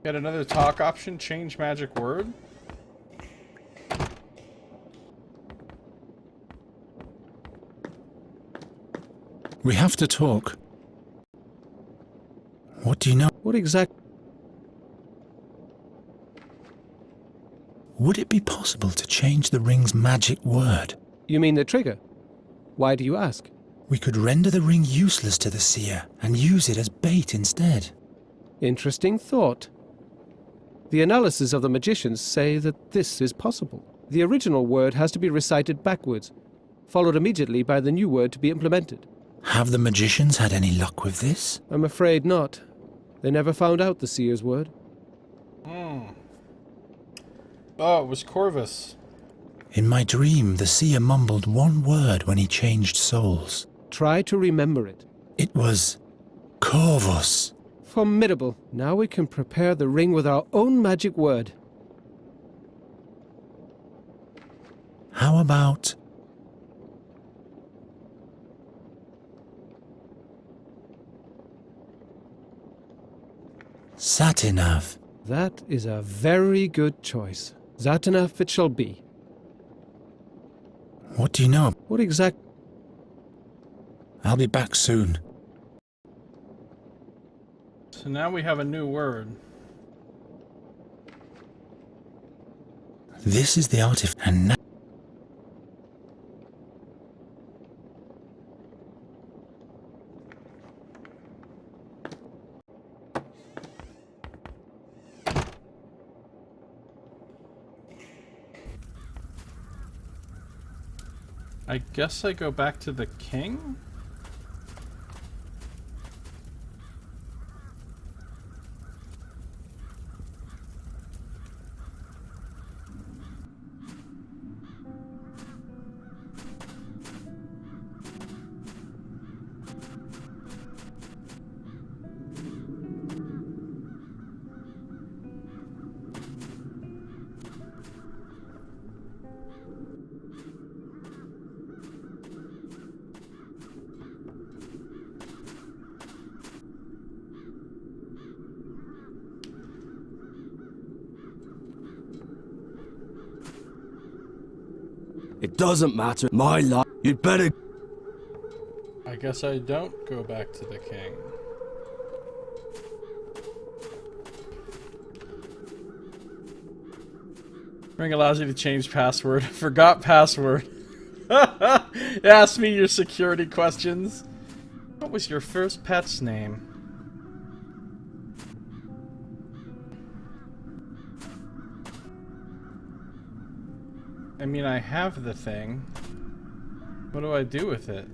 Got another talk option, change magic word. We have to talk. What do you know? What exact... Would it be possible to change the ring's magic word? You mean the trigger? Why do you ask? We could render the ring useless to the seer and use it as bait instead. Interesting thought. The analysis of the magicians say that this is possible. The original word has to be recited backwards, followed immediately by the new word to be implemented. Have the magicians had any luck with this? I'm afraid not. They never found out the seer's word. Oh, it was Corvus. In my dream, the seer mumbled one word when he changed souls. Try to remember it. It was... Corvus. Formidable. Now we can prepare the ring with our own magic word. How about... Satinav. That is a very good choice. Satinav it shall be. What do you know? What exact... I'll be back soon. So now we have a new word. This is the artifact, and now... I guess I go back to the king? It doesn't matter. My life. You'd better... I guess I don't go back to the king. Ring allows you to change password. Forgot password. Ask me your security questions. What was your first pet's name? I mean, I have the thing. What do I do with it?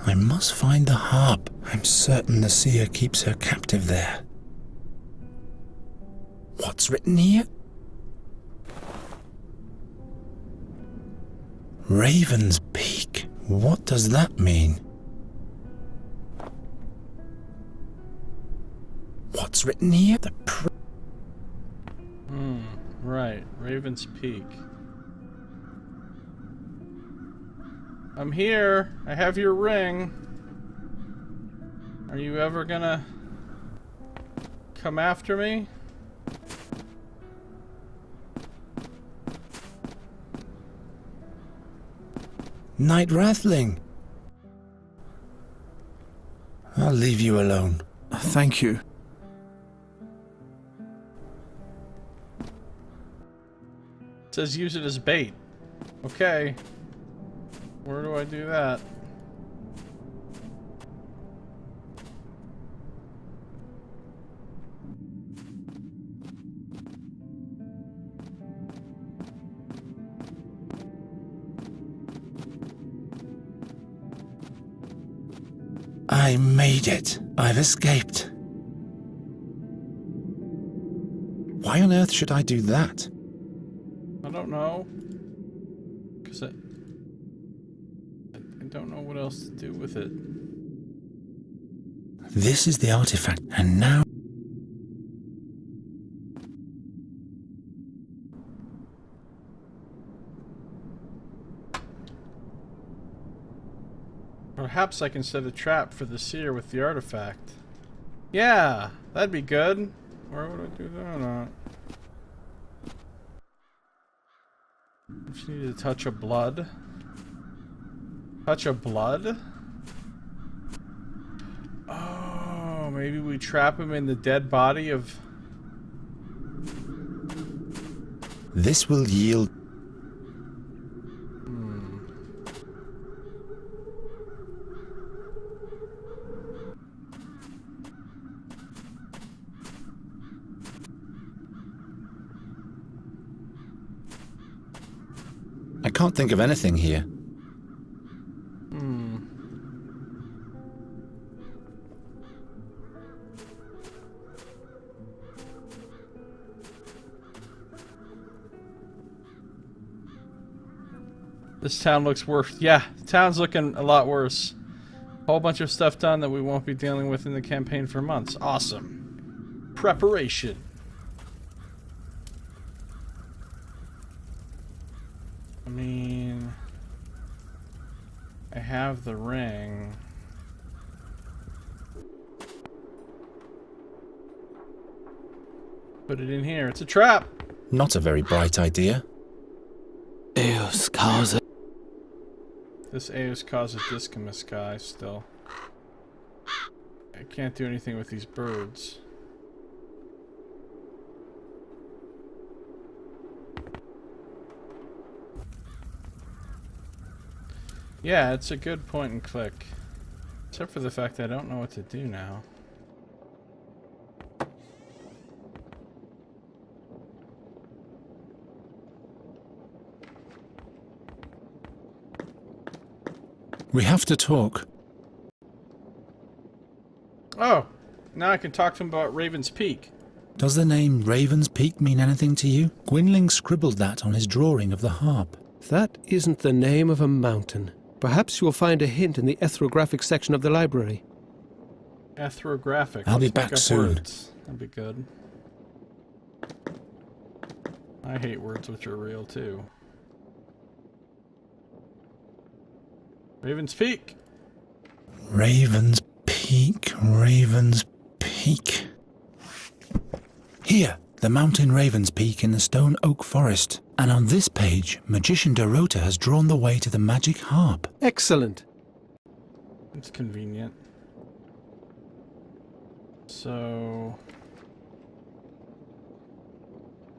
I must find the harp. I'm certain the seer keeps her captive there. What's written here? Raven's Peak. What does that mean? What's written here? Right. Raven's Peak. I'm here. I have your ring. Are you ever gonna come after me? Night Wrathling. I'll leave you alone. Thank you. It says use it as bait. Okay. Where do I do that? I made it. I've escaped. Why on earth should I do that? I don't know. Because I don't know what else to do with it. This is the artifact, and now... Perhaps I can set a trap for the seer with the artifact. Yeah, that'd be good. Where would I do that or not? I just need a touch of blood. Touch of blood? Oh, maybe we trap him in the dead body of... This will yield... I can't think of anything here. This town looks worse. Yeah, the town's looking a lot worse. Whole bunch of stuff done that we won't be dealing with in the campaign for months. Awesome. Preparation. I mean, I have the ring. Put it in here. It's a trap. Not a very bright idea. Eos causa. This Eos causa discimus guy still. I can't do anything with these birds. Yeah, it's a good point and click. Except for the fact that I don't know what to do now. We have to talk. Oh, now I can talk to him about Raven's Peak. Does the name Raven's Peak mean anything to you? Gwynling scribbled that on his drawing of the harp. That isn't the name of a mountain. Perhaps you'll find a hint in the ethnographic section of the library. Ethnographic. I'll be Let's back look up soon. words. That'd be good. I hate words which are real too. Raven's Peak. Raven's Peak, Raven's Peak. Here, the mountain Raven's Peak in the stone oak forest. And on this page, Magician Dorota has drawn the way to the magic harp. Excellent. It's convenient. So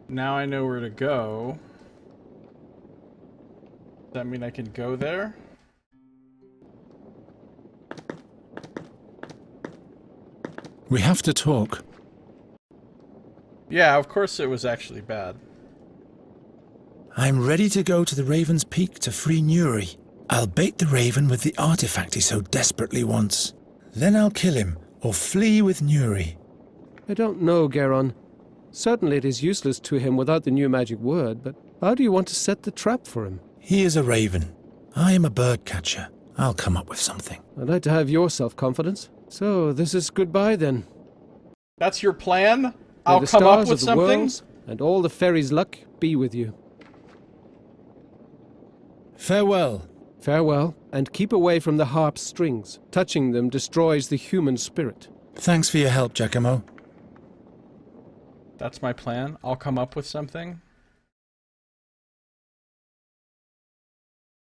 now I know where to go. Does that mean I can go there? We have to talk. Yeah, of course it was actually bad. I'm ready to go to the Raven's Peak to free Nuri. I'll bait the raven with the artifact he so desperately wants. Then I'll kill him, or flee with Nuri. I don't know, Geron. Certainly it is useless to him without the new magic word, but how do you want to set the trap for him? He is a raven. I am a bird catcher. I'll come up with something. I'd like to have your self-confidence. So, this is goodbye then. That's your plan? I'll come up with something? Worlds, and all the fairies' luck be with you. Farewell. Farewell, and keep away from the harp's strings. Touching them destroys the human spirit. Thanks for your help, Giacomo. That's my plan. I'll come up with something.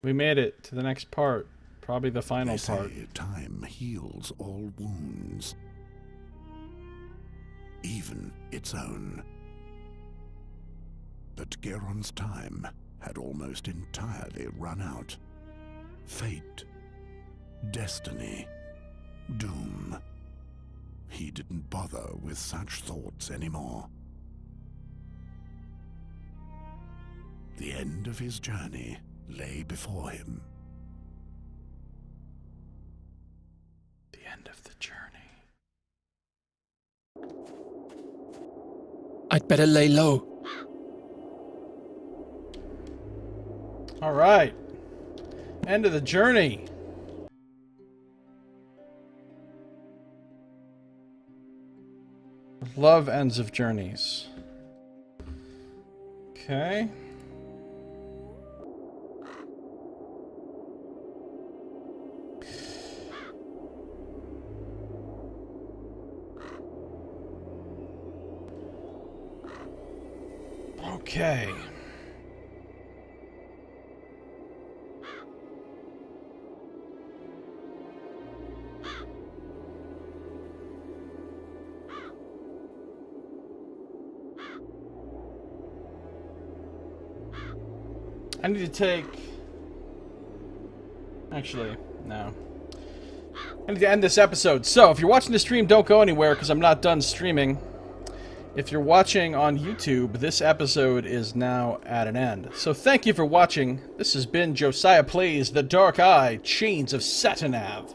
We made it to the next part. Probably the final part. Time heals all wounds. Even its own. But Geron's time had almost entirely run out. Fate, destiny, doom. He didn't bother with such thoughts anymore. The end of his journey lay before him. The end of the journey. I'd better lay low. All right. End of the journey. Love ends of journeys. Okay. Okay. I need to take... Actually, no. I need to end this episode. So, if you're watching the stream, don't go anywhere because I'm not done streaming. If you're watching on YouTube, this episode is now at an end. So thank you for watching. This has been Josiah Plays The Dark Eye, Chains of Satinav.